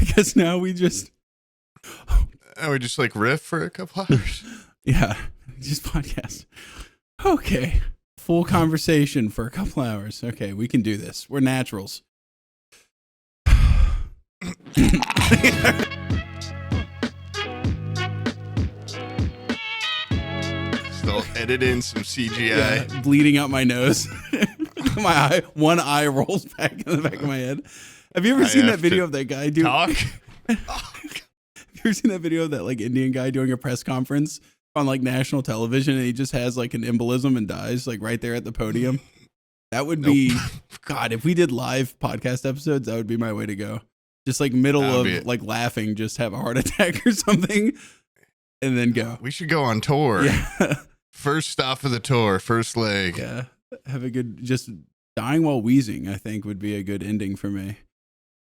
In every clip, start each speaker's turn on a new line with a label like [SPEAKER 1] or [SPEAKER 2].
[SPEAKER 1] because now we just
[SPEAKER 2] like riff for a couple hours.
[SPEAKER 1] Yeah, just podcast. Okay, full conversation for a couple hours. Okay, we can do this. We're naturals.
[SPEAKER 2] Still edit in some CGI.
[SPEAKER 1] Yeah, bleeding out my nose. One eye rolls back in the back of my head. Have you ever seen that video of that guy doing?
[SPEAKER 2] Talk.
[SPEAKER 1] Have you ever seen that video of that like Indian guy doing a press conference on like national television, and he just has like an embolism and dies like right there at the podium? That would be God. If we did live podcast episodes, that would be my way to go. Just like middle of like laughing, just have a heart attack or something, and then go.
[SPEAKER 2] We should go on tour.
[SPEAKER 1] Yeah.
[SPEAKER 2] First stop of the tour, first leg.
[SPEAKER 1] Yeah. Have a good, just dying while wheezing, I think would be a good ending for me.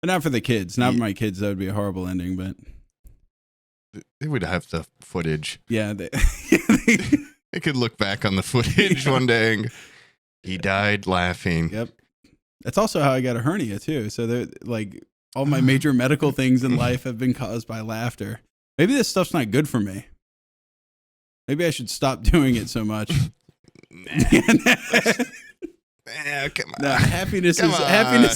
[SPEAKER 1] But not for the kids. Not for my kids. That would be a horrible ending, but.
[SPEAKER 2] They would have the footage.
[SPEAKER 1] Yeah.
[SPEAKER 2] They could look back on the footage one day and he died laughing.
[SPEAKER 1] Yep. That's also how I got a hernia too. So they're like, all my major medical things in life have been caused by laughter. Maybe this stuff's not good for me. Maybe I should stop doing it so much.
[SPEAKER 2] Come on.
[SPEAKER 1] No, happiness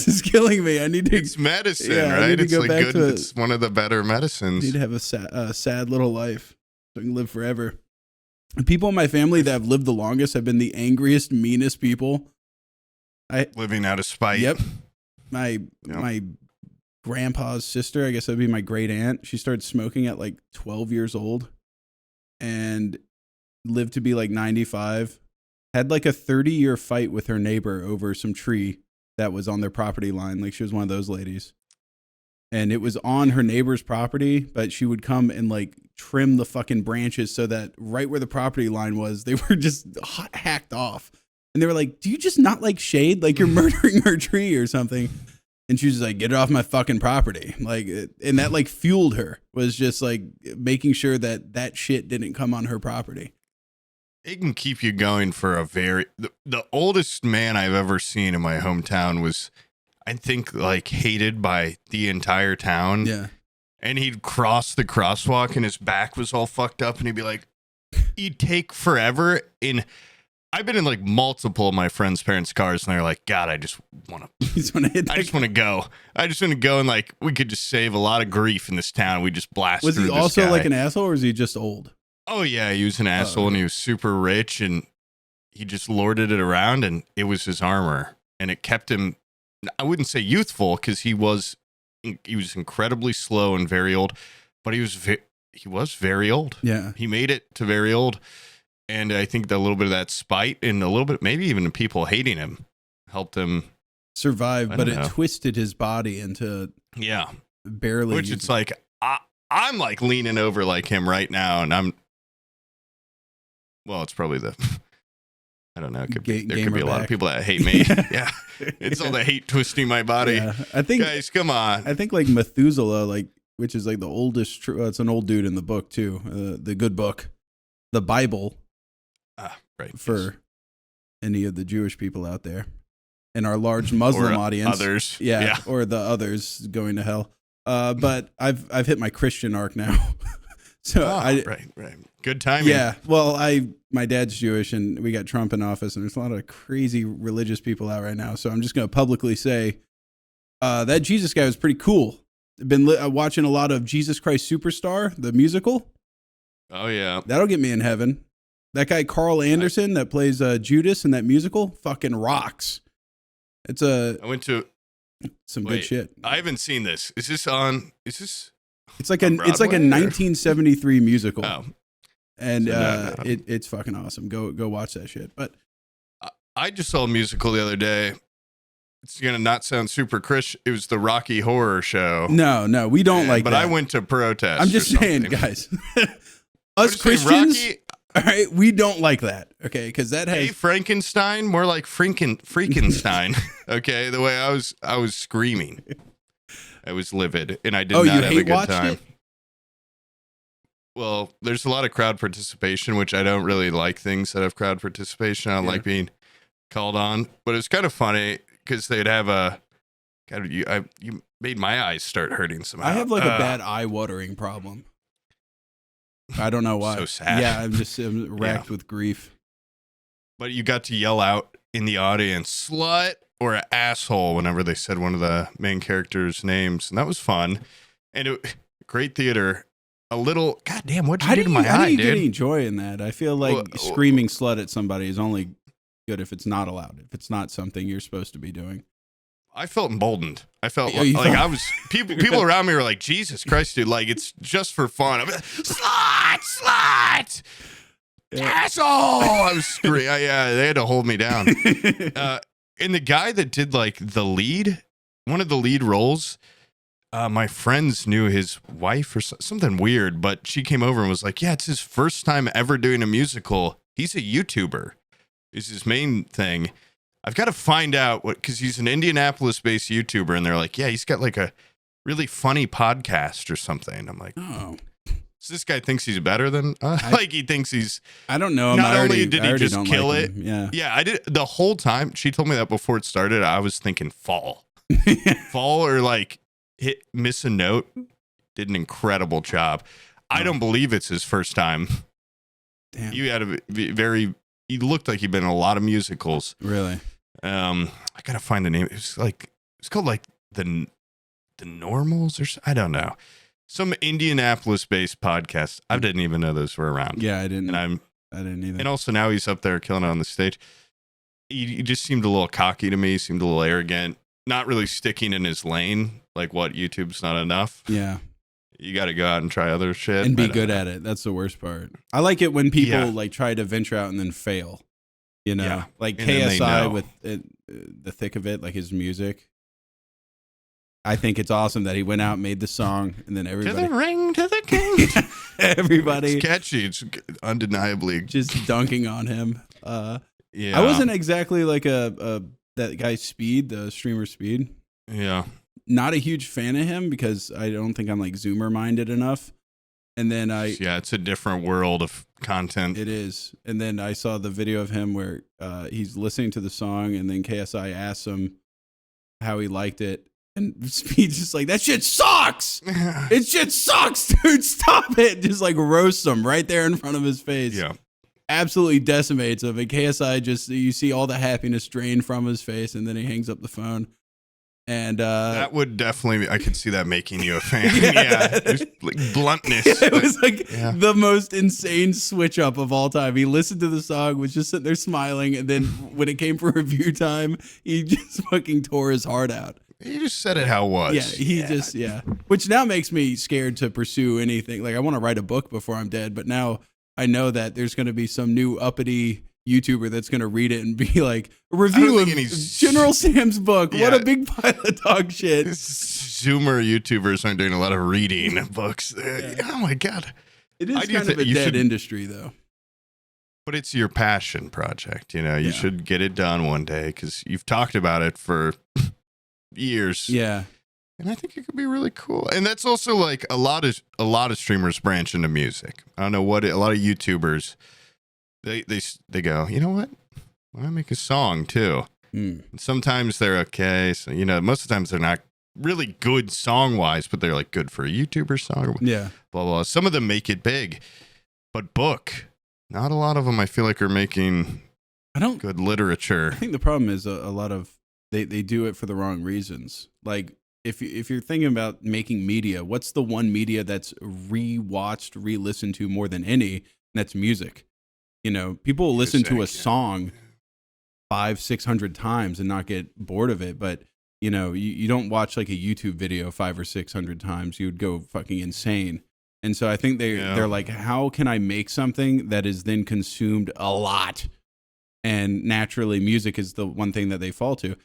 [SPEAKER 1] is killing me. I need to.
[SPEAKER 2] It's medicine, right? It's like good. It's one of the better medicines.
[SPEAKER 1] I need to have a sad little life so I can live forever. The people in my family that have lived the longest have been the angriest, meanest people.
[SPEAKER 2] Living out of spite.
[SPEAKER 1] Yep. My grandpa's sister, I guess that'd be my great aunt. She started smoking at like 12 years old and lived to be like 95. Had like a 30-year fight with her neighbor over some tree that was on their property line. Like she was one of those ladies. And it was on her neighbor's property, but she would come and like trim the fucking branches so that right where the property line was, they were just hacked off. And they were like, do you just not like shade? Like you're murdering her tree or something. And she was like, get it off my fucking property. Like, and that like fueled her, was just like making sure that shit didn't come on her property.
[SPEAKER 2] It can keep you going for the oldest man I've ever seen in my hometown was, I think, like hated by the entire town.
[SPEAKER 1] Yeah.
[SPEAKER 2] And he'd cross the crosswalk and his back was all fucked up and he'd be like, he'd take forever. I've been in like multiple of my friends' parents' cars and they're like, God, I just want to go. I just want to go and like, we could just save a lot of grief in this town. We just blast through this guy.
[SPEAKER 1] Was he also like an asshole or is he just old?
[SPEAKER 2] Oh yeah, he was an asshole and he was super rich and he just lorded it around and it was his armor and it kept him, I wouldn't say youthful because he was incredibly slow and very old, but he was very old.
[SPEAKER 1] Yeah.
[SPEAKER 2] He made it to very old. And I think that a little bit of that spite and a little bit, maybe even people hating him helped him
[SPEAKER 1] survive, but it twisted his body into barely.
[SPEAKER 2] Which it's like, I'm like leaning over like him right now and it's probably I don't know. There could be a lot of people that hate me. Yeah. It's all the hate twisting my body.
[SPEAKER 1] Yeah. I think,
[SPEAKER 2] guys, come on.
[SPEAKER 1] I think like Methuselah, like, which is like the oldest, it's an old dude in the book too. The good book, the Bible.
[SPEAKER 2] Right.
[SPEAKER 1] For any of the Jewish people out there and our large Muslim audience.
[SPEAKER 2] Others.
[SPEAKER 1] Yeah. Or the others going to hell. But I've hit my Christian arc now. So
[SPEAKER 2] right. Good timing.
[SPEAKER 1] Yeah. Well, my dad's Jewish and we got Trump in office and there's a lot of crazy religious people out right now. So I'm just going to publicly say that Jesus guy was pretty cool. I've been watching a lot of Jesus Christ Superstar, the musical.
[SPEAKER 2] Oh yeah.
[SPEAKER 1] That'll get me in heaven. That guy, Carl Anderson, that plays Judas in that musical, fucking rocks. I went to some good shit.
[SPEAKER 2] I haven't seen this. Is this on? It's
[SPEAKER 1] like a 1973 musical.
[SPEAKER 2] Oh.
[SPEAKER 1] And no. It's fucking awesome. Go watch that shit. But
[SPEAKER 2] I just saw a musical the other day. It's gonna not sound super Christian. It was the Rocky Horror Show.
[SPEAKER 1] No, we don't like
[SPEAKER 2] that. But I went to protest.
[SPEAKER 1] I'm just saying, guys. Us Christians. All right, we don't like that, okay? Because that has
[SPEAKER 2] Frankenstein, more like Freakenstein. Okay, the way I was screaming, I was livid, and I did not have a good time. It? Well, there's a lot of crowd participation, which I don't really like. Things that have crowd participation, I don't like being called on. But it's kind of funny because they'd have you made my eyes start hurting somehow.
[SPEAKER 1] I have like a bad eye-watering problem. I don't know why.
[SPEAKER 2] So sad.
[SPEAKER 1] Yeah, I'm racked with grief.
[SPEAKER 2] But you got to yell out in the audience, slut or asshole, whenever they said one of the main characters' names. And that was fun. And great theater. A little, goddamn, what'd you do to my eye, dude?
[SPEAKER 1] How do you get any joy in that? I feel like screaming slut at somebody is only good if it's not allowed, if it's not something you're supposed to be doing.
[SPEAKER 2] I felt emboldened. I felt I was, people around me were like, Jesus Christ, dude, like, it's just for fun. I'm like, slut! Asshole! I was screaming. Yeah, they had to hold me down. And the guy that did like one of the lead roles, my friends knew his wife or something weird, but she came over and was like, yeah, it's his first time ever doing a musical. He's a YouTuber. Is his main thing. I've got to find out because he's an Indianapolis-based YouTuber, and they're like, yeah, he's got like a really funny podcast or something. I'm like, oh. So this guy thinks he's better than like he thinks he's.
[SPEAKER 1] I don't know him.
[SPEAKER 2] Not only did he just kill
[SPEAKER 1] like
[SPEAKER 2] it,
[SPEAKER 1] yeah,
[SPEAKER 2] I did the whole time. She told me that before it started. I was thinking fall or like miss a note. Did an incredible job. I don't believe it's his first time.
[SPEAKER 1] Damn.
[SPEAKER 2] You had a very. He looked like he'd been in a lot of musicals.
[SPEAKER 1] Really?
[SPEAKER 2] I gotta find the name. It's called like the Normals or I don't know. Some Indianapolis-based podcast. I didn't even know those were around.
[SPEAKER 1] Yeah, I didn't.
[SPEAKER 2] And
[SPEAKER 1] I didn't either.
[SPEAKER 2] And also now he's up there killing it on the stage. He just seemed a little cocky to me. Seemed a little arrogant. Not really sticking in his lane. Like what? YouTube's not enough.
[SPEAKER 1] Yeah.
[SPEAKER 2] You got to go out and try other shit.
[SPEAKER 1] And be good at it. That's the worst part. I like it when people like try to venture out and then fail. You know, like
[SPEAKER 2] and
[SPEAKER 1] KSI with the thick of it, like his music. I think it's awesome that he went out and made the song, and then everybody
[SPEAKER 2] to the ring to the king.
[SPEAKER 1] Everybody,
[SPEAKER 2] it's catchy. It's undeniably
[SPEAKER 1] just dunking on him.
[SPEAKER 2] Yeah,
[SPEAKER 1] I wasn't exactly like that guy Speed, the streamer Speed.
[SPEAKER 2] Yeah,
[SPEAKER 1] not a huge fan of him because I don't think I'm like Zoomer minded enough. And then
[SPEAKER 2] it's a different world of content.
[SPEAKER 1] It is. And then I saw the video of him where he's listening to the song, and then KSI asks him how he liked it. And Speed's just like, that shit sucks. It shit sucks, dude. Stop it. Just like roasts him right there in front of his face.
[SPEAKER 2] Yeah.
[SPEAKER 1] Absolutely decimates him. And KSI just, you see all the happiness drain from his face, and then he hangs up the phone. And
[SPEAKER 2] that would definitely, I could see that making you a fan. Yeah. Like bluntness.
[SPEAKER 1] It was like the most insane switch up of all time. He listened to the song, was just sitting there smiling, and then when it came for review time, he just fucking tore his heart out.
[SPEAKER 2] He just said it how it was.
[SPEAKER 1] Yeah, which now makes me scared to pursue anything. Like I want to write a book before I'm dead, but now I know that there's going to be some new uppity YouTuber that's going to read it and be like, a review of General Sam's book. Yeah. What a big pile of dog shit.
[SPEAKER 2] Zoomer YouTubers aren't doing a lot of reading books. Yeah. Oh my God.
[SPEAKER 1] It is kind of a dead industry though.
[SPEAKER 2] But it's your passion project. You know, you should get it done one day because you've talked about it for years.
[SPEAKER 1] Yeah.
[SPEAKER 2] And I think it could be really cool. And that's also like a lot of streamers branch into music. I don't know what, a lot of YouTubers, they go, you know what? Why don't I make a song too? And sometimes they're okay. So, you know, most of the times they're not really good song wise, but they're like good for a YouTuber song.
[SPEAKER 1] Yeah.
[SPEAKER 2] Blah, blah. Some of them make it big, but book, not a lot of them I feel like are making good literature.
[SPEAKER 1] I think the problem is a lot of, they do it for the wrong reasons. Like if you're thinking about making media, what's the one media that's re-watched, re-listened to more than any? And that's music. You know, people will listen to a song 500-600 times and not get bored of it. But, you know, you don't watch like a YouTube video 500 or 600 times. You would go fucking insane. And so I think they're like, how can I make something that is then consumed a lot? And naturally, music is the one thing that they fall to.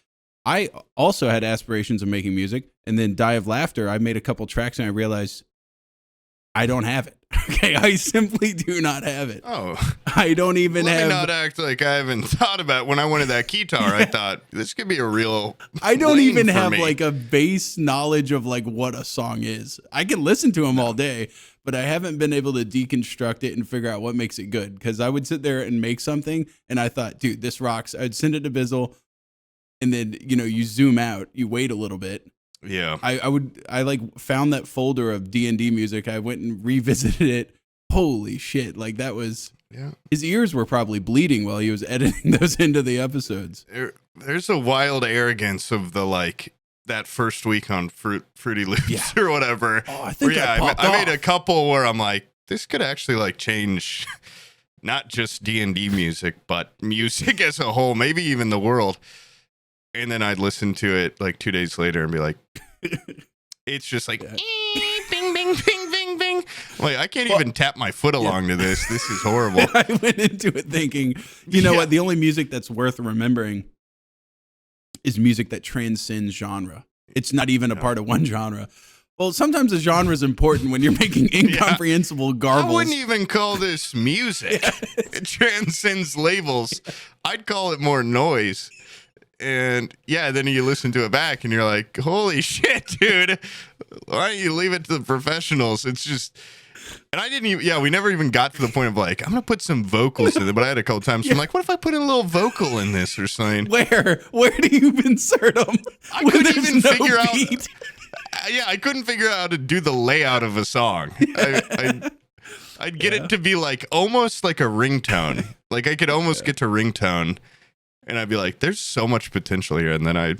[SPEAKER 1] I also had aspirations of making music. And then Die of Laughter, I made a couple tracks and I realized I don't have it. Okay, I simply do not have it.
[SPEAKER 2] Oh,
[SPEAKER 1] I don't even have.
[SPEAKER 2] Let me not act like I haven't thought about when I wanted that guitar. I thought this could be a real.
[SPEAKER 1] I don't even have like a base knowledge of like what a song is. I can listen to them all day, but I haven't been able to deconstruct it and figure out what makes it good. Because I would sit there and make something, and I thought, dude, this rocks. I'd send it to Bizzle, and then you zoom out, you wait a little bit.
[SPEAKER 2] Yeah.
[SPEAKER 1] I like found that folder of D&D music. I went and revisited it. Holy shit. Like that was, his ears were probably bleeding while he was editing those into the episodes.
[SPEAKER 2] There's a wild arrogance of the like that first week on Fruity Loops or whatever.
[SPEAKER 1] Oh, I think
[SPEAKER 2] I made a couple where I'm like, this could actually like change not just D&D music, but music as a whole, maybe even the world. And then I'd listen to it like 2 days later and be like, it's just like, bing, bing, bing, bing, bing. Like, I can't even tap my foot along to this. This is horrible.
[SPEAKER 1] I went into it thinking, you know what? The only music that's worth remembering is music that transcends genre. It's not even a part of one genre. Well, sometimes a genre is important when you're making incomprehensible garbles.
[SPEAKER 2] I wouldn't even call this music. It transcends labels. I'd call it more noise. And then you listen to it back and you're like, holy shit, dude. Why don't you leave it to the professionals? It's just, and I didn't even, we never even got to the point of like, I'm going to put some vocals in it. But I had a couple times, I'm like, what if I put in a little vocal in this or something?
[SPEAKER 1] Where do you insert them?
[SPEAKER 2] I couldn't even figure out. I couldn't figure out how to do the layout of a song. I'd get it to be like almost like a ringtone. Like I could almost get to ringtone. And I'd be like, there's so much potential here. And then I'm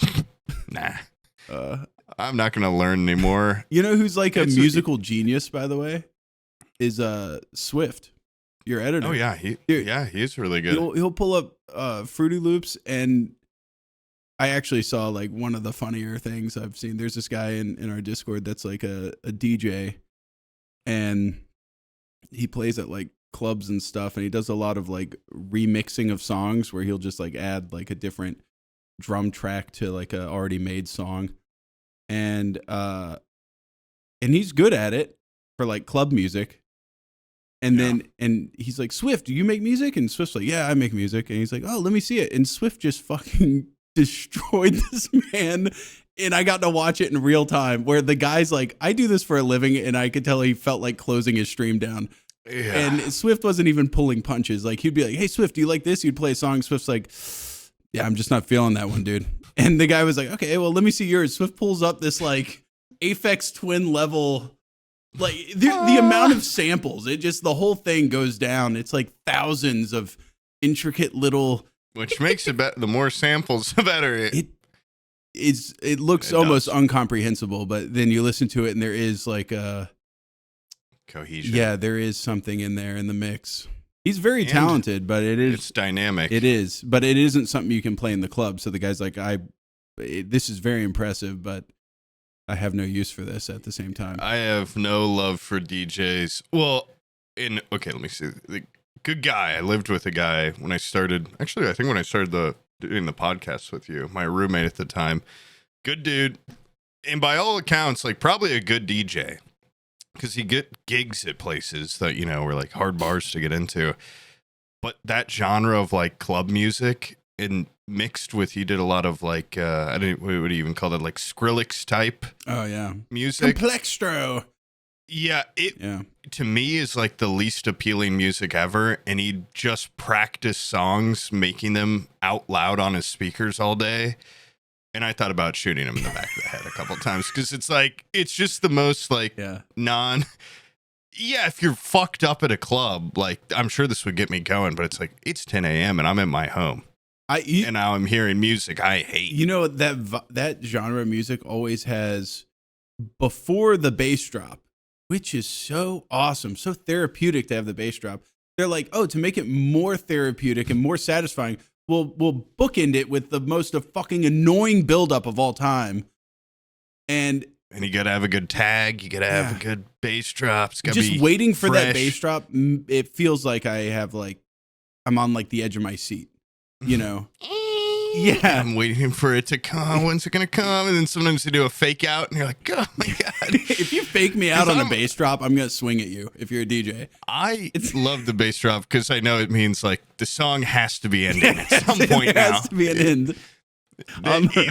[SPEAKER 2] not going to learn anymore.
[SPEAKER 1] You know who's like a musical genius, by the way? Is Swift, your editor.
[SPEAKER 2] Oh, yeah. He's really good.
[SPEAKER 1] He'll pull up Fruity Loops. And I actually saw like one of the funnier things I've seen. There's this guy in our Discord that's like a DJ. And he plays at like clubs and stuff, and he does a lot of like remixing of songs where he'll just like add like a different drum track to like a already made song, and he's good at it for like club music. And then and he's like, Swift, do you make music? And Swift's like, yeah, I make music. And he's like, oh, let me see it. And Swift just fucking destroyed this man. And I got to watch it in real time where the guy's like, I do this for a living, and I could tell he felt like closing his stream down. Yeah. And Swift wasn't even pulling punches. Like he'd be like, hey Swift, do you like this? You'd play a song. Swift's like, yeah, I'm just not feeling that one, dude. And the guy was like, okay, well, let me see yours. Swift pulls up this like Aphex Twin level, like the amount of samples, the whole thing goes down. It's like thousands of intricate little,
[SPEAKER 2] which makes it better. The more samples, the better.
[SPEAKER 1] It looks almost incomprehensible, but then you listen to it and there is like a
[SPEAKER 2] cohesion.
[SPEAKER 1] Yeah, there is something in there in the mix. He's very talented, but it's
[SPEAKER 2] dynamic.
[SPEAKER 1] It is, but it isn't something you can play in the club. So the guy's like, this is very impressive, but I have no use for this at the same time.
[SPEAKER 2] I have no love for DJs. Well, let me see. The good guy. I lived with a guy when I started. Actually, I think when I started doing the podcast with you, my roommate at the time, good dude, and by all accounts, like probably a good DJ. Because he get gigs at places that, were like hard bars to get into. But that genre of like club music and mixed with, he did a lot of like, what do you even call that? Like Skrillex type.
[SPEAKER 1] Oh, yeah.
[SPEAKER 2] Music.
[SPEAKER 1] Complextro.
[SPEAKER 2] Yeah. To me is like the least appealing music ever. And he'd just practice songs, making them out loud on his speakers all day. And I thought about shooting him in the back of the head a couple of times because it's like, it's just the most like if you're fucked up at a club, like I'm sure this would get me going, but it's like, it's 10 a.m. and I'm in my home. And now I'm hearing music I hate.
[SPEAKER 1] You know, that genre of music always has, before the bass drop, which is so awesome, so therapeutic to have the bass drop. They're like, oh, to make it more therapeutic and more satisfying, we'll bookend it with the most fucking annoying buildup of all time. And
[SPEAKER 2] you gotta have a good tag. You gotta have a good bass drop. It's gotta
[SPEAKER 1] just
[SPEAKER 2] be
[SPEAKER 1] waiting for
[SPEAKER 2] fresh.
[SPEAKER 1] That bass drop. It feels like I'm on like the edge of my seat, Yeah.
[SPEAKER 2] I'm waiting for it to come. When's it gonna come? And then sometimes they do a fake out and you're like, oh my God.
[SPEAKER 1] If you fake me out on a bass drop, I'm gonna swing at you if you're a DJ.
[SPEAKER 2] I love the bass drop because I know it means like the song has to be ending at some point now.
[SPEAKER 1] It has to be an end.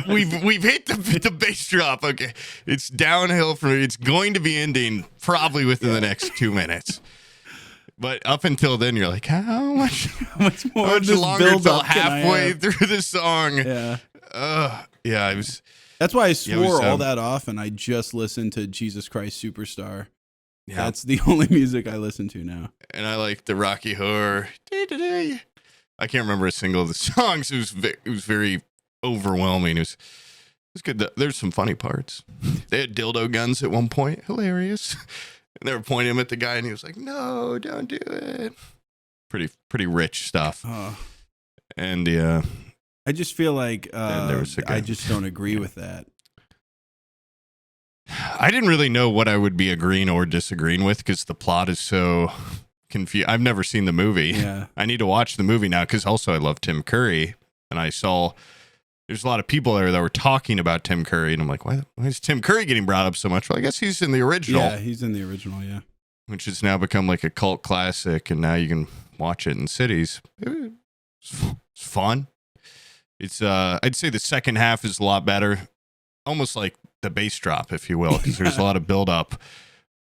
[SPEAKER 2] We've hit the bass drop. Okay. It's downhill it's going to be ending probably within the next 2 minutes. But up until then, you're like, how much longer until halfway through the song?
[SPEAKER 1] Yeah.
[SPEAKER 2] Yeah, it was.
[SPEAKER 1] That's why I swore all that off, and I just listened to Jesus Christ Superstar. Yeah. That's the only music I listen to now.
[SPEAKER 2] And I like the Rocky Horror. I can't remember a single of the songs. It was very overwhelming. It was good. There's some funny parts. They had dildo guns at one point. Hilarious. And they were pointing them at the guy, and he was like, "No, don't do it." Pretty rich stuff. And yeah,
[SPEAKER 1] I just feel like I just don't agree with that.
[SPEAKER 2] I didn't really know what I would be agreeing or disagreeing with because the plot is so confused. I've never seen the movie.
[SPEAKER 1] Yeah.
[SPEAKER 2] I need to watch the movie now because also I love Tim Curry, and I saw there's a lot of people there that were talking about Tim Curry, and I'm like, why is Tim Curry getting brought up so much? Well, I guess he's in the original.
[SPEAKER 1] Yeah, he's in the original, yeah.
[SPEAKER 2] Which has now become like a cult classic, and now you can watch it in cities. It's fun. It's I'd say the second half is a lot better, almost like the bass drop, if you will, because there's a lot of build up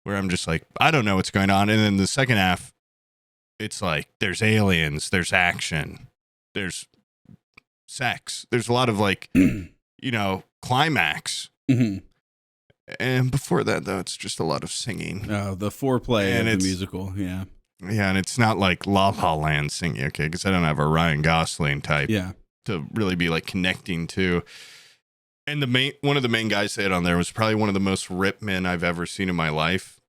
[SPEAKER 2] where I'm just like, I don't know what's going on, and then the second half, it's like there's aliens, there's action, there's sex, there's a lot of like, climax.
[SPEAKER 1] Mm-hmm.
[SPEAKER 2] And before that, though, it's just a lot of singing.
[SPEAKER 1] Oh, the foreplay of the musical, yeah.
[SPEAKER 2] Yeah, and it's not like La La Land singing, okay, because I don't have a Ryan Gosling type to really be like connecting to. And one of the main guys they had on there was probably one of the most ripped men I've ever seen in my life.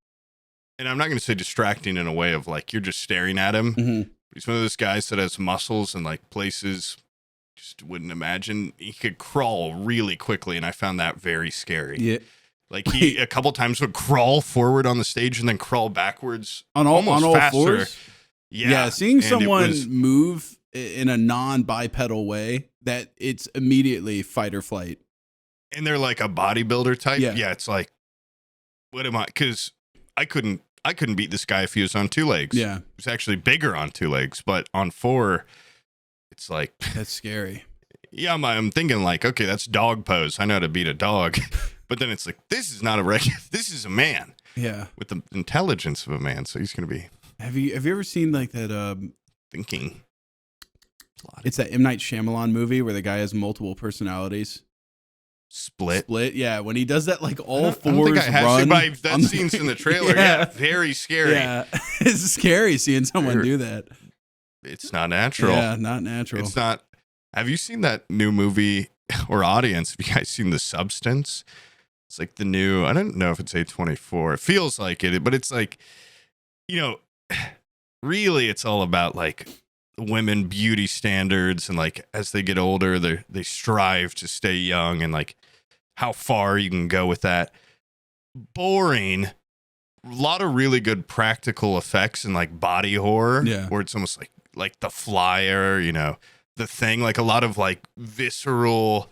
[SPEAKER 2] And I'm not going to say distracting in a way of like you're just staring at him.
[SPEAKER 1] Mm-hmm.
[SPEAKER 2] He's one of those guys that has muscles and like places just wouldn't imagine. He could crawl really quickly, and I found that very scary.
[SPEAKER 1] Yeah.
[SPEAKER 2] Like he a couple times would crawl forward on the stage and then crawl backwards
[SPEAKER 1] on all
[SPEAKER 2] faster.
[SPEAKER 1] Fours.
[SPEAKER 2] Yeah,
[SPEAKER 1] seeing someone move in a non-bipedal way, that it's immediately fight or flight.
[SPEAKER 2] And they're like a bodybuilder type.
[SPEAKER 1] Yeah,
[SPEAKER 2] it's like, what am I? Because I couldn't beat this guy if he was on two legs.
[SPEAKER 1] Yeah,
[SPEAKER 2] he was actually bigger on two legs, but on four, it's like
[SPEAKER 1] that's scary.
[SPEAKER 2] Yeah, I'm thinking like, okay, that's dog pose. I know how to beat a dog. But then it's like, this is not a regular, this is a man.
[SPEAKER 1] Yeah.
[SPEAKER 2] With the intelligence of a man. So he's going to be.
[SPEAKER 1] Have you ever seen like that?
[SPEAKER 2] Thinking.
[SPEAKER 1] It's that M. Night Shyamalan movie where the guy has multiple personalities.
[SPEAKER 2] Split.
[SPEAKER 1] Yeah. When he does that, like all fours
[SPEAKER 2] I don't think I have
[SPEAKER 1] run.
[SPEAKER 2] Seen, that scene's in the trailer. Yeah. Very scary.
[SPEAKER 1] Yeah. It's scary seeing someone do that.
[SPEAKER 2] It's not natural.
[SPEAKER 1] Yeah, not natural.
[SPEAKER 2] It's not. Have you seen that new movie or audience? Have you guys seen The Substance? It's like the new, I don't know if it's A24. It feels like it, but it's like, really it's all about like women beauty standards, and like as they get older, they strive to stay young, and like how far you can go with that. Boring. A lot of really good practical effects and like body horror.
[SPEAKER 1] Yeah.
[SPEAKER 2] Where it's almost like The Flyer, The Thing, like a lot of like visceral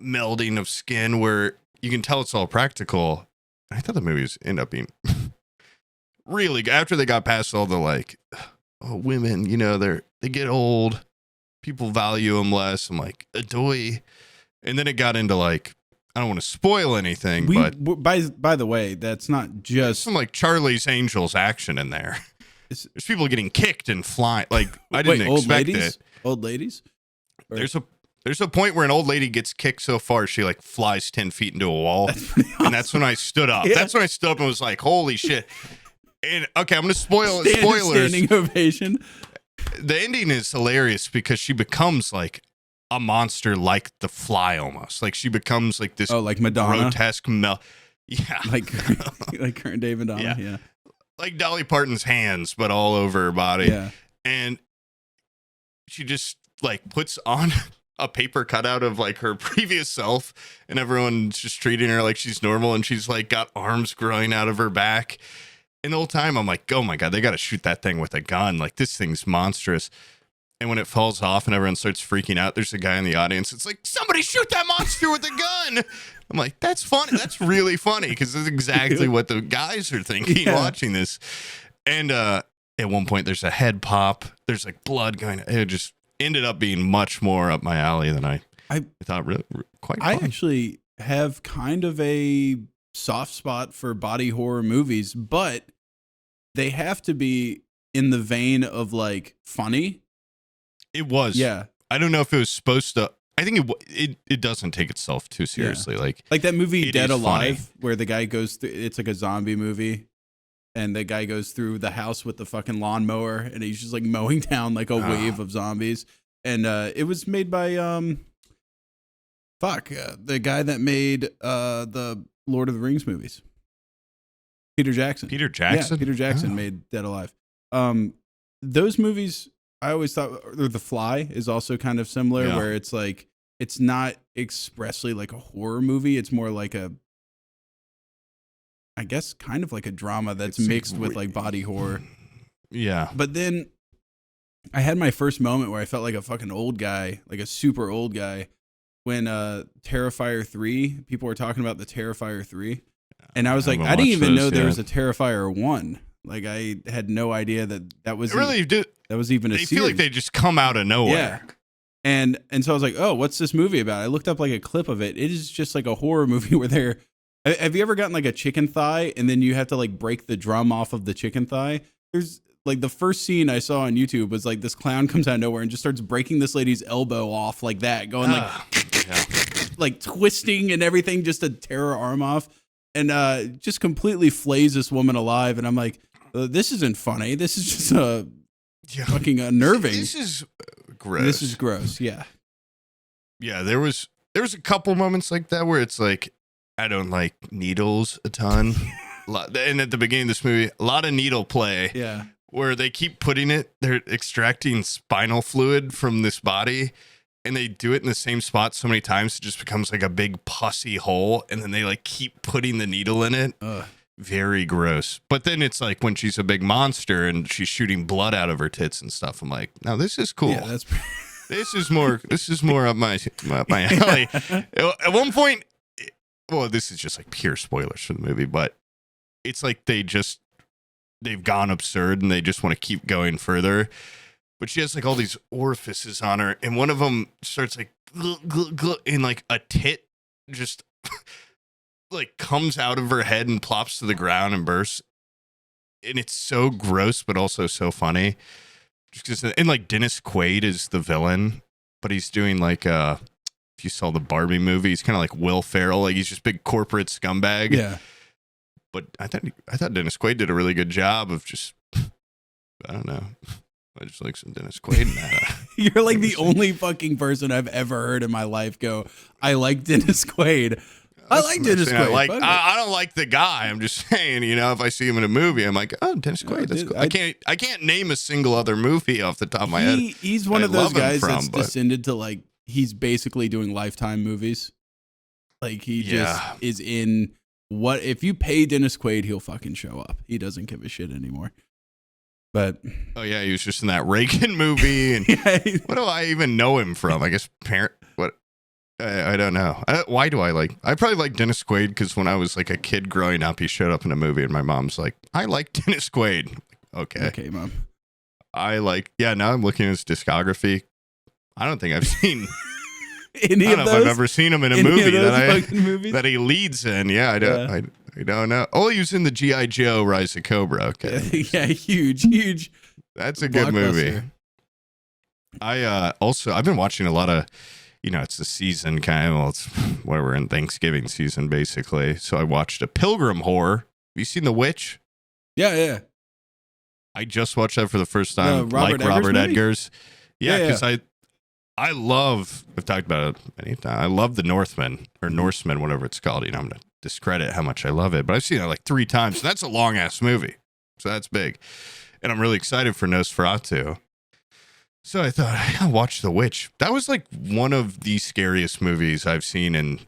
[SPEAKER 2] melding of skin where you can tell it's all practical. I thought the movies end up being really good. After they got past all the like, women, they get old, people value them less. I'm like, adoy. And then it got into like, I don't want to spoil anything, but
[SPEAKER 1] by the way, that's not just
[SPEAKER 2] some like Charlie's Angels action in there. There's people getting kicked and flying. Like I didn't expect it.
[SPEAKER 1] Old ladies? Or?
[SPEAKER 2] There's a point where an old lady gets kicked so far she like flies 10 feet into a wall. And that's when I stood up. Yeah. That's when I stood up and was like, holy shit. And okay, I'm going to spoilers.
[SPEAKER 1] Standing ovation.
[SPEAKER 2] The ending is hilarious because she becomes like a monster like the Fly almost. Like she becomes like this
[SPEAKER 1] like Madonna.
[SPEAKER 2] Grotesque yeah.
[SPEAKER 1] Like current day Madonna. Yeah.
[SPEAKER 2] Like Dolly Parton's hands, but all over her body.
[SPEAKER 1] Yeah.
[SPEAKER 2] And she just like puts on a paper cutout of like her previous self, and everyone's just treating her like she's normal, and she's like got arms growing out of her back. And the whole time I'm like, oh my God, they got to shoot that thing with a gun. Like this thing's monstrous. And when it falls off and everyone starts freaking out, there's a guy in the audience. It's like, somebody shoot that monster with a gun. I'm like, that's funny. That's really funny because that's exactly what the guys are thinking watching this. And at one point, there's a head pop. There's like blood going. It just ended up being much more up my alley than I thought. Really, quite fun.
[SPEAKER 1] I actually have kind of a soft spot for body horror movies, but they have to be in the vein of like funny.
[SPEAKER 2] It was.
[SPEAKER 1] Yeah.
[SPEAKER 2] I don't know if it was supposed to. I think it doesn't take itself too seriously.
[SPEAKER 1] Like that movie Dead Alive,
[SPEAKER 2] funny.
[SPEAKER 1] where the guy goes through, it's like a zombie movie, and the guy goes through the house with the fucking lawnmower, and he's just like mowing down like a wave of zombies. And it was made by the guy that made the Lord of the Rings movies, Peter Jackson.
[SPEAKER 2] Peter Jackson?
[SPEAKER 1] Yeah, Peter Jackson made Dead Alive. Those movies, I always thought, or The Fly is also kind of similar, where it's like, it's not expressly like a horror movie. It's more like I guess, kind of like a drama that's mixed with like body horror.
[SPEAKER 2] Yeah.
[SPEAKER 1] But then I had my first moment where I felt like a fucking old guy, like a super old guy, when Terrifier 3, people were talking about the Terrifier 3. And I was like, I didn't even know there was a Terrifier 1. Like, I had no idea that was that was even a series.
[SPEAKER 2] They feel like they just come out of nowhere.
[SPEAKER 1] Yeah. And so I was like, oh, what's this movie about? I looked up like a clip of it. It is just like a horror movie where have you ever gotten like a chicken thigh and then you have to like break the drum off of the chicken thigh? There's like the first scene I saw on YouTube was like this clown comes out of nowhere and just starts breaking this lady's elbow off like that, going like twisting and everything just to tear her arm off, and just completely flays this woman alive. And I'm like, this isn't funny. This is just fucking unnerving.
[SPEAKER 2] This is gross.
[SPEAKER 1] This is gross. Yeah.
[SPEAKER 2] Yeah, there was a couple moments like that where it's like, I don't like needles a ton. And at the beginning of this movie, a lot of needle play.
[SPEAKER 1] Yeah.
[SPEAKER 2] Where they keep they're extracting spinal fluid from this body, and they do it in the same spot so many times it just becomes like a big pussy hole, and then they like keep putting the needle in it. Very gross. But then it's like when she's a big monster and she's shooting blood out of her tits and stuff, I'm like, now this is cool.
[SPEAKER 1] Yeah,
[SPEAKER 2] this is more up my alley. At one point, well, this is just like pure spoilers for the movie, but it's like they've gone absurd and they just want to keep going further. But she has like all these orifices on her, and one of them starts like and like a tit just like comes out of her head and plops to the ground and bursts. And it's so gross, but also so funny. And like Dennis Quaid is the villain, but he's doing like if you saw the Barbie movie, he's kind of like Will Ferrell, like he's just big corporate scumbag.
[SPEAKER 1] Yeah.
[SPEAKER 2] But I thought Dennis Quaid did a really good job of just, I don't know. I just like some Dennis Quaid in that.
[SPEAKER 1] You're like the only fucking person I've ever heard in my life go, I like Dennis Quaid. I like Dennis Quaid.
[SPEAKER 2] I don't like the guy. I'm just saying, if I see him in a movie, I'm like, oh, Dennis Quaid. That's cool. I can't name a single other movie off the top of my head.
[SPEAKER 1] He's one of those guys that's descended to like, he's basically doing Lifetime movies. Like he just is in what, if you pay Dennis Quaid, he'll fucking show up. He doesn't give a shit anymore. But
[SPEAKER 2] oh yeah, he was just in that Reagan movie, and what do I even know him from? I guess What I don't know. Why do I probably like Dennis Quaid because when I was like a kid growing up, he showed up in a movie, and my mom's like, "I like Dennis Quaid." Okay,
[SPEAKER 1] mom.
[SPEAKER 2] Now I'm looking at his discography. I don't think I've seen
[SPEAKER 1] any of those.
[SPEAKER 2] I've ever seen him in a movie that he leads in. Yeah, I don't know. Oh, he was in the G.I. Joe Rise of Cobra. Okay.
[SPEAKER 1] Yeah, huge.
[SPEAKER 2] That's a good movie. I've been watching a lot of, it's the season kind of, well, it's where we're in Thanksgiving season, basically. So I watched a Pilgrim Horror. Have you seen The Witch?
[SPEAKER 1] Yeah.
[SPEAKER 2] I just watched that for the first time.
[SPEAKER 1] Robert
[SPEAKER 2] Eggers. Yeah, because I've talked about it many times. I love the Northman or Norseman, whatever it's called. I'm going to discredit how much I love it, but I've seen it like 3 times. So that's a long ass movie. So that's big. And I'm really excited for Nosferatu. So I thought, I'll watch The Witch. That was like one of the scariest movies I've seen in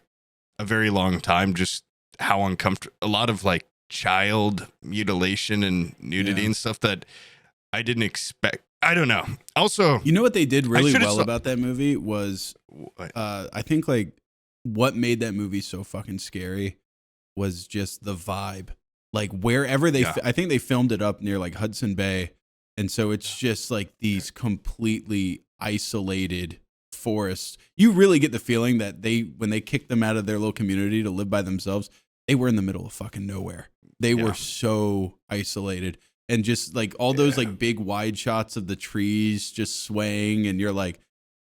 [SPEAKER 2] a very long time. Just how uncomfortable, a lot of like child mutilation and nudity and stuff that I didn't expect. I don't know. Also,
[SPEAKER 1] what they did really well about that movie was, I think like what made that movie so fucking scary was just the vibe. Like wherever I think they filmed it up near like Hudson Bay. And so it's just like these completely isolated forests. You really get the feeling that when they kicked them out of their little community to live by themselves, they were in the middle of fucking nowhere. They were so isolated. And just like all those like big wide shots of the trees just swaying. And you're like,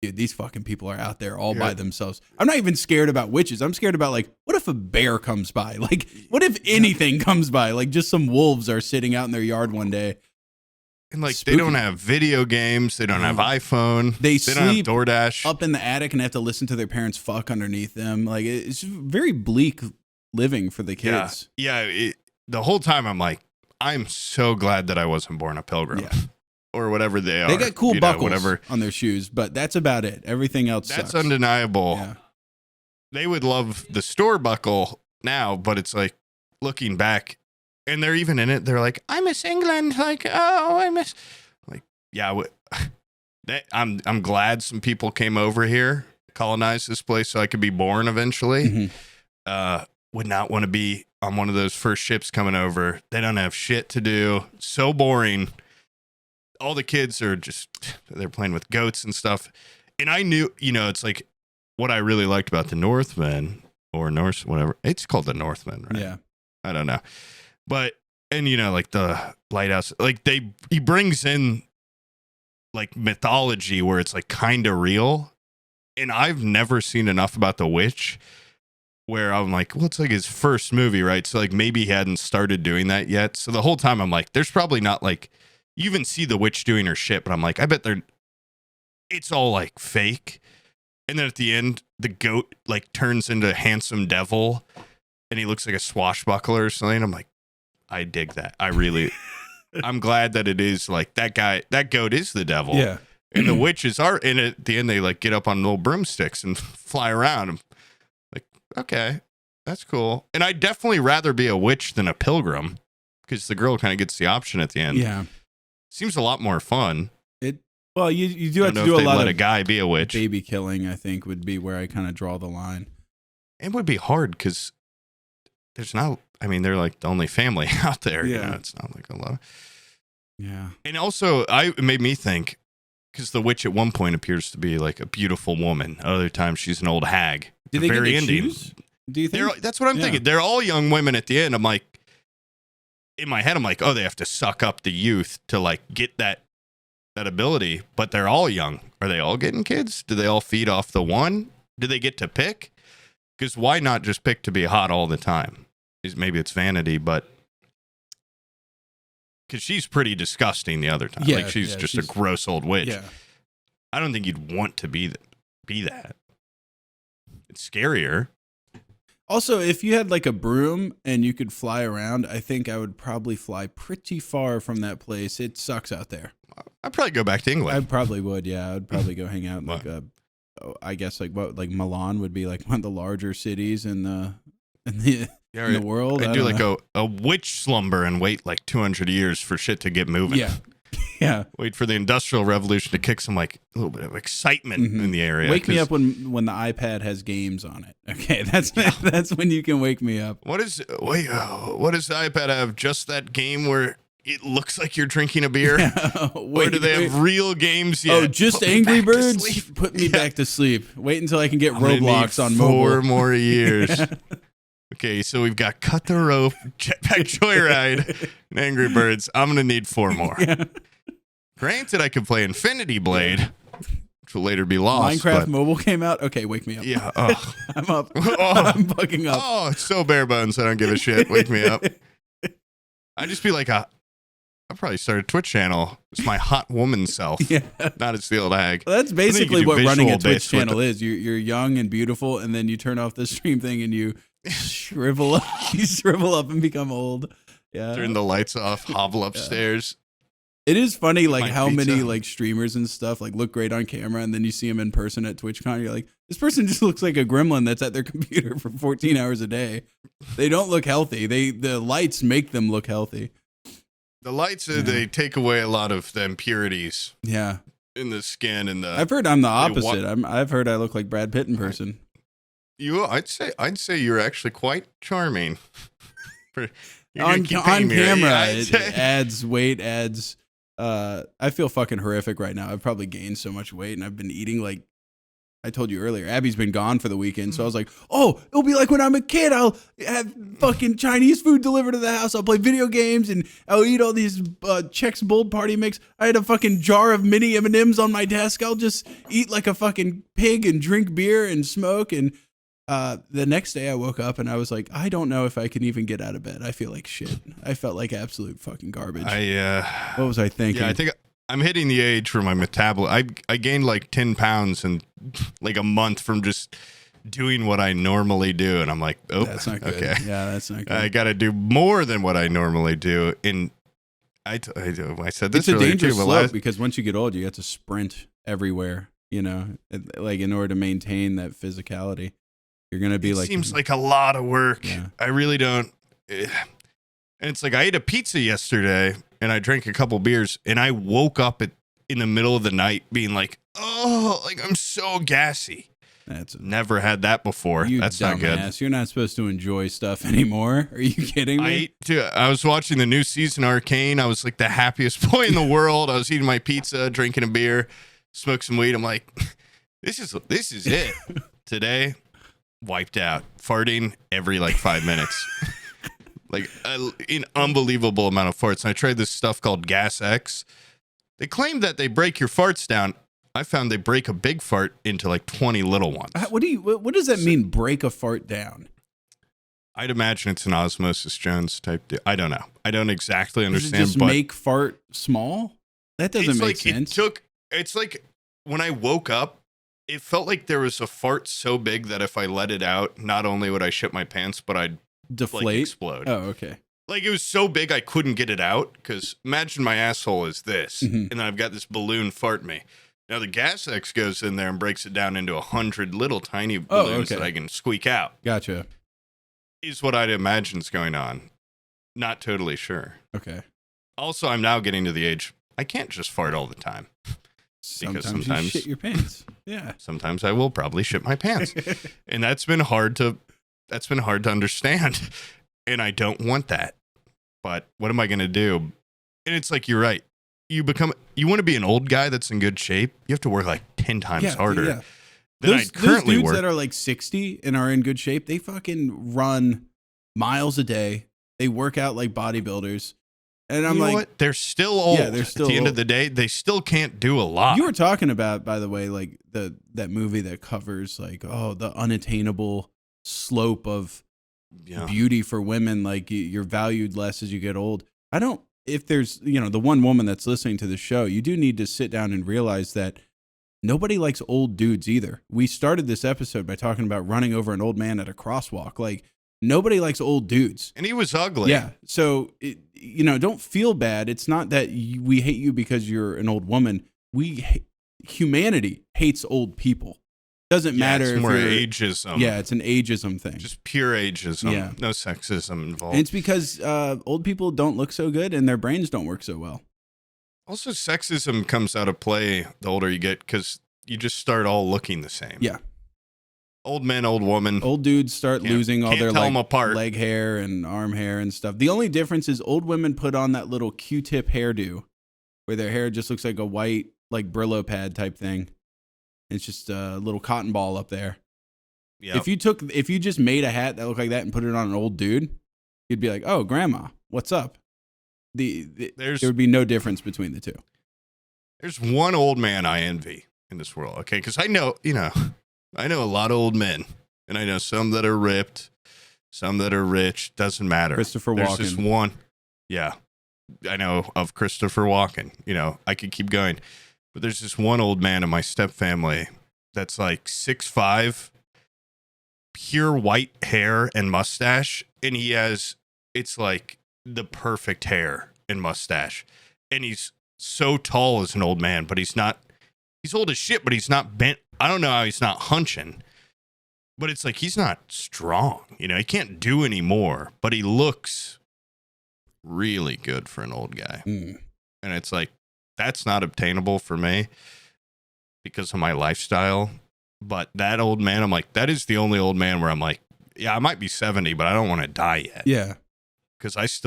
[SPEAKER 1] dude, these fucking people are out there all by themselves. I'm not even scared about witches. I'm scared about, like, what if a bear comes by? Like, what if anything comes by? Like, just some wolves are sitting out in their yard one day.
[SPEAKER 2] And, like,
[SPEAKER 1] Spooky.
[SPEAKER 2] they don't have video games. They don't have iPhone.
[SPEAKER 1] They
[SPEAKER 2] don't have
[SPEAKER 1] sleep
[SPEAKER 2] DoorDash.
[SPEAKER 1] up in the attic and have to listen to their parents fuck underneath them. Like, it's very bleak living for the kids.
[SPEAKER 2] Yeah. The whole time I'm like, I'm so glad that I wasn't born a pilgrim.
[SPEAKER 1] Yeah.
[SPEAKER 2] Or whatever they are.
[SPEAKER 1] They got cool buckles
[SPEAKER 2] whatever.
[SPEAKER 1] on their shoes, but that's about it. Everything else
[SPEAKER 2] That's
[SPEAKER 1] sucks.
[SPEAKER 2] undeniable.
[SPEAKER 1] Yeah.
[SPEAKER 2] They would love the store buckle now, but it's like looking back, and they're even in it. They're like, I miss England. Like, oh, I miss. Like, yeah. I'm glad some people came over here, colonized this place, so I could be born eventually.
[SPEAKER 1] Mm-hmm.
[SPEAKER 2] Would not want to be on one of those first ships coming over. They don't have shit to do. So boring. All the kids are they're playing with goats and stuff. And I knew, it's like what I really liked about the Northmen or Norse, whatever. It's called the Northmen, right?
[SPEAKER 1] Yeah.
[SPEAKER 2] I don't know. But, and like the lighthouse, like he brings in like mythology where it's like kind of real. And I've never seen enough about the witch where I'm like, well, it's like his first movie, right? So like maybe he hadn't started doing that yet. So the whole time I'm like, there's probably not like, you even see the witch doing her shit, but I'm like, I bet it's all like fake. And then at the end, the goat like turns into a handsome devil and he looks like a swashbuckler or something. I'm like, I dig that. I'm glad that it is like that goat is the devil.
[SPEAKER 1] Yeah.
[SPEAKER 2] And the witches are in it. At the end, they like get up on little broomsticks and fly around. I'm like, okay, that's cool. And I'd definitely rather be a witch than a pilgrim because the girl kind of gets the option at the end.
[SPEAKER 1] Yeah.
[SPEAKER 2] Seems a lot more fun.
[SPEAKER 1] Well, you do have to
[SPEAKER 2] if
[SPEAKER 1] do a
[SPEAKER 2] they'd
[SPEAKER 1] lot
[SPEAKER 2] let
[SPEAKER 1] of
[SPEAKER 2] a guy be a witch.
[SPEAKER 1] baby killing, I think, would be where I kind of draw the line.
[SPEAKER 2] It would be hard because there's not, they're like the only family out there.
[SPEAKER 1] Yeah.
[SPEAKER 2] It's not like a lot.
[SPEAKER 1] Yeah.
[SPEAKER 2] And also, it made me think, because the witch at one point appears to be like a beautiful woman. Other times she's an old hag.
[SPEAKER 1] Did they get to choose? Do you think?
[SPEAKER 2] That's what I'm thinking. They're all young women at the end. I'm like, in my head, I'm like, oh, they have to suck up the youth to like get that ability, but they're all young. Are they all getting kids? Do they all feed off the one? Do they get to pick? Because why not just pick to be hot all the time? Maybe it's vanity, but because she's pretty disgusting the other time.
[SPEAKER 1] Yeah,
[SPEAKER 2] like she's a gross old witch.
[SPEAKER 1] Yeah.
[SPEAKER 2] I don't think you'd want to be that. It's scarier.
[SPEAKER 1] Also, if you had like a broom and you could fly around, I think I would probably fly pretty far from that place. It sucks out there.
[SPEAKER 2] I'd probably go back to England.
[SPEAKER 1] I probably would, yeah. I'd probably go hang out in like I guess like Milan would be like one of the larger cities in the world.
[SPEAKER 2] I'd do like a witch slumber and wait like 200 years for shit to get moving.
[SPEAKER 1] Yeah. Yeah.
[SPEAKER 2] Wait for the Industrial Revolution to kick some like a little bit of excitement in the area.
[SPEAKER 1] Wake me up when the iPad has games on it. Okay, that's when you can wake me up.
[SPEAKER 2] What does the iPad have? Just that game where it looks like you're drinking a beer?
[SPEAKER 1] Yeah.
[SPEAKER 2] Or do they have real games yet?
[SPEAKER 1] Oh, just Angry Birds? Put me back to sleep. Wait until I can get Roblox on mobile.
[SPEAKER 2] 4 more years. Yeah. Okay, so we've got Cut the Rope, Jetpack Joyride, and Angry Birds. I'm going to need 4 more. Yeah. Granted, I could play Infinity Blade, which will later be lost.
[SPEAKER 1] Minecraft Mobile came out? Okay, wake me up.
[SPEAKER 2] Yeah.
[SPEAKER 1] I'm up. I'm bugging up.
[SPEAKER 2] Oh, it's so bare bones. I don't give a shit. Wake me up. I'd just be like I'll probably start a Twitch channel. It's my hot woman self. Yeah. Not as the old hag.
[SPEAKER 1] Well, that's basically what running a Twitch channel is. You're young and beautiful, and then you turn off the stream thing and you shrivel up. You shrivel up and become old. Yeah.
[SPEAKER 2] Turn the lights off, hobble upstairs.
[SPEAKER 1] It is funny, like how many like streamers and stuff like look great on camera, and then you see them in person at TwitchCon. You're like, this person just looks like a gremlin that's at their computer for 14 hours a day. They don't look healthy. The lights make them look healthy.
[SPEAKER 2] The lights, they take away a lot of the impurities.
[SPEAKER 1] Yeah.
[SPEAKER 2] In the skin and the.
[SPEAKER 1] I've heard I'm the opposite. I've heard I look like Brad Pitt in person.
[SPEAKER 2] I'd say you're actually quite charming.
[SPEAKER 1] On camera, it adds weight, adds. I feel fucking horrific right now. I've probably gained so much weight, and I've been eating like I told you earlier, Abby's been gone for the weekend. So I was like, oh, it'll be like when I'm a kid. I'll have fucking Chinese food delivered to the house. I'll play video games and I'll eat all these Chex Bold Party Mix. I had a fucking jar of mini M&Ms on my desk. I'll just eat like a fucking pig and drink beer and smoke. And the next day I woke up and I was like, I don't know if I can even get out of bed. I feel like shit. I felt like absolute fucking garbage. What was I thinking?
[SPEAKER 2] Yeah, I think I'm hitting the age where my metabolism. I gained like 10 pounds in like a month from just doing what I normally do, and I'm like, oh,
[SPEAKER 1] that's not good.
[SPEAKER 2] Okay.
[SPEAKER 1] Yeah, that's not good.
[SPEAKER 2] I got to do more than what I normally do. And I said this.
[SPEAKER 1] It's a
[SPEAKER 2] earlier
[SPEAKER 1] dangerous
[SPEAKER 2] too,
[SPEAKER 1] slope because once you get old, you have to sprint everywhere. You know, like in order to maintain that physicality, you're gonna be like.
[SPEAKER 2] Seems like a lot of work.
[SPEAKER 1] Yeah.
[SPEAKER 2] I really don't. And it's like I ate a pizza yesterday. And I drank a couple beers, and I woke up in the middle of the night being like, oh, like I'm so gassy. Never had that before. That's not good.
[SPEAKER 1] You're not supposed to enjoy stuff anymore. Are you kidding me?
[SPEAKER 2] I was watching the new season Arcane. I was like the happiest boy in the world. I was eating my pizza, drinking a beer, smoke some weed. I'm like, this is it. Today, wiped out, farting every like 5 minutes. Like an unbelievable amount of farts. And I tried this stuff called Gas X. They claim that they break your farts down. I found they break a big fart into like 20 little ones.
[SPEAKER 1] What does that mean? Break a fart down?
[SPEAKER 2] I'd imagine it's an Osmosis Jones type deal. I don't know. I don't exactly understand.
[SPEAKER 1] Does it just make fart small? That doesn't make sense.
[SPEAKER 2] It's like when I woke up, it felt like there was a fart so big that if I let it out, not only would I shit my pants, but I'd
[SPEAKER 1] deflate,
[SPEAKER 2] like, explode.
[SPEAKER 1] Oh, okay.
[SPEAKER 2] Like it was so big I couldn't get it out because imagine my asshole is this, and then I've got this balloon fart me. Now the Gas X goes in there and breaks it down into 100 little tiny balloons that I can squeak out.
[SPEAKER 1] Gotcha.
[SPEAKER 2] Is what I'd imagine is going on. Not totally sure.
[SPEAKER 1] Okay.
[SPEAKER 2] Also, I'm now getting to the age I can't just fart all the time.
[SPEAKER 1] Sometimes you shit your pants. Yeah.
[SPEAKER 2] Sometimes I will probably shit my pants, and that's been hard to understand. And I don't want that. But what am I going to do? And it's like, you're right. You want to be an old guy that's in good shape. You have to work like 10 times harder than I currently
[SPEAKER 1] those dudes
[SPEAKER 2] work.
[SPEAKER 1] that are like 60 and are in good shape, they fucking run miles a day. They work out like bodybuilders. And I'm like,
[SPEAKER 2] what? They're still old.
[SPEAKER 1] Yeah, they're still
[SPEAKER 2] at the end
[SPEAKER 1] old.
[SPEAKER 2] of the day, they still can't do a lot.
[SPEAKER 1] You were talking about, by the way, like that movie that covers like, the unattainable slope of beauty for women. Like you're valued less as you get old. If there's, the one woman that's listening to the show, you do need to sit down and realize that nobody likes old dudes either. We started this episode by talking about running over an old man at a crosswalk. Like nobody likes old dudes.
[SPEAKER 2] And he was ugly.
[SPEAKER 1] Yeah. So, don't feel bad. It's not that we hate you because you're an old woman. Humanity hates old people. Doesn't matter.
[SPEAKER 2] It's more ageism.
[SPEAKER 1] Yeah, it's an ageism thing.
[SPEAKER 2] Just pure ageism.
[SPEAKER 1] Yeah.
[SPEAKER 2] No sexism involved.
[SPEAKER 1] And it's because old people don't look so good and their brains don't work so well.
[SPEAKER 2] Also, sexism comes out of play the older you get because you just start all looking the same.
[SPEAKER 1] Yeah.
[SPEAKER 2] Old men, old woman.
[SPEAKER 1] Old dudes start losing all their
[SPEAKER 2] apart.
[SPEAKER 1] Leg hair and arm hair and stuff. The only difference is old women put on that little Q-tip hairdo where their hair just looks like a white, like Brillo pad type thing. It's just a little cotton ball up there. Yeah. If you just made a hat that looked like that and put it on an old dude, you'd be like, "Oh, grandma, what's up?" There would be no difference between the two.
[SPEAKER 2] There's one old man I envy in this world, okay? Because I know a lot of old men, and I know some that are ripped, some that are rich. Doesn't matter.
[SPEAKER 1] Christopher Walken.
[SPEAKER 2] There's this one. Yeah, I know of Christopher Walken. I could keep going. But there's this one old man in my stepfamily that's like 6'5", pure white hair and mustache. And it's like the perfect hair and mustache. And he's so tall as an old man, but he's old as shit, but he's not bent. I don't know how he's not hunching, but it's like he's not strong. He can't do any more, but he looks really good for an old guy. And it's like, that's not obtainable for me because of my lifestyle. But that old man, I'm like, that is the only old man where I'm like, yeah, I might be 70, but I don't want to die yet.
[SPEAKER 1] Yeah.
[SPEAKER 2] Because this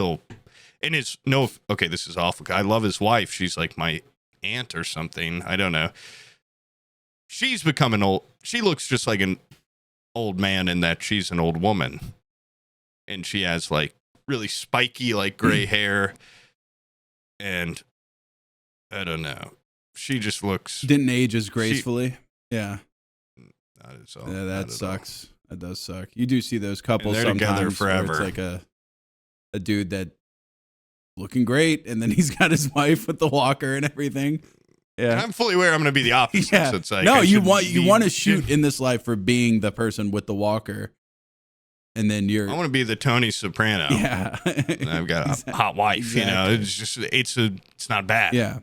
[SPEAKER 2] is awful. I love his wife. She's like my aunt or something. I don't know. she's become she looks just like an old man in that she's an old woman. And she has like really spiky, like gray hair. And I don't know. She just looks.
[SPEAKER 1] Didn't age as gracefully. Yeah.
[SPEAKER 2] Not at all.
[SPEAKER 1] Yeah, that sucks. That does suck. You do see those couples
[SPEAKER 2] they're
[SPEAKER 1] sometimes
[SPEAKER 2] together forever.
[SPEAKER 1] where it's like a dude that looking great, and then he's got his wife with the walker and everything. Yeah,
[SPEAKER 2] and I'm fully aware I'm going to be the opposite.
[SPEAKER 1] Yeah.
[SPEAKER 2] So it's like,
[SPEAKER 1] no, you want to shoot in this life for being the person with the walker, and then
[SPEAKER 2] I want to be the Tony Soprano.
[SPEAKER 1] Yeah,
[SPEAKER 2] and I've got a hot wife. Exactly. You know, it's just it's not bad.
[SPEAKER 1] Yeah,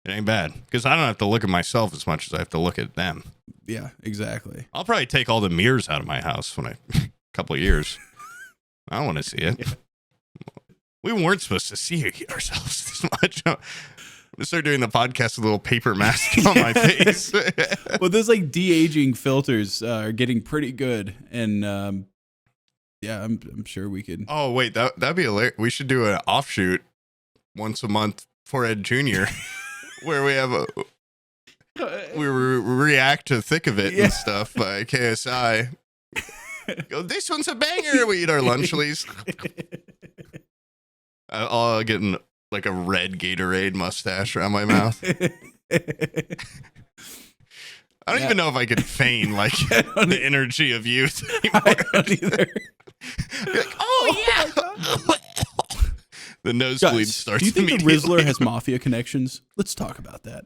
[SPEAKER 2] it ain't bad because I don't have to look at myself as much as I have to look at them.
[SPEAKER 1] Yeah, exactly.
[SPEAKER 2] I'll probably take all the mirrors out of my house when a couple of years. I don't want to see it. Yeah. We weren't supposed to see ourselves this much. I'm gonna start doing the podcast with a little paper mask on my face.
[SPEAKER 1] Well, those like de-aging filters are getting pretty good, and yeah, I'm sure we could.
[SPEAKER 2] Oh wait, that'd be hilarious. We should do an offshoot once a month for Ed Jr. where we have we react to Thick of It and stuff by KSI. Go, this one's a banger. We eat our lunchlies. I'll get like a red Gatorade mustache around my mouth. I don't even know if I could feign like the energy of youth anymore.
[SPEAKER 1] I don't either.
[SPEAKER 2] Like, oh yeah. The nosebleed starts.
[SPEAKER 1] Do you think the Rizzler has mafia connections? Let's talk about that.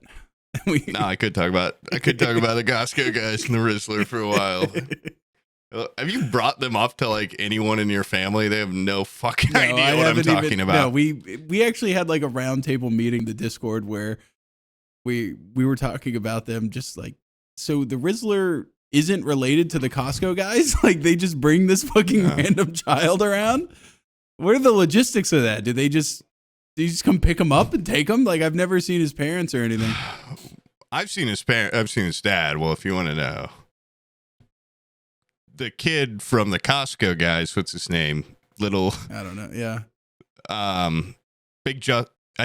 [SPEAKER 2] No, I could talk about the Costco guys and the Rizzler for a while. Have you brought them up to like anyone in your family? They have no fucking idea what I'm talking about.
[SPEAKER 1] No, we actually had like a roundtable meeting, the Discord, where we were talking about them. Just like, so the Rizzler isn't related to the Costco guys. Like they just bring this fucking random child around. What are the logistics of that? Do you just come pick him up and take him? Like I've never seen his parents or anything.
[SPEAKER 2] I've seen his dad. Well, if you want to know. The kid from the Costco guys, what's his name? I
[SPEAKER 1] don't know. Yeah.
[SPEAKER 2] I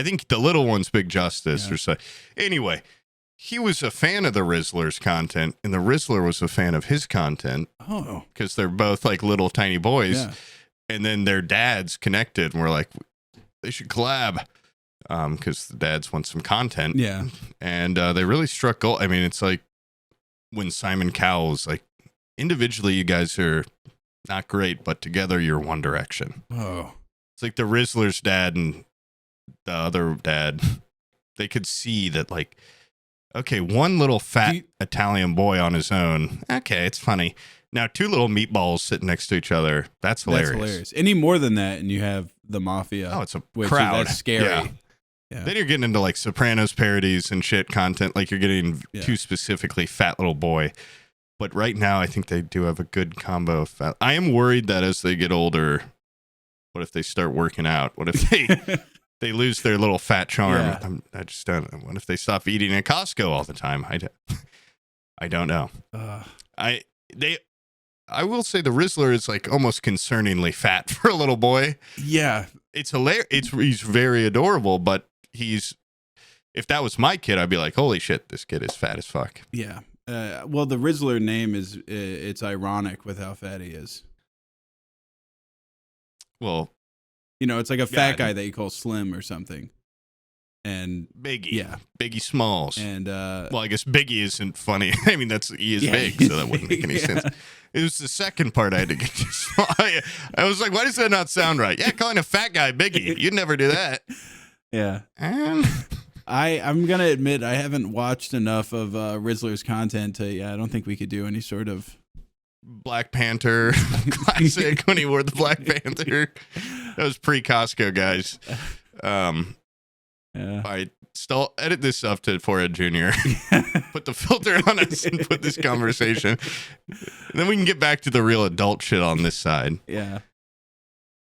[SPEAKER 2] think the little one's Big Justice or so. Anyway, he was a fan of the Rizzler's content, and the Rizzler was a fan of his content.
[SPEAKER 1] Oh.
[SPEAKER 2] Because they're both like little tiny boys.
[SPEAKER 1] Yeah.
[SPEAKER 2] And then their dads connected, and we're like, they should collab. Because the dads want some content.
[SPEAKER 1] Yeah.
[SPEAKER 2] And they really struck gold. I mean, it's like when Simon Cowell's like, individually, you guys are not great, but together you're One Direction.
[SPEAKER 1] Oh.
[SPEAKER 2] It's like the Rizzler's dad and the other dad, they could see that, like, okay, one little fat Italian boy on his own. Okay, it's funny. Now, two little meatballs sitting next to each other. That's hilarious.
[SPEAKER 1] Any more than that, and you have the mafia.
[SPEAKER 2] Oh, it's a crowd.
[SPEAKER 1] That's scary.
[SPEAKER 2] Yeah. Then you're getting into, like, Sopranos parodies and shit content. Like, you're getting too specifically fat little boy. But right now, I think they do have a good combo of fat. I am worried that as they get older, what if they start working out? What if they lose their little fat charm?
[SPEAKER 1] Yeah.
[SPEAKER 2] I just don't know. What if they stop eating at Costco all the time? I don't know. I will say the Rizzler is like almost concerningly fat for a little boy.
[SPEAKER 1] Yeah,
[SPEAKER 2] it's hilarious. He's very adorable, but if that was my kid, I'd be like, holy shit, this kid is fat as fuck.
[SPEAKER 1] Yeah. Well, the Rizzler name it's ironic with how fat he is.
[SPEAKER 2] Well,
[SPEAKER 1] it's like a fat guy that you call Slim or something. And
[SPEAKER 2] Biggie.
[SPEAKER 1] Yeah.
[SPEAKER 2] Biggie Smalls.
[SPEAKER 1] And
[SPEAKER 2] well, I guess Biggie isn't funny. I mean, he is big, so that wouldn't make any sense. It was the second part I had to get to. I was like, why does that not sound right? Yeah, calling a fat guy Biggie. You'd never do that.
[SPEAKER 1] Yeah. I'm going to admit I haven't watched enough of Rizzler's content to, I don't think we could do any sort of
[SPEAKER 2] Black Panther classic when he wore the Black Panther. That was pre-Costco, guys.
[SPEAKER 1] Yeah.
[SPEAKER 2] All right, still edit this up to Forehead Jr. Put the filter on us and put this conversation. And then we can get back to the real adult shit on this side.
[SPEAKER 1] Yeah.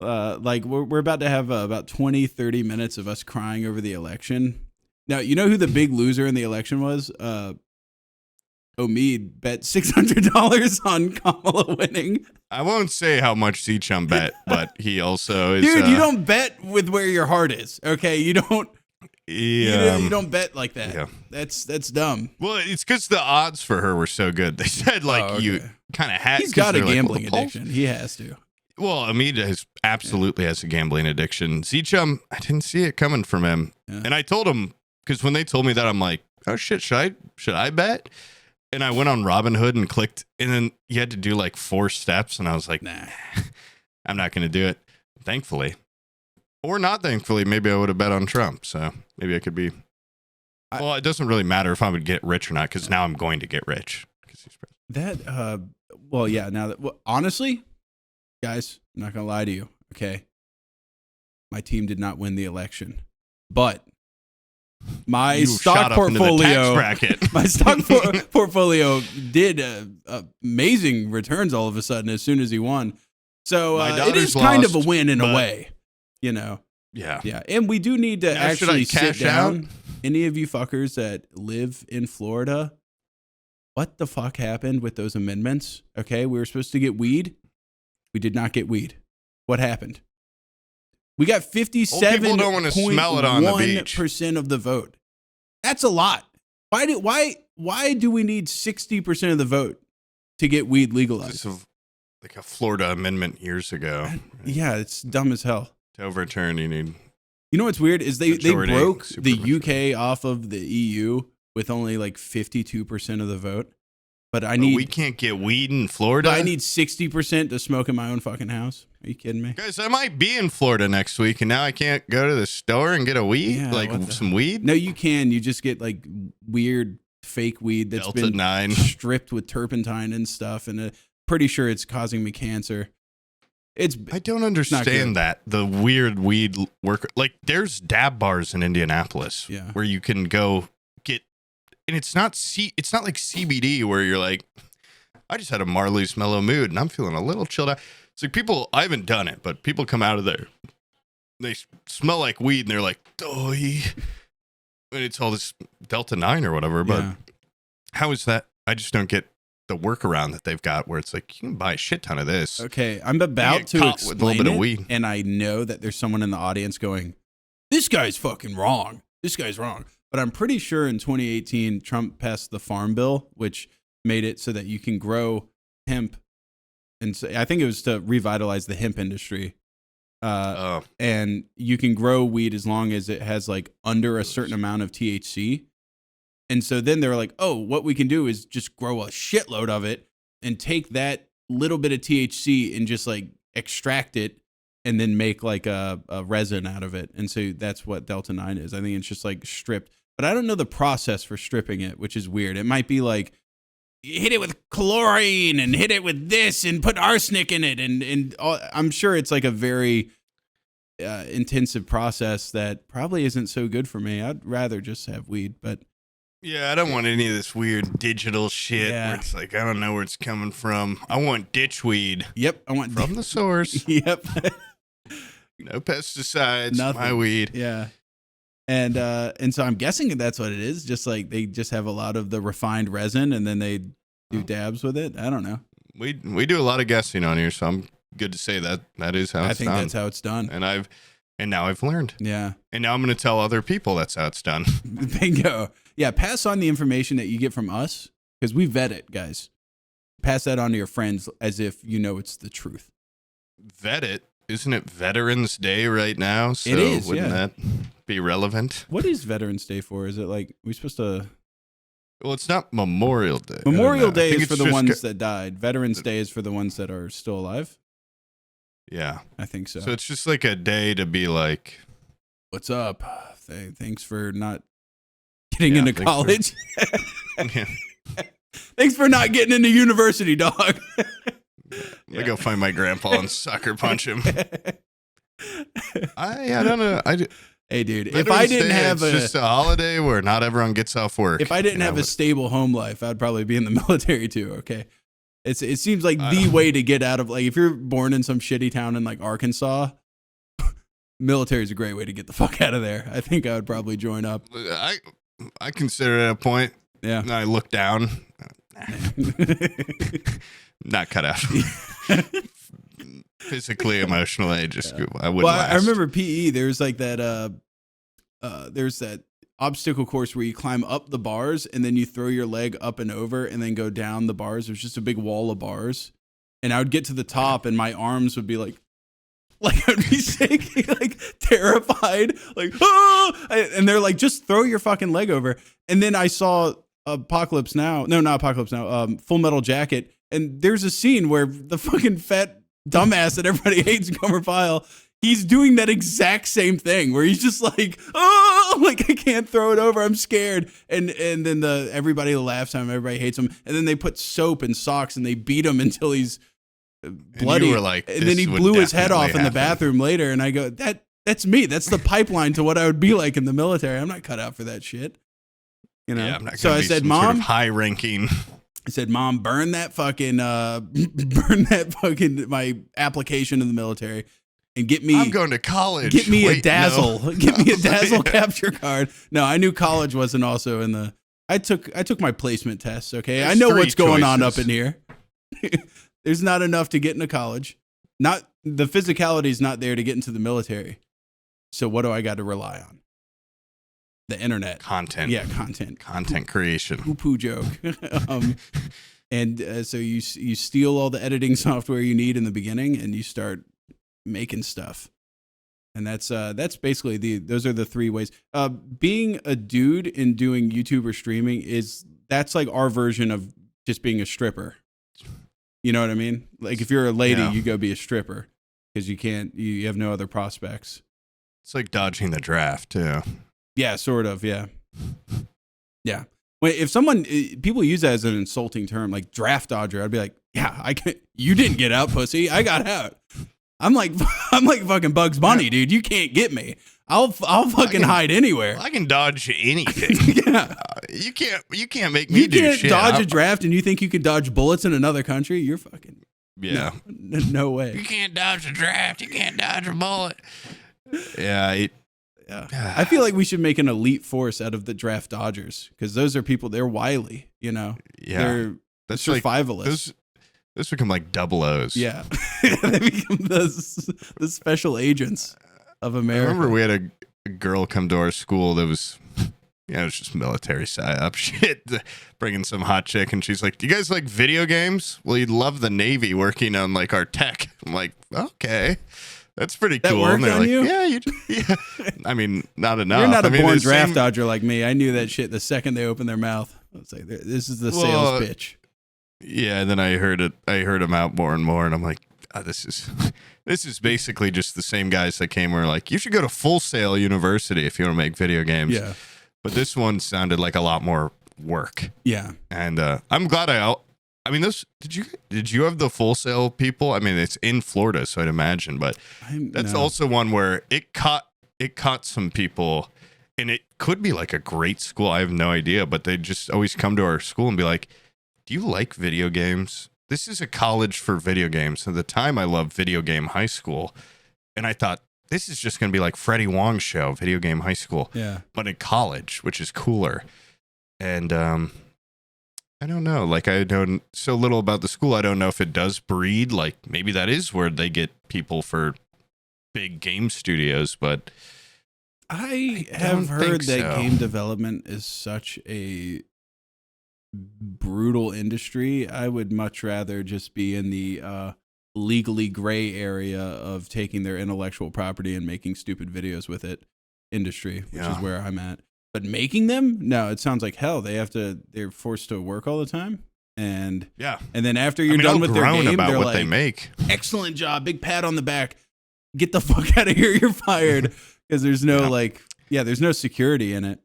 [SPEAKER 1] Like we're about to have about 20-30 minutes of us crying over the election. Now, you know who the big loser in the election was? Omid bet $600 on Kamala winning.
[SPEAKER 2] I won't say how much Z-Chum bet, but he also is...
[SPEAKER 1] Dude, you don't bet with where your heart is, okay? You don't
[SPEAKER 2] Yeah,
[SPEAKER 1] You don't bet like that.
[SPEAKER 2] Yeah.
[SPEAKER 1] That's dumb.
[SPEAKER 2] Well, it's because the odds for her were so good. They said you kind of had.
[SPEAKER 1] He's got a gambling
[SPEAKER 2] like, well,
[SPEAKER 1] addiction. He has to.
[SPEAKER 2] Well, Amita absolutely has a gambling addiction. Zeechum, I didn't see it coming from him, and I told him because when they told me that, I'm like, oh shit, should I bet? And I went on Robinhood and clicked, and then you had to do like 4 steps, and I was like, nah, I'm not going to do it. Thankfully, or not thankfully, maybe I would have bet on Trump. So maybe I could be. Well, it doesn't really matter if I would get rich or not because now I'm going to get rich.
[SPEAKER 1] Well, yeah. Now that honestly, guys, I'm not gonna lie to you. Okay, my team did not win the election, but my stock portfolio, my stock portfolio did amazing returns all of a sudden as soon as he won. So it is kind of a win in a way, you know.
[SPEAKER 2] Yeah.
[SPEAKER 1] Yeah. And we do need to actually sit down. Any of you fuckers that live in Florida, what the fuck happened with those amendments? Okay. We were supposed to get weed. We did not get weed. What happened? We got 57.1% of the vote. That's a lot. Why do we need 60% of the vote to get weed legalized?
[SPEAKER 2] Like a Florida amendment years ago.
[SPEAKER 1] Yeah, it's dumb as hell.
[SPEAKER 2] To overturn, you need.
[SPEAKER 1] You know what's weird is they broke the UK off of the EU with only like 52% of the vote. But we
[SPEAKER 2] can't get weed in Florida.
[SPEAKER 1] I need 60% to smoke in my own fucking house. Are you kidding me?
[SPEAKER 2] Guys, I might be in Florida next week, and now I can't go to the store and get a weed, some weed.
[SPEAKER 1] No, you can. You just get like weird fake weed that's
[SPEAKER 2] Delta
[SPEAKER 1] been
[SPEAKER 2] 9
[SPEAKER 1] stripped with turpentine and stuff, and pretty sure it's causing me cancer.
[SPEAKER 2] I don't understand that the weird weed work. Like there's dab bars in Indianapolis, where you can go get, and it's not like CBD where you're like, I just had a Marley's Mellow Mood and I'm feeling a little chilled out. It's like I haven't done it, but people come out of there, they smell like weed and they're like, doy, and it's all this Delta 9 or whatever. But how is that? I just don't get the workaround that they've got where it's like you can buy a shit ton of this.
[SPEAKER 1] Okay, I'm about to explain with a little bit of weed, and I know that there's someone in the audience going, "This guy's fucking wrong. This guy's wrong." But I'm pretty sure in 2018, Trump passed the Farm Bill, which made it so that you can grow hemp, and so I think it was to revitalize the hemp industry. And you can grow weed as long as it has like under a certain amount of THC. And so then they were like, oh, what we can do is just grow a shitload of it and take that little bit of THC and just like extract it and then make like a resin out of it. And so that's what Delta 9 is. I think it's just like stripped. But I don't know the process for stripping it, which is weird. It might be like, hit it with chlorine and hit it with this and put arsenic in it. And I'm sure it's like a very intensive process that probably isn't so good for me. I'd rather just have weed, but...
[SPEAKER 2] Yeah, I don't want any of this weird digital shit where it's like, I don't know where it's coming from. I want ditch weed.
[SPEAKER 1] Yep. I want
[SPEAKER 2] from the source.
[SPEAKER 1] Yep.
[SPEAKER 2] No pesticides.
[SPEAKER 1] Nothing.
[SPEAKER 2] My weed.
[SPEAKER 1] Yeah. And so I'm guessing that's what it is. Just like they just have a lot of the refined resin and then they do dabs with it. I don't know.
[SPEAKER 2] We do a lot of guessing on here, so I'm good to say that is how it's done. I think
[SPEAKER 1] that's how it's done.
[SPEAKER 2] And now I've learned.
[SPEAKER 1] Yeah.
[SPEAKER 2] And now I'm going to tell other people that's how it's done.
[SPEAKER 1] Bingo. Yeah, pass on the information that you get from us because we vet it, guys. Pass that on to your friends as if you know it's the truth.
[SPEAKER 2] Vet it? Isn't it Veterans Day right now? So
[SPEAKER 1] it is,
[SPEAKER 2] wouldn't that be relevant?
[SPEAKER 1] What is Veterans Day for? Is it like we're supposed to...
[SPEAKER 2] Well, it's not Memorial Day.
[SPEAKER 1] Memorial Day is for the ones that died. Veterans Day is for the ones that are still alive.
[SPEAKER 2] Yeah.
[SPEAKER 1] I think so.
[SPEAKER 2] So it's just like a day to be like...
[SPEAKER 1] What's up? Thanks for not... getting into college. Thanks for not getting into university, dog.
[SPEAKER 2] I go find my grandpa and sucker punch him. I don't know.
[SPEAKER 1] Hey, dude, if I didn't have
[SPEAKER 2] it's just a holiday where not everyone gets off work.
[SPEAKER 1] If I didn't have a stable home life, I'd probably be in the military too. Okay, it seems like the way to get out of like if you're born in some shitty town in like Arkansas. Military is a great way to get the fuck out of there. I think I would probably join up.
[SPEAKER 2] I consider it a point.
[SPEAKER 1] Yeah.
[SPEAKER 2] And I look down. Not cut out. Physically, emotionally, I wouldn't last.
[SPEAKER 1] I remember PE. There was like that there's that obstacle course where you climb up the bars and then you throw your leg up and over and then go down the bars. There's just a big wall of bars. And I would get to the top and my arms would be like I'd be shaking, like terrified, like, oh! And they're like, just throw your fucking leg over. And then I saw Apocalypse Now. No, not Apocalypse Now. Full Metal Jacket. And there's a scene where the fucking fat dumbass that everybody hates, Gomer Pyle, he's doing that exact same thing where he's just like, oh, like I can't throw it over. I'm scared. And then everybody laughs at him. Everybody hates him. And then they put soap and socks and they beat him until he's bloody. And then he blew his head off in the bathroom later. And I go, that's me. That's the pipeline to what I would be like in the military. I'm not cut out for that shit. You know?
[SPEAKER 2] Yeah, I'm not
[SPEAKER 1] so I said, Mom,
[SPEAKER 2] sort of high ranking.
[SPEAKER 1] I said, Mom, burn that fucking my application in the military and get me.
[SPEAKER 2] I'm going to college.
[SPEAKER 1] Get me a
[SPEAKER 2] Dazzle.
[SPEAKER 1] No. Get me a Dazzle capture card. No, I knew college wasn't also in the. I took my placement tests. Okay,
[SPEAKER 2] There's
[SPEAKER 1] I know
[SPEAKER 2] 3
[SPEAKER 1] what's going on
[SPEAKER 2] choices.
[SPEAKER 1] up in here. There's not enough to get into college. Not the physicality is not there to get into the military. So what do I got to rely on? The internet.
[SPEAKER 2] Content.
[SPEAKER 1] Yeah, content.
[SPEAKER 2] Content creation.
[SPEAKER 1] Poo joke. And so you steal all the editing software you need in the beginning, and you start making stuff. And that's basically those are the 3 ways. Being a dude and doing YouTube or streaming that's like our version of just being a stripper. You know what I mean? Like if you're a lady, you go be a stripper because you have no other prospects.
[SPEAKER 2] It's like dodging the draft too.
[SPEAKER 1] Yeah, sort of. Yeah. Yeah. Wait, if people use that as an insulting term, like draft dodger, I'd be like, yeah, you didn't get out, pussy. I got out. I'm like fucking Bugs Bunny, dude. You can't get me. I'll fucking hide anywhere.
[SPEAKER 2] I can dodge anything.
[SPEAKER 1] Yeah.
[SPEAKER 2] You can't make me do shit.
[SPEAKER 1] You can't dodge a draft and you think you can dodge bullets in another country? You're fucking.
[SPEAKER 2] Yeah.
[SPEAKER 1] No way.
[SPEAKER 2] You can't dodge a draft. You can't dodge a bullet. Yeah.
[SPEAKER 1] Yeah. I feel like we should make an elite force out of the draft dodgers because those are people, they're wily, you know?
[SPEAKER 2] Yeah.
[SPEAKER 1] They're survivalists.
[SPEAKER 2] Those become like double O's.
[SPEAKER 1] Yeah. They become the special agents of America.
[SPEAKER 2] I remember we had a girl come to our school that was, it was just military psyop shit, bringing some hot chick, and she's like, do you guys like video games? Well, you'd love the Navy working on like our tech. I'm like, okay. That's pretty cool.
[SPEAKER 1] That worked on
[SPEAKER 2] like,
[SPEAKER 1] you?
[SPEAKER 2] Yeah. I mean, not enough.
[SPEAKER 1] You're not a born draft dodger like me. I knew that shit the second they opened their mouth. I was like, this is the sales pitch.
[SPEAKER 2] Yeah, and then I heard him out more and more, and I'm like, this is basically just the same guys that came where like, you should go to Full Sail University if you want to make video games.
[SPEAKER 1] Yeah.
[SPEAKER 2] But this one sounded like a lot more work.
[SPEAKER 1] Yeah.
[SPEAKER 2] And I'm glad did you have the Full Sail people? I mean, it's in Florida, so I'd imagine, but that's also one where it caught some people, and it could be like a great school. I have no idea, but they just always come to our school and be like, do you like video games? This is a college for video games. At the time, I loved Video Game High School, and I thought, this is just going to be like Freddie Wong's show, Video Game High School, but in college, which is cooler. And I don't know. Like, I don't so little about the school. I don't know if it does breed. Like, maybe that is where they get people for big game studios, but
[SPEAKER 1] I have heard that game development is such a brutal industry. I would much rather just be in the legally gray area of taking their intellectual property and making stupid videos with it industry, which is where I'm at. But making them, no, it sounds like hell. They're forced to work all the time. And then after you're done with their game, they're like,
[SPEAKER 2] they make.
[SPEAKER 1] Excellent job, big pat on the back. Get the fuck out of here, you're fired. Because there's no there's no security in it.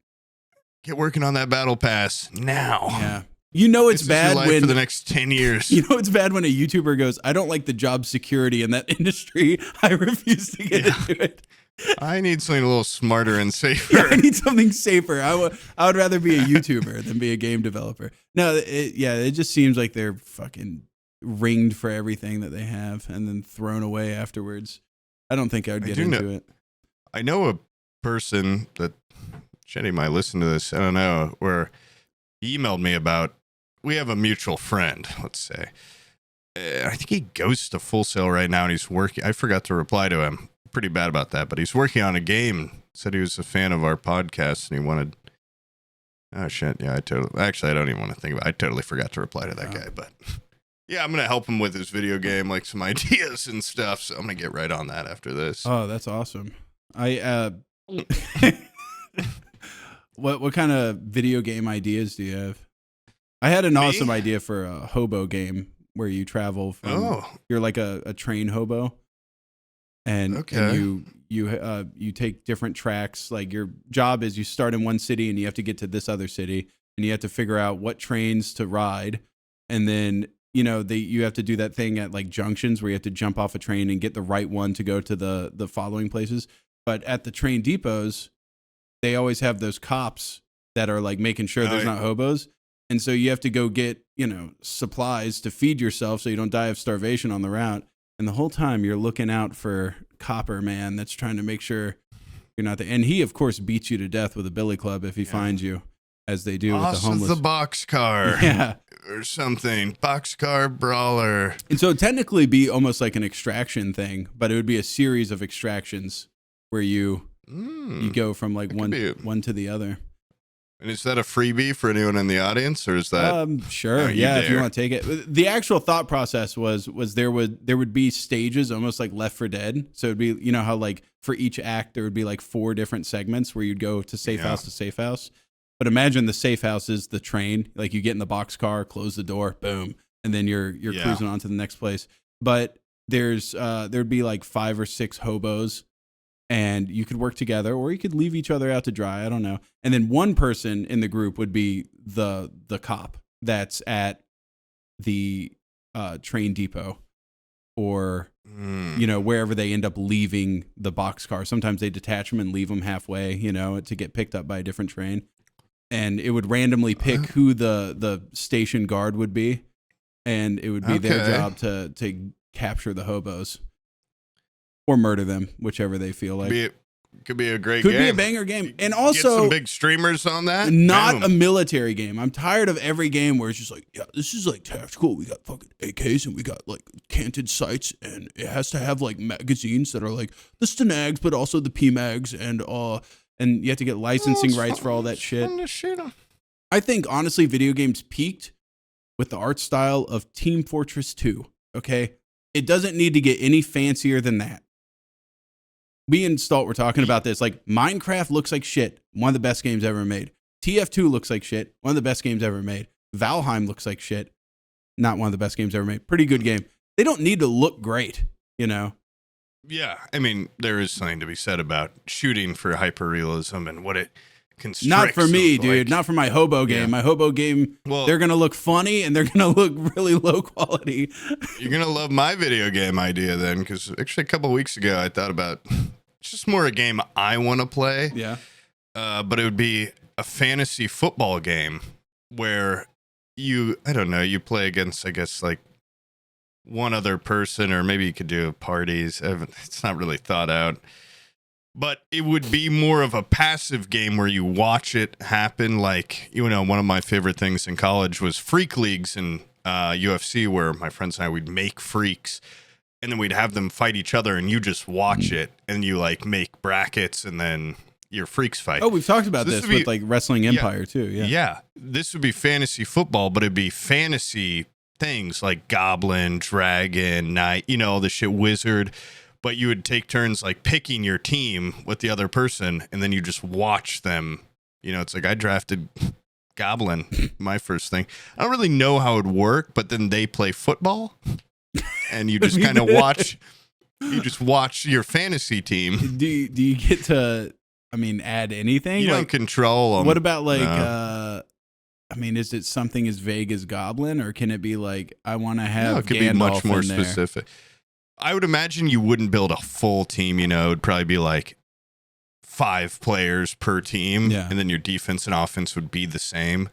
[SPEAKER 2] Get working on that battle pass now.
[SPEAKER 1] Yeah. You know it's bad when
[SPEAKER 2] for the next 10 years.
[SPEAKER 1] You know it's bad when a YouTuber goes, I don't like the job security in that industry. I refuse to get into it.
[SPEAKER 2] I need something a little smarter and safer.
[SPEAKER 1] Yeah, I need something safer. I would rather be a YouTuber than be a game developer. No, it just seems like they're fucking ringed for everything that they have and then thrown away afterwards. I don't think I would get into it.
[SPEAKER 2] I know a person that Jenny might listen to this. I don't know, where he emailed me about, we have a mutual friend, let's say. I think he goes to Full Sail right now and he's working. I forgot to reply to him. Pretty bad about that, but he's working on a game said he was a fan of our podcast and he wanted. Oh shit! Yeah, I don't even want to think about it. I totally forgot to reply to that guy, but yeah, I'm gonna help him with his video game, like some ideas and stuff. So I'm gonna get right on that after this.
[SPEAKER 1] Oh, that's awesome. What kind of video game ideas do you have? I had an awesome idea for a hobo game where you travel from. You're like a train hobo, and you take different tracks. Like your job is you start in one city and you have to get to this other city, and you have to figure out what trains to ride, and then you have to do that thing at like junctions where you have to jump off a train and get the right one to go to the following places. But at the train depots, they always have those cops that are like making sure there's not hobos. And so you have to go get, supplies to feed yourself so you don't die of starvation on the route. And the whole time you're looking out for Copper Man that's trying to make sure you're not there. And he, of course, beats you to death with a billy club if he finds you, as they do with the homeless.
[SPEAKER 2] The boxcar.
[SPEAKER 1] Yeah.
[SPEAKER 2] Or something. Boxcar brawler.
[SPEAKER 1] And so it'd technically be almost like an extraction thing, but it would be a series of extractions where you go from like one to the other.
[SPEAKER 2] And is that a freebie for anyone in the audience, or is that?
[SPEAKER 1] Sure, yeah. If you want to take it, the actual thought process was there would be stages, almost like Left 4 Dead. So it'd be how like for each act there would be like 4 different segments where you'd go to safe house to safe house. But imagine the safe house is the train. Like you get in the boxcar, close the door, boom, and then you're cruising on to the next place. But there'd be like 5 or 6 hobos. And you could work together, or you could leave each other out to dry. I don't know. And then one person in the group would be the cop that's at the train depot, or wherever they end up leaving the boxcar. Sometimes they detach them and leave them halfway, to get picked up by a different train. And it would randomly pick who the station guard would be, and it would be their job to capture the hobos. Or murder them, whichever they feel like.
[SPEAKER 2] Could be a great game.
[SPEAKER 1] Could be a banger game. And also,
[SPEAKER 2] get some big streamers on that.
[SPEAKER 1] Not a military game. I'm tired of every game where it's just like, yeah, this is like tactical. We got fucking AKs and we got like canted sights, and it has to have like magazines that are like the Stanags, but also the PMags, and you have to get licensing rights for all that shit. I think honestly, video games peaked with the art style of Team Fortress 2. Okay, it doesn't need to get any fancier than that. Me and Stalt were talking about this. Like, Minecraft looks like shit. One of the best games ever made. TF2 looks like shit. One of the best games ever made. Valheim looks like shit. Not one of the best games ever made. Pretty good game. They don't need to look great,
[SPEAKER 2] Yeah, I mean, there is something to be said about shooting for hyperrealism and what it constricts.
[SPEAKER 1] Not for me, dude. Not for my hobo game. My hobo game, they're going to look funny and they're going to look really low quality.
[SPEAKER 2] You're going to love my video game idea then, because actually a couple of weeks ago I thought about it's just more a game I want to play.
[SPEAKER 1] Yeah.
[SPEAKER 2] But it would be a fantasy football game where you play against, I guess, like one other person, or maybe you could do parties. It's not really thought out. But it would be more of a passive game where you watch it happen. Like, one of my favorite things in college was freak leagues in UFC, where my friends and I would make freaks, and then we'd have them fight each other, and you just watch it, and you like make brackets, and then your freaks fight.
[SPEAKER 1] Oh, we've talked about this with like Wrestling Empire too. Yeah.
[SPEAKER 2] Yeah. This would be fantasy football, but it'd be fantasy things like Goblin, Dragon, Knight, all the shit, Wizard. But you would take turns like picking your team with the other person, and then you just watch them. It's like I drafted Goblin, my first thing. I don't really know how it would work, but then they play football, and you just kind of watch. You just watch your fantasy team.
[SPEAKER 1] Do you get to? Add anything?
[SPEAKER 2] You don't control them.
[SPEAKER 1] What about like? No. Is it something as vague as Goblin, or can it be like I want to have?
[SPEAKER 2] No, it could
[SPEAKER 1] Gandalf
[SPEAKER 2] be much more
[SPEAKER 1] in there.
[SPEAKER 2] specific. I would imagine you wouldn't build a full team, it'd probably be like 5 players per team, and then your defense and offense would be the same.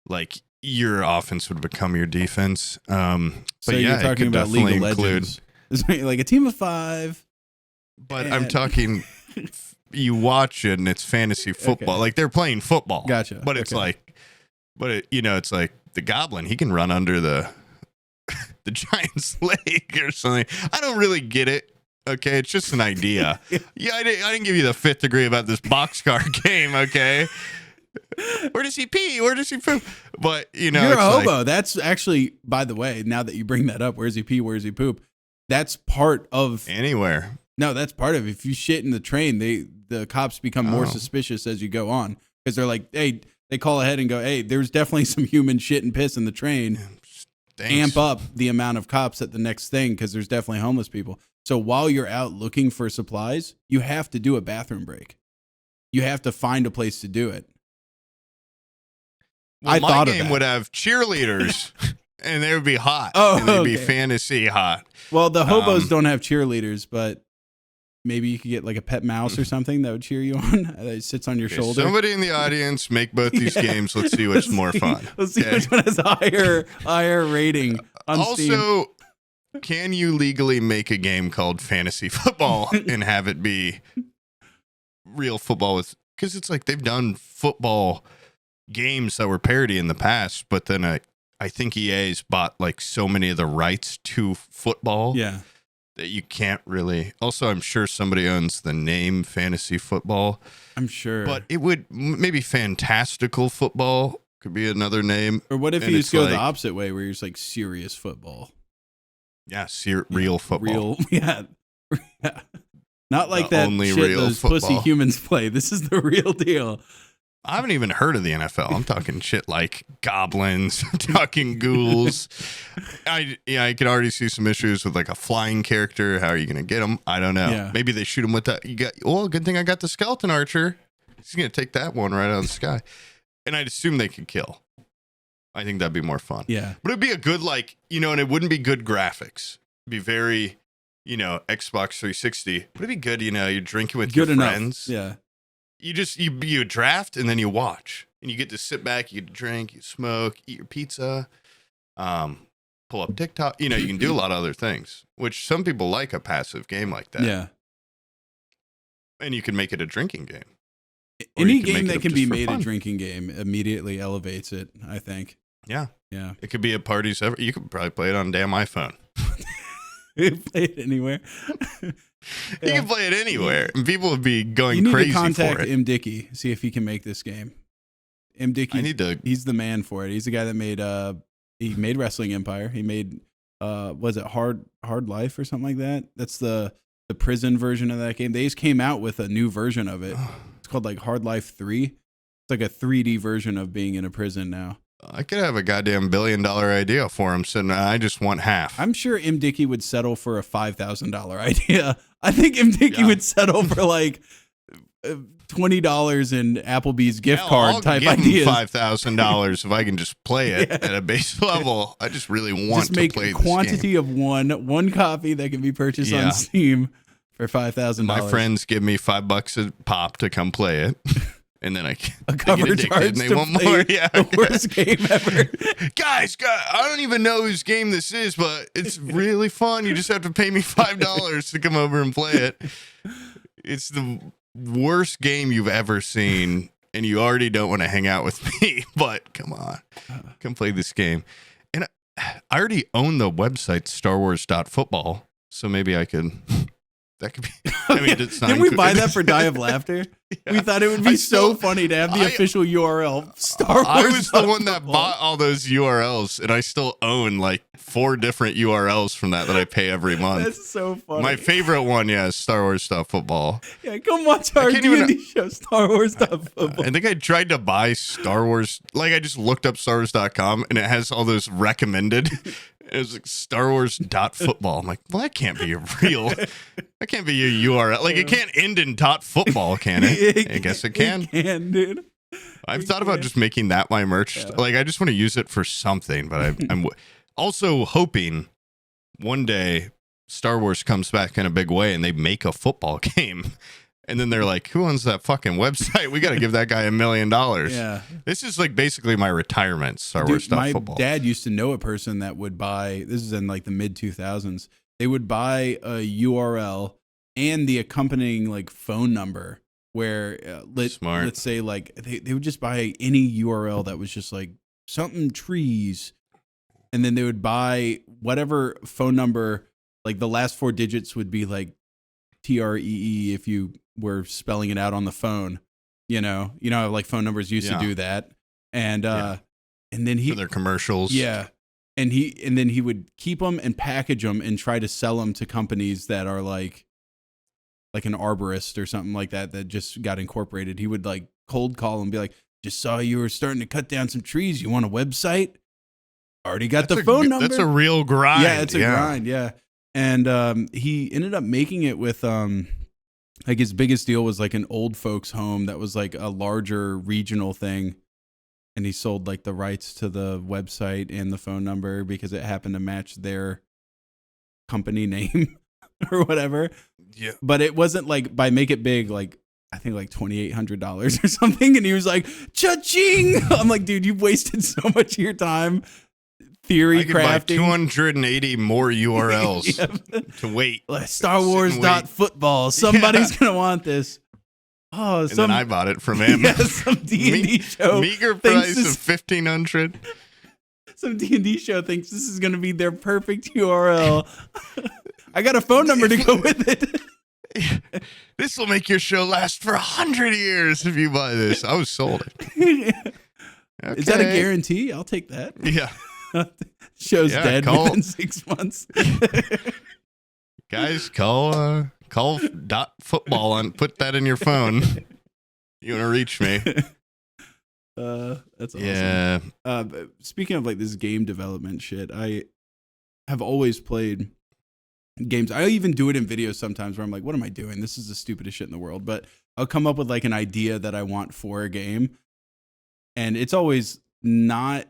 [SPEAKER 2] Like your offense would become your defense. But
[SPEAKER 1] so you're talking about League of Legends. It's like a team of 5.
[SPEAKER 2] But I'm talking, you watch it and it's fantasy football. Okay. Like they're playing football.
[SPEAKER 1] Gotcha.
[SPEAKER 2] But it's it's like the Goblin, he can run under the giant's leg or something. I don't really get it. Okay, it's just an idea. Yeah, I didn't give you the 5th degree about this boxcar game. Okay, where does he pee? Where does he poop? But
[SPEAKER 1] you're a hobo. That's actually, by the way, now that you bring that up, where's he pee? Where's he poop? That's part of
[SPEAKER 2] anywhere.
[SPEAKER 1] No, that's part of it. If you shit in the train, the cops become more suspicious as you go on because they're like, hey, they call ahead and go, hey, there's definitely some human shit and piss in the train. Amp up the amount of cops at the next thing because there's definitely homeless people. So while you're out looking for supplies, you have to do a bathroom break. You have to find a place to do it.
[SPEAKER 2] Well, my game would have cheerleaders, and they would be hot.
[SPEAKER 1] Oh,
[SPEAKER 2] and they'd be fantasy hot.
[SPEAKER 1] Well, the hobos don't have cheerleaders, but maybe you could get like a pet mouse or something that would cheer you on. That sits on your shoulder.
[SPEAKER 2] Somebody in the audience make both these games. Let's see which more fun.
[SPEAKER 1] Let's see which one has a higher rating on Steam.
[SPEAKER 2] Also, can you legally make a game called Fantasy Football and have it be real football? Because it's like they've done football games that were parody in the past, but then I think EA's bought like so many of the rights to football.
[SPEAKER 1] Yeah.
[SPEAKER 2] That you can't really. Also, I'm sure somebody owns the name Fantasy Football.
[SPEAKER 1] I'm sure.
[SPEAKER 2] But it would maybe Fantastical Football could be another name.
[SPEAKER 1] Or what if you just go the opposite way where you're just like serious football?
[SPEAKER 2] Yeah, real football.
[SPEAKER 1] Yeah. Not like
[SPEAKER 2] the
[SPEAKER 1] that
[SPEAKER 2] only
[SPEAKER 1] shit
[SPEAKER 2] real
[SPEAKER 1] those
[SPEAKER 2] football.
[SPEAKER 1] Pussy humans play. This is the real deal.
[SPEAKER 2] I haven't even heard of the NFL. I'm talking shit like goblins. I'm talking ghouls. I can already see some issues with like a flying character. How are you going to get them? I don't know.
[SPEAKER 1] Yeah.
[SPEAKER 2] Maybe they shoot him with that. Good thing I got the skeleton archer. He's going to take that one right out of the sky. And I'd assume they could kill. I think that'd be more fun.
[SPEAKER 1] Yeah.
[SPEAKER 2] But it'd be a good, and it wouldn't be good graphics. It'd be very, Xbox 360. But it'd be good, you're drinking with your friends.
[SPEAKER 1] Yeah.
[SPEAKER 2] You draft and then you watch. And you get to sit back, you get to drink, you smoke, eat your pizza, pull up TikTok. You can do a lot of other things, which some people like a passive game like that.
[SPEAKER 1] Yeah.
[SPEAKER 2] And you can make it a drinking game.
[SPEAKER 1] Any game that can be made a drinking game immediately elevates it, I think.
[SPEAKER 2] Yeah.
[SPEAKER 1] Yeah.
[SPEAKER 2] It could be at parties ever. You could probably play it on a damn iPhone.
[SPEAKER 1] You can play it anywhere.
[SPEAKER 2] You can play it anywhere, and people would be going crazy for it.
[SPEAKER 1] You need to contact M. Dickey, see if he can make this game. M. Dickey, he's the man for it. He's the guy that made Wrestling Empire. He made, was it Hard Life or something like that? That's the prison version of that game. They just came out with a new version of it. It's called like Hard Life 3. It's like a 3D version of being in a prison now.
[SPEAKER 2] I could have a goddamn $1 billion idea for him, so I just want half.
[SPEAKER 1] I'm sure M. Dickey would settle for a $5,000 idea. I think M. Dickey would settle for like $20 in Applebee's gift card type ideas.
[SPEAKER 2] $5,000 if I can just play it at a base level. I just really want to play this game.
[SPEAKER 1] Just make quantity of one copy that can be purchased on Steam for $5,000.
[SPEAKER 2] My friends give me $5 a pop to come play it. And then I
[SPEAKER 1] cover charge and they want more. Yeah, the worst game ever.
[SPEAKER 2] Guys, I don't even know whose game this is, but it's really fun. You just have to pay me $5 to come over and play it. It's the worst game you've ever seen, and you already don't want to hang out with me. But come on, come play this game. And I already own the website starwars.football, so maybe I could. That could be. I mean, it's not.
[SPEAKER 1] Didn't we buy that for Die of Laughter? Yeah. We thought it would be so funny to have the official URL. Star Wars.
[SPEAKER 2] I was the one that bought all those URLs, and I still own like 4 different URLs from that I pay every month.
[SPEAKER 1] That's so funny.
[SPEAKER 2] My favorite one, is starwars.football.
[SPEAKER 1] Yeah, come watch our D&D show, starwars.football.
[SPEAKER 2] I think I tried to buy Star Wars. Like, I just looked up starwars.com, and it has all those recommended. It was like starwars.football. I'm like, well, that can't be real. That can't be your URL. Like, it can't end in .football, can it? I guess it can.
[SPEAKER 1] It can, dude.
[SPEAKER 2] I've thought about just making that my merch. Yeah. Like, I just want to use it for something. But I'm also hoping one day Star Wars comes back in a big way and they make a football game. And then they're like, who owns that fucking website? We got to give that guy $1 million. Yeah. This is like basically my retirement, Star Wars stuff.
[SPEAKER 1] My
[SPEAKER 2] football.
[SPEAKER 1] Dad used to know a person that would buy, this is in like the mid 2000s, they would buy a URL and the accompanying like phone number where let's say like they would just buy any URL that was just like something trees. And then they would buy whatever phone number, like the last 4 digits would be like TREE if you were spelling it out on the phone. You know, like phone numbers used to do that. And and then
[SPEAKER 2] for their commercials.
[SPEAKER 1] Yeah. And then he would keep them and package them and try to sell them to companies that are like an arborist or something like that just got incorporated. He would like cold call and be like, just saw you were starting to cut down some trees. You want a website? Already got the phone number.
[SPEAKER 2] That's a real grind.
[SPEAKER 1] Yeah, it's a grind. Yeah. And he ended up making it with like his biggest deal was like an old folks home that was like a larger regional thing. And he sold like the rights to the website and the phone number because it happened to match their company name or whatever.
[SPEAKER 2] Yeah.
[SPEAKER 1] But it wasn't like by make it big, like I think like $2,800 or something. And he was like, cha-ching. I'm like, dude, you've wasted so much of your time theory crafting.
[SPEAKER 2] 280 more URLs to wait.
[SPEAKER 1] Like starwars.football. Somebody's going to want this. Oh,
[SPEAKER 2] and then I bought it from him.
[SPEAKER 1] Yeah, some D&D show.
[SPEAKER 2] Meager price of $1,500.
[SPEAKER 1] Some D&D show thinks this is going to be their perfect URL. I got a phone number to go with it.
[SPEAKER 2] This will make your show last for 100 years if you buy this. I was sold it. Okay.
[SPEAKER 1] Is that a guarantee? I'll take that.
[SPEAKER 2] Yeah.
[SPEAKER 1] Show's dead within 6 months.
[SPEAKER 2] Guys, call .football and put that in your phone. You want to reach me?
[SPEAKER 1] That's awesome.
[SPEAKER 2] Yeah.
[SPEAKER 1] Speaking of like this game development shit, I have always played games. I even do it in videos sometimes where I'm like, what am I doing? This is the stupidest shit in the world. But I'll come up with like an idea that I want for a game. And it's always not,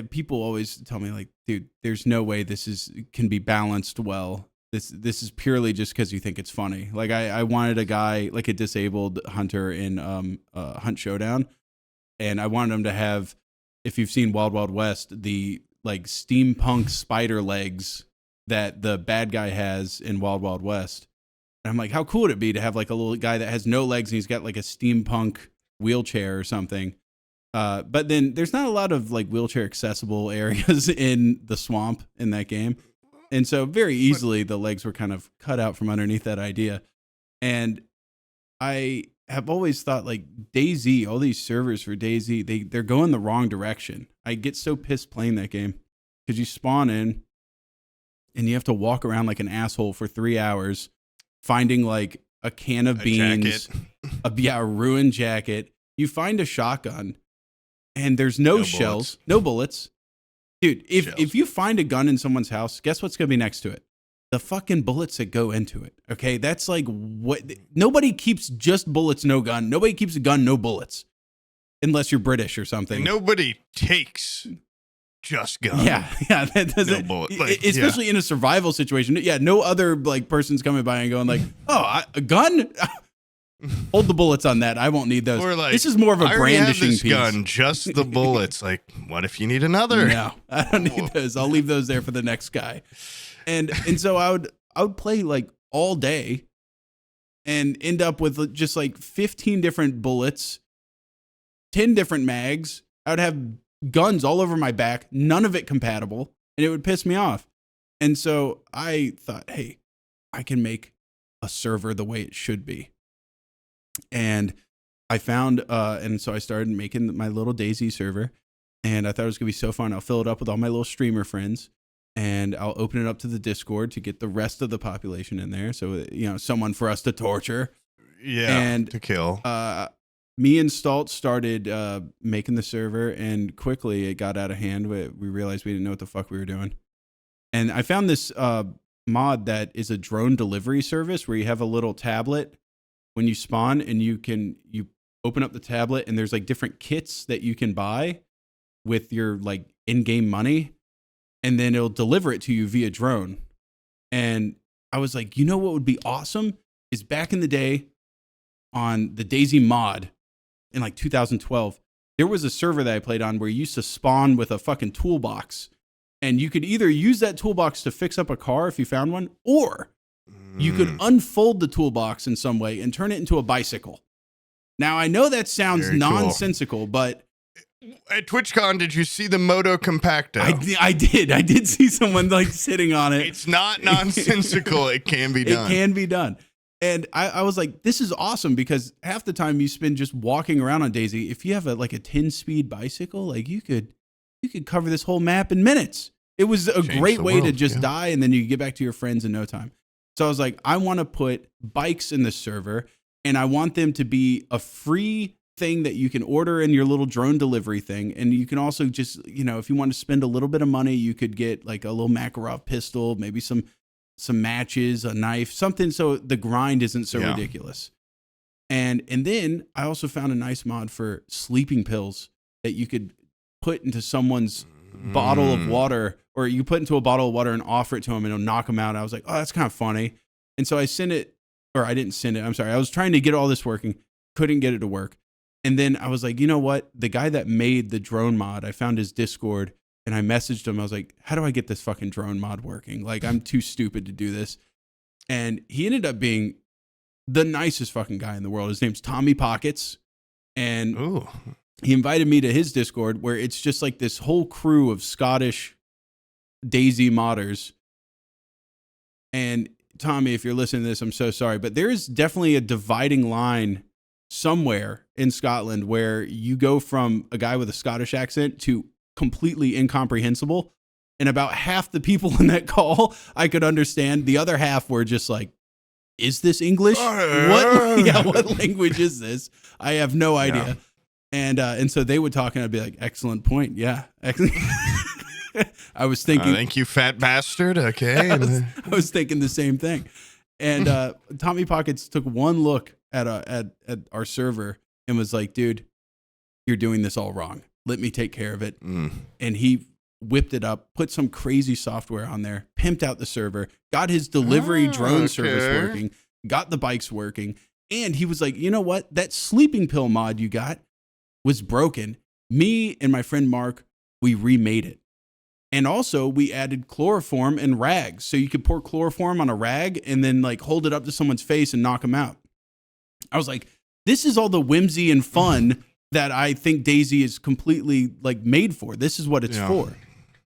[SPEAKER 1] people always tell me like, dude, there's no way this can be balanced well. This is purely just because you think it's funny. Like I wanted a guy, like a disabled hunter in Hunt Showdown. And I wanted him to have, if you've seen Wild Wild West, the like steampunk spider legs that the bad guy has in Wild Wild West. And I'm like, how cool would it be to have like a little guy that has no legs and he's got like a steampunk wheelchair or something. But then there's not a lot of like wheelchair accessible areas in the swamp in that game. And so very easily the legs were kind of cut out from underneath that idea. And I have always thought like DayZ, all these servers for DayZ, they're going the wrong direction. I get so pissed playing that game because you spawn in and you have to walk around like an asshole for 3 hours, finding like a can of beans, a ruined jacket. You find a shotgun and there's no shells, no bullets. Dude, if you find a gun in someone's house, guess what's going to be next to it? The fucking bullets that go into it. Okay, that's like what nobody keeps just bullets, no gun. Nobody keeps a gun, no bullets, unless you're British or something.
[SPEAKER 2] And nobody takes just gun.
[SPEAKER 1] Yeah, that doesn't.
[SPEAKER 2] No bullet. Like,
[SPEAKER 1] especially in a survival situation. Yeah, no other like person's coming by and going like, "Oh, a gun." Hold the bullets on that. I won't need those.
[SPEAKER 2] Or like,
[SPEAKER 1] this is more of a brandishing
[SPEAKER 2] piece.
[SPEAKER 1] Gun,
[SPEAKER 2] just the bullets. Like, what if you need another?
[SPEAKER 1] No, I don't need those. I'll leave those there for the next guy. And so I would play like all day and end up with just like 15 different bullets, 10 different mags. I would have guns all over my back, none of it compatible, and it would piss me off. And so I thought, hey, I can make a server the way it should be. And I found, and so I started making my little DayZ server, and I thought it was going to be so fun. I'll fill it up with all my little streamer friends, and I'll open it up to the Discord to get the rest of the population in there. So, someone for us to torture.
[SPEAKER 2] Yeah,
[SPEAKER 1] and
[SPEAKER 2] to kill.
[SPEAKER 1] Me and Stalt started making the server, and quickly it got out of hand. We realized we didn't know what the fuck we were doing. And I found this mod that is a drone delivery service where you have a little tablet when you spawn, and you open up the tablet, and there's like different kits that you can buy with your like in-game money, and then it'll deliver it to you via drone. And I was like, you know what would be awesome is back in the day on the DayZ mod in like 2012, there was a server that I played on where you used to spawn with a fucking toolbox, and you could either use that toolbox to fix up a car if you found one, or you could unfold the toolbox in some way and turn it into a bicycle. Now, I know that sounds nonsensical, but
[SPEAKER 2] at TwitchCon, did you see the Moto Compacto?
[SPEAKER 1] I did. I did see someone like sitting on it.
[SPEAKER 2] It's not nonsensical. It can be done.
[SPEAKER 1] It can be done. And I was like, this is awesome because half the time you spend just walking around on DayZ. If you have a 10-speed bicycle, like you could cover this whole map in minutes. It was a great way to just die, and then you get back to your friends in no time. So I was like, I want to put bikes in the server, and I want them to be a free thing that you can order in your little drone delivery thing. And you can also just, if you want to spend a little bit of money, you could get like a little Makarov pistol, maybe some matches, a knife, something so the grind isn't so ridiculous. And then I also found a nice mod for sleeping pills that you could put into someone's bottle of water, or you put into a bottle of water and offer it to them and it'll knock them out. I was like, oh, that's kind of funny. And so I sent it, or I didn't send it. I'm sorry. I was trying to get all this working, couldn't get it to work. And then I was like, you know what? The guy that made the drone mod, I found his Discord and I messaged him. I was like, how do I get this fucking drone mod working? Like, I'm too stupid to do this. And he ended up being the nicest fucking guy in the world. His name's Tommy Pockets. And he invited me to his Discord where it's just like this whole crew of Scottish DayZ modders. And Tommy, if you're listening to this, I'm so sorry, but there is definitely a dividing line somewhere in Scotland where you go from a guy with a Scottish accent to completely incomprehensible. And about half the people in that call I could understand. The other half were just like, is this English? What language is this? I have no idea. And so they would talk and I'd be like, excellent point. Yeah. Excellent. I was thinking,
[SPEAKER 2] thank you, fat bastard. Okay.
[SPEAKER 1] I was thinking the same thing. And Tommy Pockets took one look at our server and was like, dude, you're doing this all wrong. Let me take care of it. And he whipped it up, put some crazy software on there, pimped out the server, got his delivery drone service working, got the bikes working. And he was like, you know what? That sleeping pill mod you got was broken. Me and my friend Mark, we remade it. And also we added chloroform and rags. So you could pour chloroform on a rag and then like hold it up to someone's face and knock them out. I was like, this is all the whimsy and fun that I think DayZ is completely like made for. This is what it's for.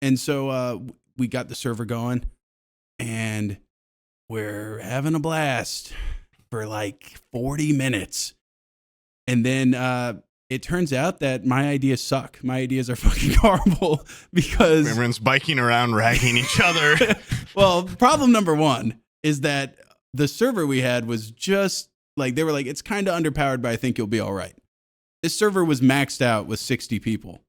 [SPEAKER 1] And so we got the server going and we're having a blast for like 40 minutes. And then it turns out that my ideas suck. My ideas are fucking horrible because
[SPEAKER 2] everyone's biking around, ragging each other.
[SPEAKER 1] Well, problem number one is that the server we had was just like, they were like, it's kind of underpowered, but I think you'll be all right. This server was maxed out with 60 people.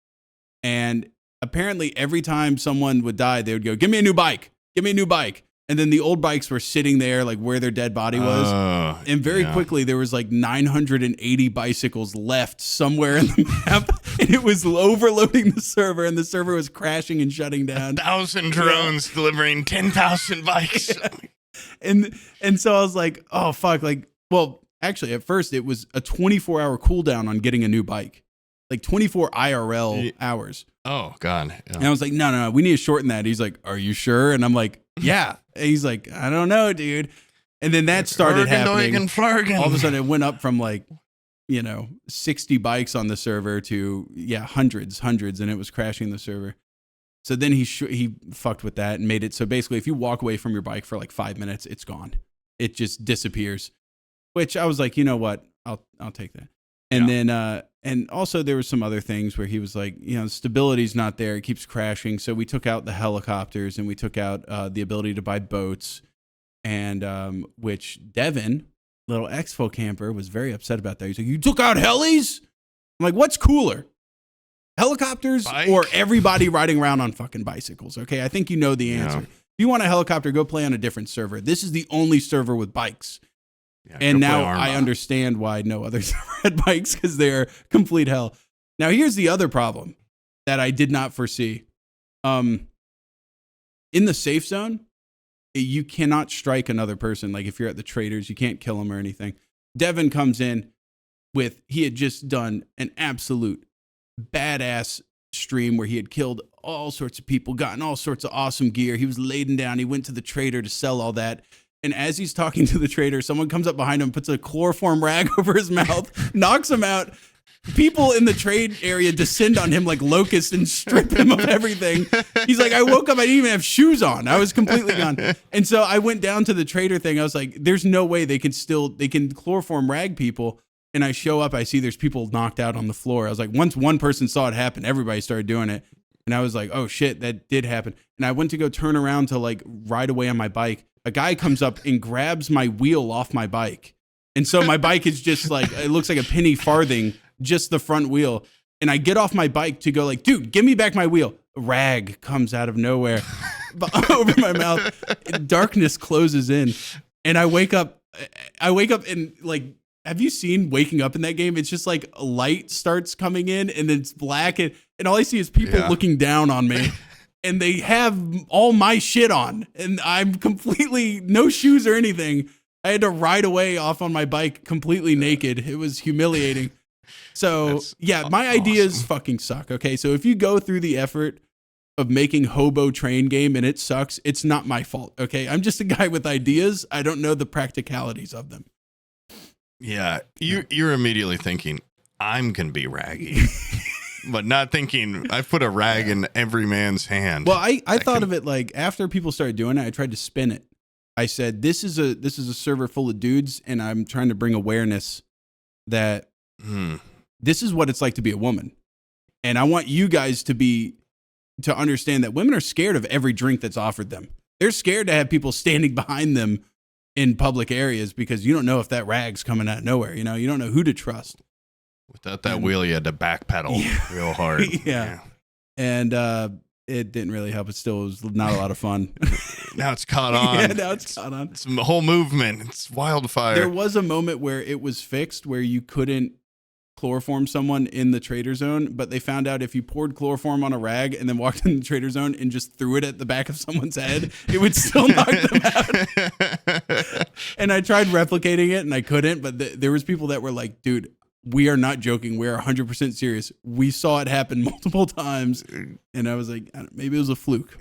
[SPEAKER 1] And apparently every time someone would die, they would go, give me a new bike. Give me a new bike. And then the old bikes were sitting there like where their dead body was. And very quickly there was like 980 bicycles left somewhere in the map. And it was overloading the server and the server was crashing and shutting down.
[SPEAKER 2] 1,000 drones delivering 10,000 bikes.
[SPEAKER 1] And so I was like, oh, fuck. Like, well, actually, at first, it was a 24-hour cooldown on getting a new bike, like 24 IRL hours.
[SPEAKER 2] Oh, God. Yeah.
[SPEAKER 1] And I was like, no, we need to shorten that. He's like, are you sure? And I'm like, yeah. And he's like, I don't know, dude. And then that started happening. All of a sudden, it went up from like, 60 bikes on the server to, hundreds. And it was crashing the server. So then he fucked with that and made it so basically if you walk away from your bike for like 5 minutes, it's gone. It just disappears. Which I was like, you know what? I'll take that. And then, and also there were some other things where he was like, stability's not there. It keeps crashing. So we took out the helicopters and we took out the ability to buy boats. And which Devin, little expo camper, was very upset about that. He's like, you took out helis? I'm like, what's cooler? Helicopters or everybody riding around on fucking bicycles? Okay, I think you know the answer. If you want a helicopter, go play on a different server. This is the only server with bikes. Yeah, and now I understand why no other server had bikes because they're complete hell. Now, here's the other problem that I did not foresee. In the safe zone, you cannot strike another person. Like if you're at the traders, you can't kill them or anything. Devin comes in he had just done an absolute badass stream where he had killed all sorts of people, gotten all sorts of awesome gear. He was laden down. He went to the trader to sell all that. And as he's talking to the trader, someone comes up behind him, puts a chloroform rag over his mouth, knocks him out. people in the trade area descend on him like locusts and strip him of everything. He's like, I woke up, I didn't even have shoes on. I was completely gone. And so I went down to the trader thing. I was like, there's no way they can chloroform rag people. And I show up, I see there's people knocked out on the floor. I was like, once one person saw it happen, everybody started doing it. And I was like, oh shit, that did happen. And I went to go turn around to like ride away on my bike. A guy comes up and grabs my wheel off my bike. And so my bike is just like, it looks like a penny farthing, just the front wheel. And I get off my bike to go like, dude, give me back my wheel. A rag comes out of nowhere over my mouth. Darkness closes in. And I wake up and like, have you seen Waking Up in that game? It's just like a light starts coming in and then it's black and all I see is people looking down on me and they have all my shit on and I'm completely no shoes or anything. I had to ride away off on my bike completely naked. It was humiliating. So my ideas fucking suck. Okay. So if you go through the effort of making hobo train game and it sucks, it's not my fault. Okay. I'm just a guy with ideas. I don't know the practicalities of them.
[SPEAKER 2] Yeah, you're immediately thinking, I'm going to be raggy, but not thinking, I've put a rag in every man's hand.
[SPEAKER 1] Well, I thought of it like after people started doing it, I tried to spin it. I said, this is a server full of dudes, and I'm trying to bring awareness that this is what it's like to be a woman. And I want you guys to understand that women are scared of every drink that's offered them. They're scared to have people standing behind them in public areas because you don't know if that rag's coming out of nowhere. You know, you don't know who to trust.
[SPEAKER 2] Without that wheel, you had to backpedal real hard.
[SPEAKER 1] Yeah. And it didn't really help. It still was not a lot of fun.
[SPEAKER 2] Now it's caught on.
[SPEAKER 1] Yeah, now it's caught on.
[SPEAKER 2] It's a whole movement. It's wildfire.
[SPEAKER 1] There was a moment where it was fixed where you couldn't chloroform someone in the trader zone, but they found out if you poured chloroform on a rag and then walked in the trader zone and just threw it at the back of someone's head, it would still knock them out. And I tried replicating it and I couldn't, but there was people that were like, dude, we are not joking. We're 100% serious. We saw it happen multiple times. And I was like, maybe it was a fluke.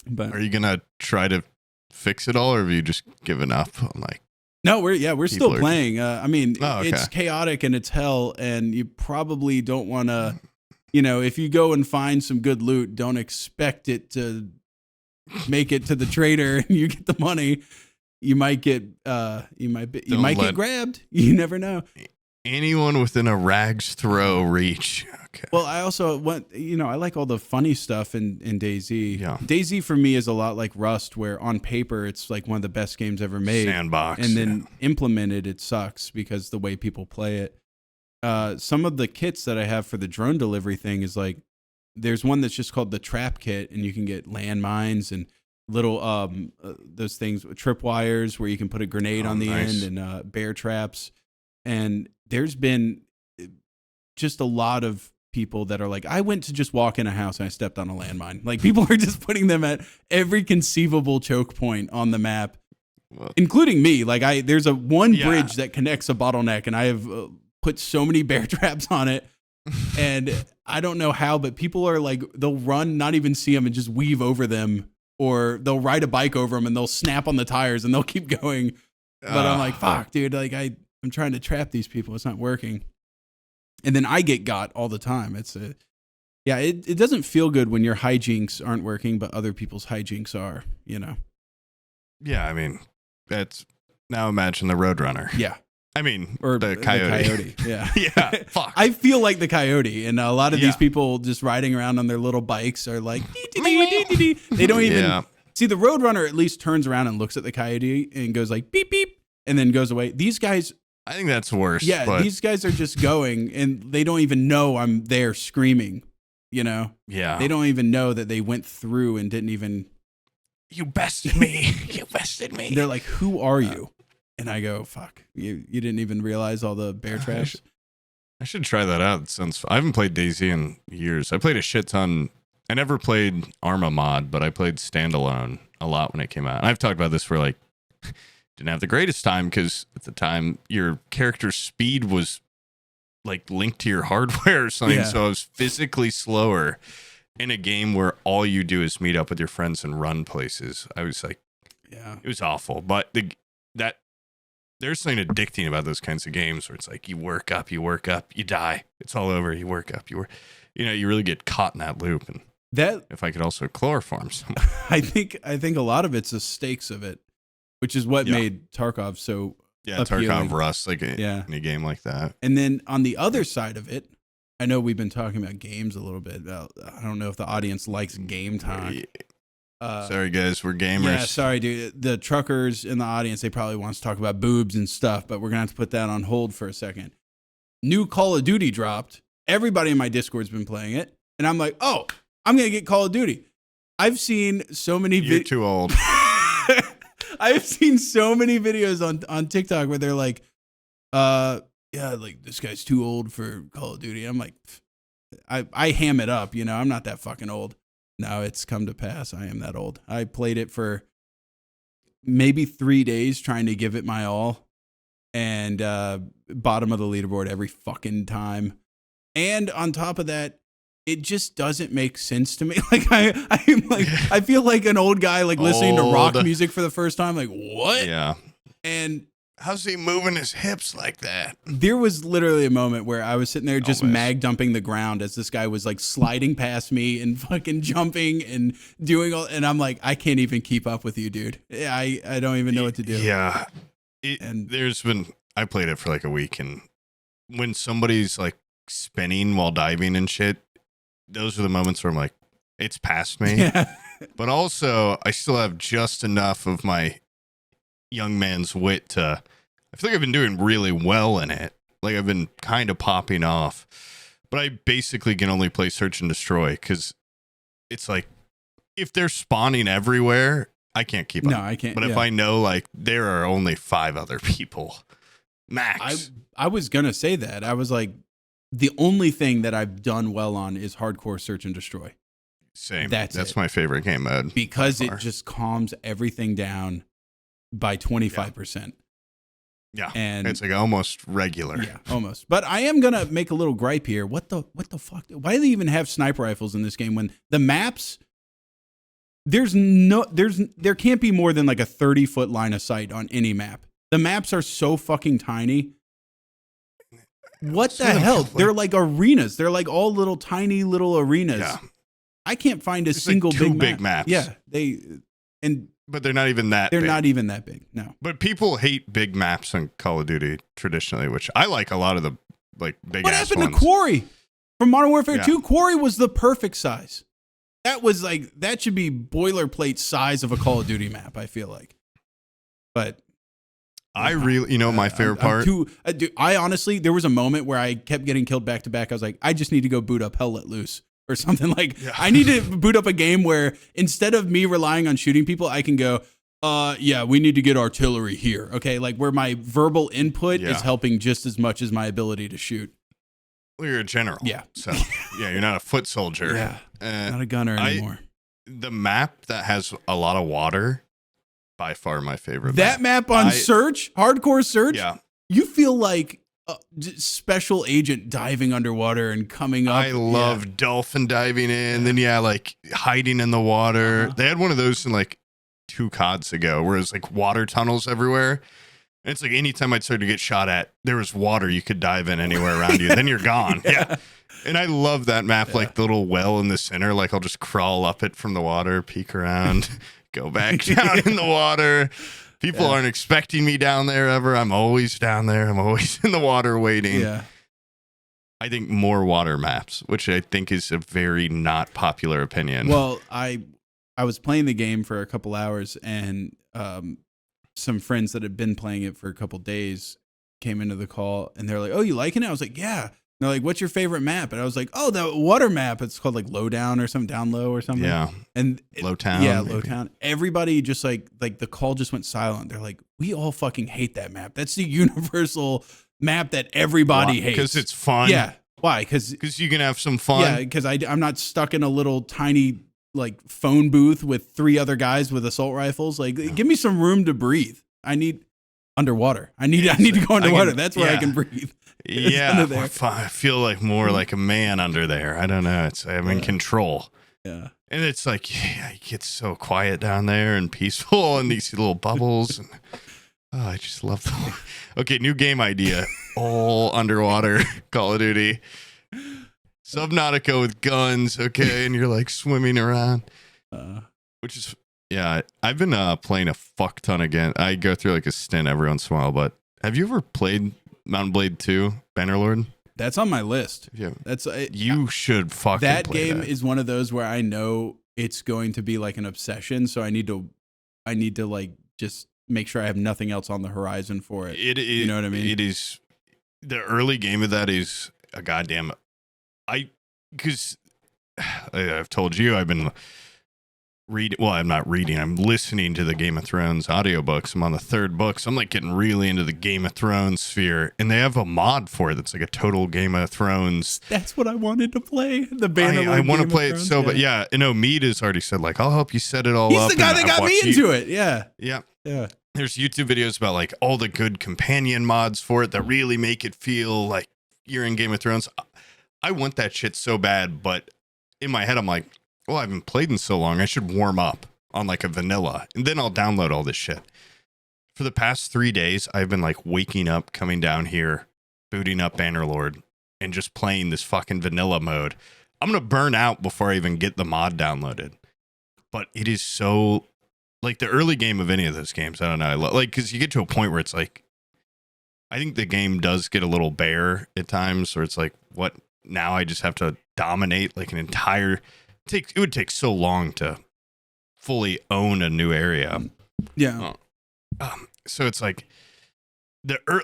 [SPEAKER 1] But
[SPEAKER 2] are you going to try to fix it all or have you just given up? I'm like,
[SPEAKER 1] no, we're still playing. It's chaotic and it's hell, and you probably don't want to, if you go and find some good loot, don't expect it to make it to the trader and you get the money. You might get get grabbed. You never know.
[SPEAKER 2] Anyone within a rag's throw reach. Okay.
[SPEAKER 1] Well, I also want, I like all the funny stuff in DayZ.
[SPEAKER 2] Yeah.
[SPEAKER 1] DayZ for me is a lot like Rust, where on paper it's like one of the best games ever made.
[SPEAKER 2] Sandbox.
[SPEAKER 1] And then implemented, it sucks because the way people play it. Some of the kits that I have for the drone delivery thing is like, there's one that's just called the trap kit, and you can get landmines and little those things, tripwires where you can put a grenade on the end, and bear traps. And there's been just a lot of people that are like, I went to just walk in a house and I stepped on a landmine. Like, people are just putting them at every conceivable choke point on the map, including me. Like, there's one bridge that connects a bottleneck, and I have put so many bear traps on it. And I don't know how, but people are like, they'll run, not even see them, and just weave over them, or they'll ride a bike over them and they'll snap on the tires and they'll keep going. But I'm like, fuck, dude. Like, I'm trying to trap these people. It's not working. And then I get got all the time. It doesn't feel good when your hijinks aren't working, but other people's hijinks are,
[SPEAKER 2] Yeah, I mean, now imagine the Roadrunner.
[SPEAKER 1] Yeah.
[SPEAKER 2] I mean, or the Coyote.
[SPEAKER 1] Yeah.
[SPEAKER 2] Yeah. Fuck.
[SPEAKER 1] I feel like the Coyote, and a lot of these people just riding around on their little bikes are like, they don't even see the Roadrunner. At least turns around and looks at the Coyote and goes like beep beep, and then goes away. These guys,
[SPEAKER 2] I think that's worse.
[SPEAKER 1] Yeah, these guys are just going, and they don't even know I'm there screaming. Yeah, they don't even know that they went through and didn't even.
[SPEAKER 2] You bested me. You bested me.
[SPEAKER 1] They're like, who are you? And I go, fuck, you didn't even realize all the bear traps.
[SPEAKER 2] I should try that out since I haven't played DayZ in years. I played a shit ton. I never played Arma mod, but I played standalone a lot when it came out. And I've talked about this for like, didn't have the greatest time because at the time your character's speed was like linked to your hardware or something. Yeah. So I was physically slower in a game where all you do is meet up with your friends and run places. I was like, it was awful. But there's something addicting about those kinds of games where it's like you work up, you die, it's all over. You work up, you really get caught in that loop. And
[SPEAKER 1] that
[SPEAKER 2] if I could also chloroform someone.
[SPEAKER 1] I think a lot of it's the stakes of it, which is what made Tarkov so appealing.
[SPEAKER 2] Tarkov Rust, like in a game like that.
[SPEAKER 1] And then on the other side of it, I know we've been talking about games a little bit. I don't know if the audience likes game time.
[SPEAKER 2] Sorry, guys, we're gamers.
[SPEAKER 1] Yeah, sorry, dude. The truckers in the audience, they probably want us to talk about boobs and stuff, but we're going to have to put that on hold for a second. New Call of Duty dropped. Everybody in my Discord's been playing it. And I'm like, oh, I'm going to get Call of Duty. I've seen so many
[SPEAKER 2] You're too old.
[SPEAKER 1] I've seen so many videos on TikTok where they're like, like this guy's too old for Call of Duty. I'm like, I ham it up, I'm not that fucking old. No, it's come to pass. I am that old. I played it for maybe 3 days trying to give it my all, and bottom of the leaderboard every fucking time. And on top of that, it just doesn't make sense to me. Like I feel like an old guy like listening to rock music for the first time. Like, what?
[SPEAKER 2] Yeah.
[SPEAKER 1] And
[SPEAKER 2] how's he moving his hips like that?
[SPEAKER 1] There was literally a moment where I was sitting there just mag dumping the ground as this guy was like sliding past me and fucking jumping and doing all, and I'm like, I can't even keep up with you, dude. I don't even know what to do.
[SPEAKER 2] Yeah. I played it for like a week, and when somebody's like spinning while diving and shit, those are the moments where I'm like, it's past me.
[SPEAKER 1] Yeah.
[SPEAKER 2] But also I still have just enough of my young man's wit to, I feel like I've been doing really well in it. Like I've been kind of popping off, but I basically can only play search and destroy because it's like if they're spawning everywhere, I can't keep up.
[SPEAKER 1] No, I can't.
[SPEAKER 2] But if I know like there are only 5 other people max.
[SPEAKER 1] I was gonna say that. I was like, the only thing that I've done well on is hardcore search and destroy.
[SPEAKER 2] Same. That's my favorite game mode
[SPEAKER 1] because it just calms everything down by 25%.
[SPEAKER 2] Yeah.
[SPEAKER 1] And
[SPEAKER 2] it's like almost regular.
[SPEAKER 1] Yeah, almost. But I am gonna make a little gripe here. What the fuck? Why do they even have sniper rifles in this game when the maps there can't be more than like a 30-foot line of sight on any map. The maps are so fucking tiny. What the hell? They're like arenas. They're like all little tiny little arenas.
[SPEAKER 2] Yeah.
[SPEAKER 1] I can't find a single
[SPEAKER 2] like 2
[SPEAKER 1] big
[SPEAKER 2] maps.
[SPEAKER 1] Yeah,
[SPEAKER 2] but they're not even that
[SPEAKER 1] big.
[SPEAKER 2] big.
[SPEAKER 1] They're not even that big. No.
[SPEAKER 2] But people hate big maps on Call of Duty traditionally, which I like a lot of the like big
[SPEAKER 1] What
[SPEAKER 2] ass
[SPEAKER 1] happened
[SPEAKER 2] ones.
[SPEAKER 1] to Quarry? From Modern Warfare 2, Quarry was the perfect size. That should be boilerplate size of a Call of Duty map, I feel like. But
[SPEAKER 2] I really, my favorite part.
[SPEAKER 1] I honestly, there was a moment where I kept getting killed back to back. I was like, I just need to go boot up Hell Let Loose or something. Like, I need to boot up a game where instead of me relying on shooting people, I can go, we need to get artillery here. Okay, like where my verbal input is helping just as much as my ability to shoot.
[SPEAKER 2] Well, you're a general.
[SPEAKER 1] Yeah.
[SPEAKER 2] So, you're not a foot soldier.
[SPEAKER 1] Yeah. Not a gunner anymore.
[SPEAKER 2] The map that has a lot of water, by far my favorite.
[SPEAKER 1] That map on Search, hardcore Search, you feel like a special agent diving underwater and coming up.
[SPEAKER 2] I love dolphin diving in, then like hiding in the water. They had one of those in like 2 CODs ago, where it was like water tunnels everywhere. And it's like anytime I'd start to get shot at, there was water you could dive in anywhere around you. Then you're gone. Yeah. And I love that map, like the little well in the center. Like I'll just crawl up it from the water, peek around, go back down in the water. People aren't expecting me down there ever. I'm always down there. I'm always in the water waiting.
[SPEAKER 1] Yeah.
[SPEAKER 2] I think more water maps, which I think is a very not popular opinion.
[SPEAKER 1] Well, I was playing the game for a couple hours, and some friends that had been playing it for a couple days came into the call, and they're like, "Oh, you liking it?" I was like, "Yeah." And they're like, "What's your favorite map?" And I was like, "Oh, the water map. It's called like Lowdown or something, Down Low or something."
[SPEAKER 2] Yeah.
[SPEAKER 1] And
[SPEAKER 2] Lowtown.
[SPEAKER 1] Yeah, Lowtown. Everybody just like the call just went silent. They're like, "We all fucking hate that map. That's the universal map that everybody hates
[SPEAKER 2] because it's fun."
[SPEAKER 1] Yeah. Why? Because
[SPEAKER 2] you can have some fun.
[SPEAKER 1] Yeah. Because I'm not stuck in a little tiny like phone booth with 3 other guys with assault rifles. Like, give me some room to breathe. I need underwater. I need to go underwater. That's where I can breathe.
[SPEAKER 2] Yeah, I feel like more like a man under there. I don't know. I'm in control.
[SPEAKER 1] Yeah,
[SPEAKER 2] and it's like it gets so quiet down there and peaceful, and these little bubbles. And Oh, I just love the. Okay, new game idea. All underwater Call of Duty. Subnautica with guns, okay, and you're like swimming around. Which is, yeah, I've been playing a fuck ton again. I go through like a stint every once in a while, but have you ever played Mountain Blade 2, Bannerlord?
[SPEAKER 1] That's on my list.
[SPEAKER 2] Yeah.
[SPEAKER 1] That's
[SPEAKER 2] you should fucking
[SPEAKER 1] that
[SPEAKER 2] play
[SPEAKER 1] game
[SPEAKER 2] that.
[SPEAKER 1] is one of those where I know it's going to be like an obsession, so I need to like just make sure I have nothing else on the horizon for it.
[SPEAKER 2] It is,
[SPEAKER 1] you know what I mean?
[SPEAKER 2] It is, the early game of that is a goddamn, because I've told you I've been I'm not reading, I'm listening to the Game of Thrones audiobooks. I'm on the third book, so I'm like getting really into the Game of Thrones sphere, and they have a mod for it that's like a total Game of Thrones.
[SPEAKER 1] That's what I wanted to play. The Bannerlord.
[SPEAKER 2] I want to play it so, but yeah, you know, Mead has already said like, I'll help you set it all up.
[SPEAKER 1] He's the guy that got me into it. Yeah.
[SPEAKER 2] Yeah.
[SPEAKER 1] Yeah.
[SPEAKER 2] There's YouTube videos about like all the good companion mods for it that really make it feel like you're in Game of Thrones. I want that shit so bad, but in my head, I'm like, well, I haven't played in so long. I should warm up on like a vanilla, and then I'll download all this shit. For the past 3 days, I've been like waking up, coming down here, booting up Bannerlord, and just playing this fucking vanilla mode. I'm going to burn out before I even get the mod downloaded. But it is so, like the early game of any of those games, I don't know. Like, because you get to a point where it's like, I think the game does get a little bare at times, or it's like, what, now I just have to dominate like an entire... It would take so long to fully own a new area.
[SPEAKER 1] Yeah.
[SPEAKER 2] So it's like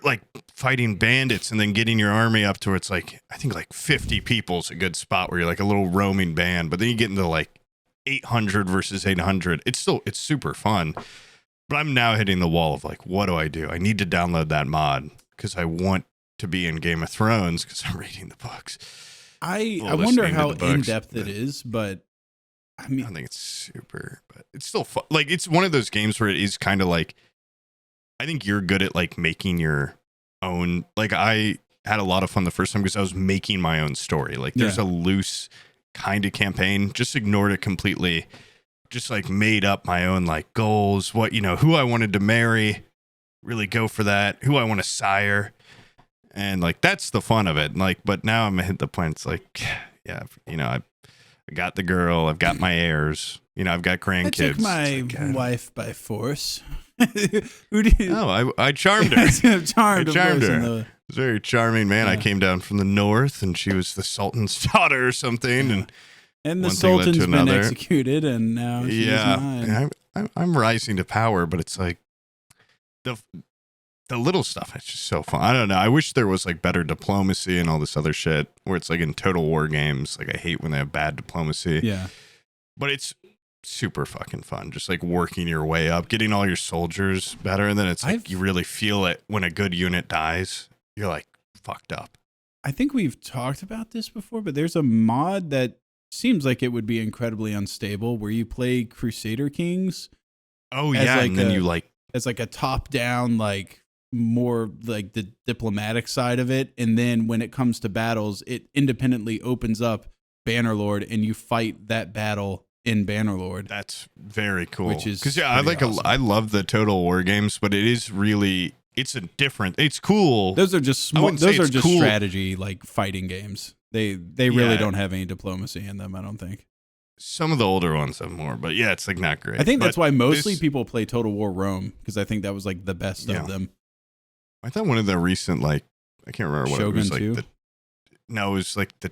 [SPEAKER 2] like fighting bandits and then getting your army up to where it's like, I think like 50 people is a good spot where you're like a little roaming band, but then you get into like 800 versus 800. It's super fun, but I'm now hitting the wall of like, what do? I need to download that mod because I want to be in Game of Thrones because I'm reading the books.
[SPEAKER 1] I wonder how in-depth it is, but I mean,
[SPEAKER 2] I think it's super, but it's still fun. Like, it's one of those games where it is kind of like, I think you're good at like making your own. Like, I had a lot of fun the first time because I was making my own story. Like, there's a loose kind of campaign, just ignored it completely. Just like made up my own like goals, what, you know, who I wanted to marry, really go for that, who I want to sire. And like, that's the fun of it. Like, but now I'm at the point, it's like, yeah, you know, I got the girl, I've got my heirs, you know, I've got grandkids.
[SPEAKER 1] I took my wife by force. Who do you?
[SPEAKER 2] Oh, I charmed her.
[SPEAKER 1] charmed
[SPEAKER 2] her. It was very charming, man. Yeah. I came down from the north, and she was the Sultan's daughter or something,
[SPEAKER 1] and the Sultan's been executed, and now she's mine.
[SPEAKER 2] I'm rising to power, but it's like the little stuff, it's just so fun. I don't know. I wish there was like better diplomacy and all this other shit where it's like in Total War games. Like, I hate when they have bad diplomacy.
[SPEAKER 1] Yeah.
[SPEAKER 2] But it's super fucking fun. Just like working your way up, getting all your soldiers better. And then it's like you really feel it when a good unit dies. You're like fucked up.
[SPEAKER 1] I think we've talked about this before, but there's a mod that seems like it would be incredibly unstable where you play Crusader Kings.
[SPEAKER 2] Oh, yeah.
[SPEAKER 1] Like
[SPEAKER 2] and then you like...
[SPEAKER 1] As like a top-down, like, more like the diplomatic side of it, and then when it comes to battles, it independently opens up Bannerlord, and you fight that battle in Bannerlord.
[SPEAKER 2] That's very cool.
[SPEAKER 1] Which is
[SPEAKER 2] because awesome. I love the Total War games, but it is really it's cool.
[SPEAKER 1] Those are just cool strategy like fighting games. They really don't have any diplomacy in them, I don't think.
[SPEAKER 2] Some of the older ones have more, but yeah, it's like not great.
[SPEAKER 1] I think that's why mostly people play Total War Rome, because I think that was like the best of them.
[SPEAKER 2] I thought one of the recent, like, I can't remember what
[SPEAKER 1] Shogun
[SPEAKER 2] it was. Like
[SPEAKER 1] 2?
[SPEAKER 2] It was like the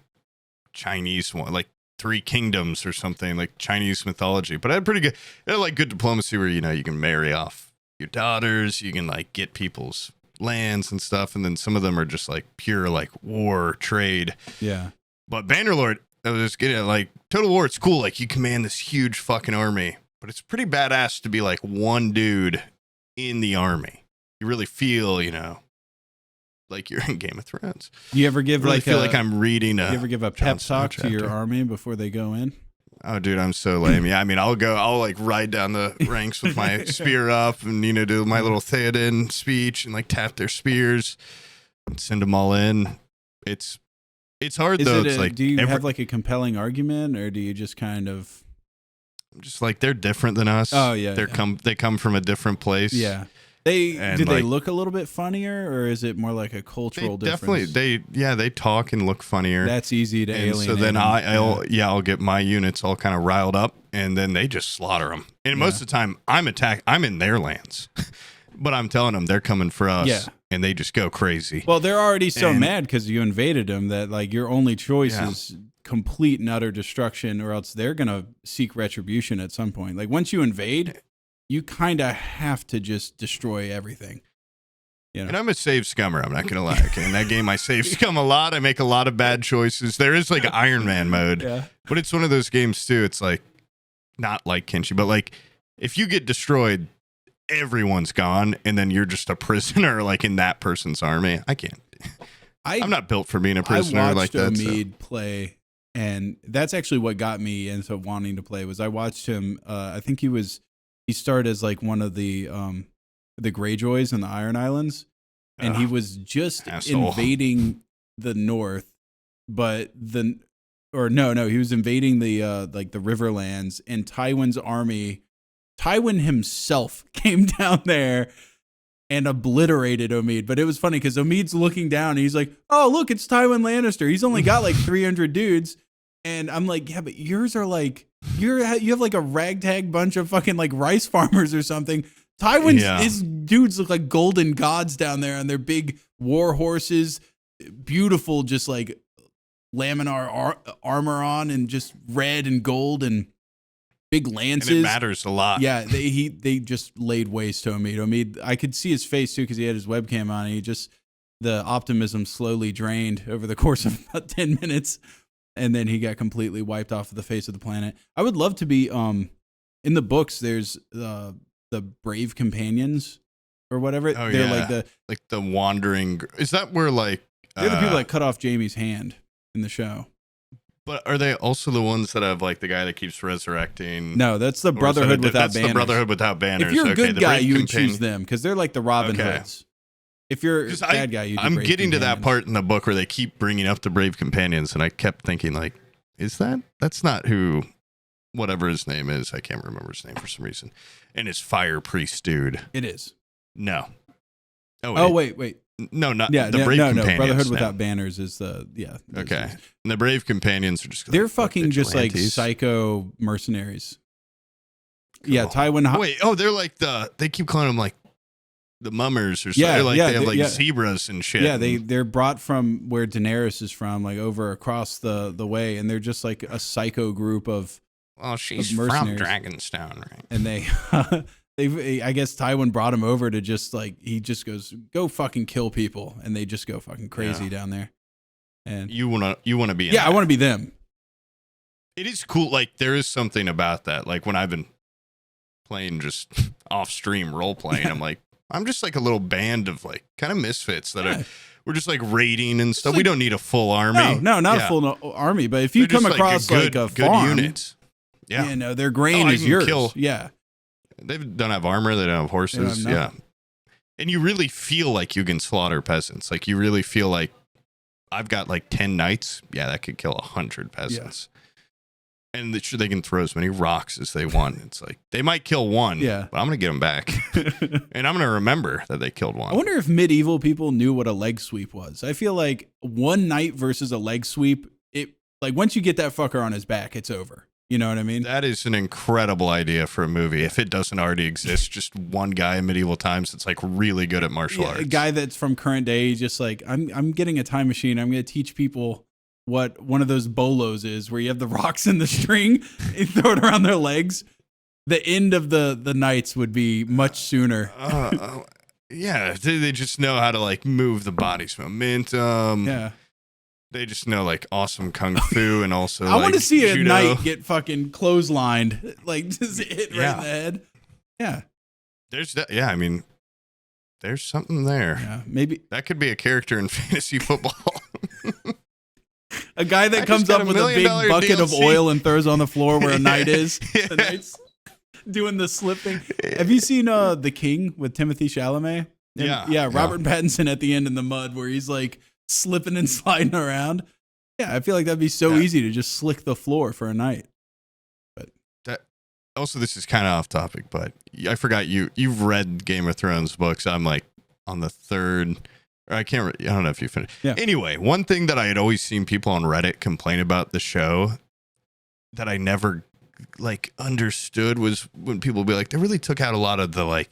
[SPEAKER 2] Chinese one, like Three Kingdoms or something, like Chinese mythology. But I had it had like good diplomacy where, you know, you can marry off your daughters, you can like get people's lands and stuff. And then some of them are just like pure like war, trade.
[SPEAKER 1] Yeah.
[SPEAKER 2] But Bannerlord, I was just getting at like Total War, it's cool. Like, you command this huge fucking army, but it's pretty badass to be like one dude in the army. You really feel, you know, like you're in Game of Thrones.
[SPEAKER 1] You ever give
[SPEAKER 2] I feel like I'm reading
[SPEAKER 1] you ever give a pep talk to your army before they go in?
[SPEAKER 2] Oh, dude, I'm so lame. Yeah, I mean, I'll like ride down the ranks with my spear up and, you know, do my little Theoden speech and like tap their spears and send them all in. It's hard though. It's like,
[SPEAKER 1] do you have like a compelling argument, or do you just kind of
[SPEAKER 2] just like, they're different than us?
[SPEAKER 1] Oh yeah,
[SPEAKER 2] they come from a different place.
[SPEAKER 1] Yeah. Do they look a little bit funnier, or is it more like a cultural difference?
[SPEAKER 2] Definitely, they talk and look funnier.
[SPEAKER 1] That's easy to alienate.
[SPEAKER 2] So then I'll get my units all kind of riled up, and then they just slaughter them. And most of the time, I'm in their lands, but I'm telling them they're coming for us, and they just go crazy.
[SPEAKER 1] Well, they're already so mad because you invaded them that like your only choice is complete and utter destruction, or else they're gonna seek retribution at some point. Like once you invade, you kind of have to just destroy everything. You know?
[SPEAKER 2] And I'm a save scummer. I'm not going to lie. Okay? In that game, I save scum a lot. I make a lot of bad choices. There is like Iron Man mode, but it's one of those games too. It's like not like Kenshi, but like if you get destroyed, everyone's gone, and then you're just a prisoner like in that person's army. I can't. I'm not built for being a prisoner like that.
[SPEAKER 1] I watched Omid play, and that's actually what got me into wanting to play. Was I watched him? I think he started as like one of the Greyjoys in the Iron Islands, and he was just invading the north, but he was invading the like the Riverlands, and Tywin himself came down there and obliterated Omid. But it was funny because Omid's looking down and he's like, "Oh, look, it's Tywin Lannister. He's only got like 300 dudes." And I'm like, "Yeah, but yours are like you have like a ragtag bunch of fucking like rice farmers or something." His dudes look like golden gods down there on their big war horses, beautiful, just like laminar armor on, and just red and gold and big lances.
[SPEAKER 2] And it matters a lot.
[SPEAKER 1] Yeah, they just laid waste to Omid. I could see his face too because he had his webcam on. The optimism slowly drained over the course of about 10 minutes. And then he got completely wiped off of the face of the planet. I would love to be in the books. There's the brave companions or whatever.
[SPEAKER 2] Oh,
[SPEAKER 1] they're
[SPEAKER 2] like the wandering. Is that where like
[SPEAKER 1] they're the people that cut off Jaime's hand in the show?
[SPEAKER 2] But are they also the ones that have like the guy that keeps resurrecting?
[SPEAKER 1] No, that's the Brotherhood without banners.
[SPEAKER 2] That's the Brotherhood without banners.
[SPEAKER 1] If you're a good guy, you would choose them because they're like the Robin Hoods. If you're a bad guy, I'm
[SPEAKER 2] getting to that part in the book where they keep bringing up the brave companions, and I kept thinking, like, that's not who, whatever his name is. I can't remember his name for some reason. And his fire priest dude.
[SPEAKER 1] It is.
[SPEAKER 2] No.
[SPEAKER 1] Oh, wait.
[SPEAKER 2] No, not the brave companions.
[SPEAKER 1] No. Brotherhood without banners is
[SPEAKER 2] Okay. And the brave companions are just.
[SPEAKER 1] They're fucking just like psycho mercenaries. Cool. Yeah, Tywin.
[SPEAKER 2] Wait. Oh, they're like they keep calling them like the mummers or something. They have like zebras and shit.
[SPEAKER 1] Yeah, they're brought from where Daenerys is from, like over across the way, and they're just like a psycho group of.
[SPEAKER 2] Well, she's from Dragonstone, right?
[SPEAKER 1] And they I guess Tywin brought him over to just like he just goes, "Go fucking kill people," and they just go fucking crazy down there. And
[SPEAKER 2] you wanna be?
[SPEAKER 1] I want to be them.
[SPEAKER 2] It is cool. Like there is something about that. Like when I've been playing just off stream role playing, I'm like. I'm just like a little band of like kind of misfits that we're just like raiding and stuff. We don't need a full army.
[SPEAKER 1] No, not a full army. But if you come across like a farm,
[SPEAKER 2] unit,
[SPEAKER 1] their grain is yours.
[SPEAKER 2] They don't have armor. They don't have horses. And you really feel like you can slaughter peasants. Like you really feel like I've got like 10 knights. Yeah, that could kill 100 peasants. And they can throw as many rocks as they want. It's like they might kill one, but I'm going to get them back. And I'm going to remember that they killed one.
[SPEAKER 1] I wonder if medieval people knew what a leg sweep was. I feel like one knight versus a leg sweep, like once you get that fucker on his back, it's over. You know what I mean?
[SPEAKER 2] That is an incredible idea for a movie. If it doesn't already exist, just one guy in medieval times that's like really good at martial arts.
[SPEAKER 1] A guy that's from current day, just like, I'm getting a time machine. I'm going to teach people what one of those bolos is, where you have the rocks in the string and throw it around their legs. The end of the knights would be much sooner.
[SPEAKER 2] They just know how to like move the body's momentum. They just know like awesome kung fu and also
[SPEAKER 1] I want to see judo. A knight get fucking clotheslined, like just hit right in the head. Yeah.
[SPEAKER 2] There's that. Yeah, I mean, there's something there.
[SPEAKER 1] Yeah, maybe
[SPEAKER 2] that could be a character in fantasy football.
[SPEAKER 1] A guy that comes up with a big bucket DLC. Of oil and throws on the floor where a knight is. The knight's doing the slipping. Have you seen The King with Timothy Chalamet? Robert Pattinson at the end in the mud where he's like slipping and sliding around. Yeah, I feel like that'd be so easy to just slick the floor for a knight.
[SPEAKER 2] also, this is kind of off topic, but I forgot you've read Game of Thrones books. I'm like on the third, or I don't know if you finished.
[SPEAKER 1] Yeah.
[SPEAKER 2] Anyway, one thing that I had always seen people on Reddit complain about the show that I never like understood was when people would be like, they really took out a lot of the like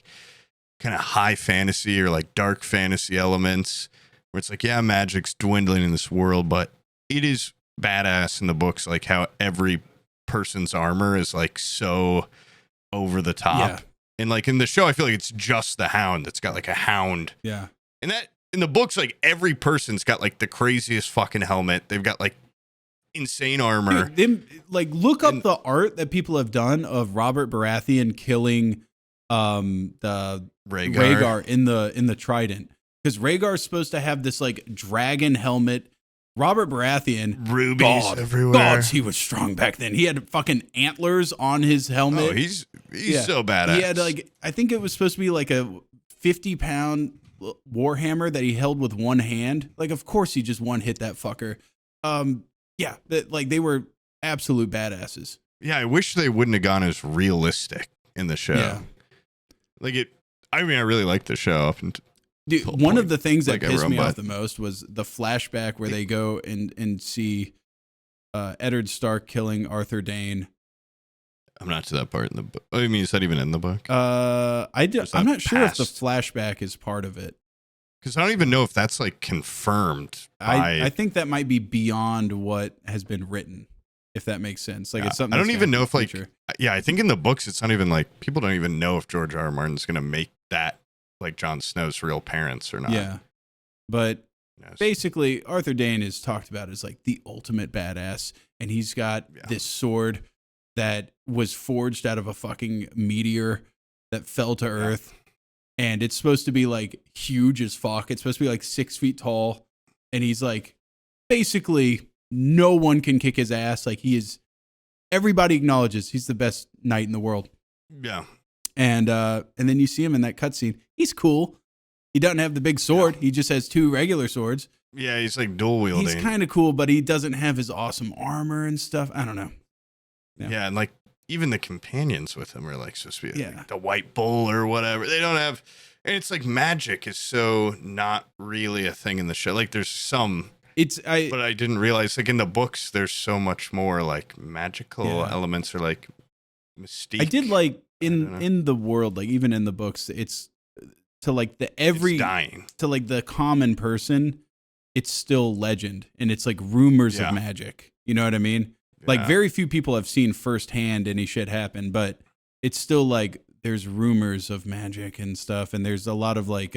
[SPEAKER 2] kind of high fantasy or like dark fantasy elements where it's like, yeah, magic's dwindling in this world, but it is badass in the books, like how every person's armor is like so over the top.
[SPEAKER 1] Yeah.
[SPEAKER 2] And like in the show, I feel like it's just the Hound that's got like a hound.
[SPEAKER 1] Yeah.
[SPEAKER 2] And that in the books, like every person's got like the craziest fucking helmet. They've got like insane armor.
[SPEAKER 1] Like look up the art that people have done of Robert Baratheon killing the Rhaegar in the Trident, because Rhaegar's supposed to have this like dragon helmet. Robert Baratheon,
[SPEAKER 2] rubies everywhere.
[SPEAKER 1] Gods, he was strong back then. He had fucking antlers on his helmet.
[SPEAKER 2] Oh, he's so badass.
[SPEAKER 1] He had like, I think it was supposed to be like a 50-pound warhammer that he held with one hand. Like, of course, he just one hit that fucker. Yeah, like they were absolute badasses.
[SPEAKER 2] Yeah, I wish they wouldn't have gone as realistic in the show.
[SPEAKER 1] Yeah.
[SPEAKER 2] Like it. I mean, I really liked the show up until.
[SPEAKER 1] Dude, one of the things that pissed me off the most was the flashback where they go and see Eddard Stark killing Arthur Dayne.
[SPEAKER 2] I'm not to that part in the book. I mean, is that even in the book?
[SPEAKER 1] I'm not sure if the flashback is part of it.
[SPEAKER 2] Because I don't even know if that's like confirmed.
[SPEAKER 1] I think that might be beyond what has been written, if that makes sense. Like it's something.
[SPEAKER 2] I don't even know if like. Yeah, I think in the books it's not even like people don't even know if George R. R. Martin's going to make that like Jon Snow's real parents or not.
[SPEAKER 1] Yeah, but basically Arthur Dayne is talked about as like the ultimate badass, and he's got this sword that was forged out of a fucking meteor that fell to Earth, and it's supposed to be like huge as fuck. It's supposed to be like 6 feet tall, and he's like basically no one can kick his ass. Like he is, everybody acknowledges he's the best knight in the world.
[SPEAKER 2] Yeah.
[SPEAKER 1] And then you see him in that cutscene. He's cool. He doesn't have the big sword. Yeah. He just has 2 regular swords.
[SPEAKER 2] Yeah, he's like dual wielding.
[SPEAKER 1] He's kind of cool, but he doesn't have his awesome armor and stuff. I don't know.
[SPEAKER 2] Yeah, and like even the companions with him are like supposed to be like the White Bull or whatever. They don't have, and it's like magic is so not really a thing in the show. Like there's some. But I didn't realize like in the books there's so much more like magical elements or like mystique.
[SPEAKER 1] I did like in the world, like even in the books, it's to like it's dying. To like the common person, it's still legend and it's like rumors of magic. You know what I mean? Like very few people have seen firsthand any shit happen, but it's still like there's rumors of magic and stuff, and there's a lot of like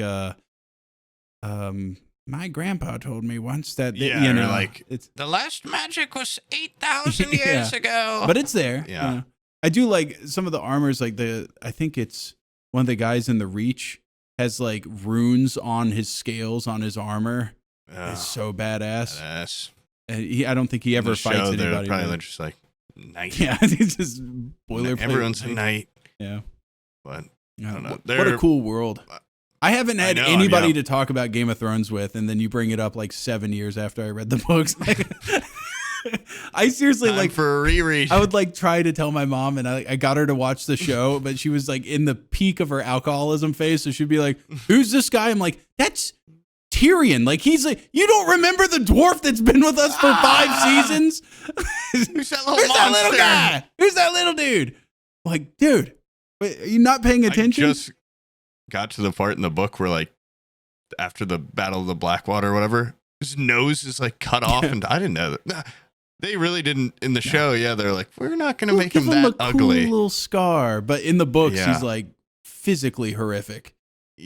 [SPEAKER 1] my grandpa told me once that you know,
[SPEAKER 2] like
[SPEAKER 1] it's
[SPEAKER 2] the last magic was 8,000 years ago.
[SPEAKER 1] But it's there.
[SPEAKER 2] Yeah.
[SPEAKER 1] You know? I do like some of the armors, like I think it's one of the guys in the Reach has like runes on his scales on his armor. It's so badass. And I don't think he ever fights anybody.
[SPEAKER 2] They're probably just like knight.
[SPEAKER 1] Yeah, he's just boilerplate.
[SPEAKER 2] Everyone's a knight.
[SPEAKER 1] Yeah.
[SPEAKER 2] But I don't know.
[SPEAKER 1] What a cool world. I haven't had anybody to talk about Game of Thrones with, and then you bring it up like 7 years after I read the books. I seriously
[SPEAKER 2] Time
[SPEAKER 1] like
[SPEAKER 2] for a reread.
[SPEAKER 1] I would like try to tell my mom, and I got her to watch the show, but she was like in the peak of her alcoholism phase, so she'd be like, "Who's this guy?" I'm like, "That's Tyrion." Like he's like, "You don't remember the dwarf that's been with us for 5 seasons?"
[SPEAKER 2] Who's that little
[SPEAKER 1] Who's that little guy? Who's that little dude? I'm like, dude, wait, are you not paying attention?
[SPEAKER 2] I just got to the part in the book where like after the Battle of the Blackwater or whatever, his nose is like cut off, and I didn't know that. They really didn't in the show. Yeah, they're like, we're not going to make him that ugly.
[SPEAKER 1] Cool little scar, but in the books, he's like physically horrific.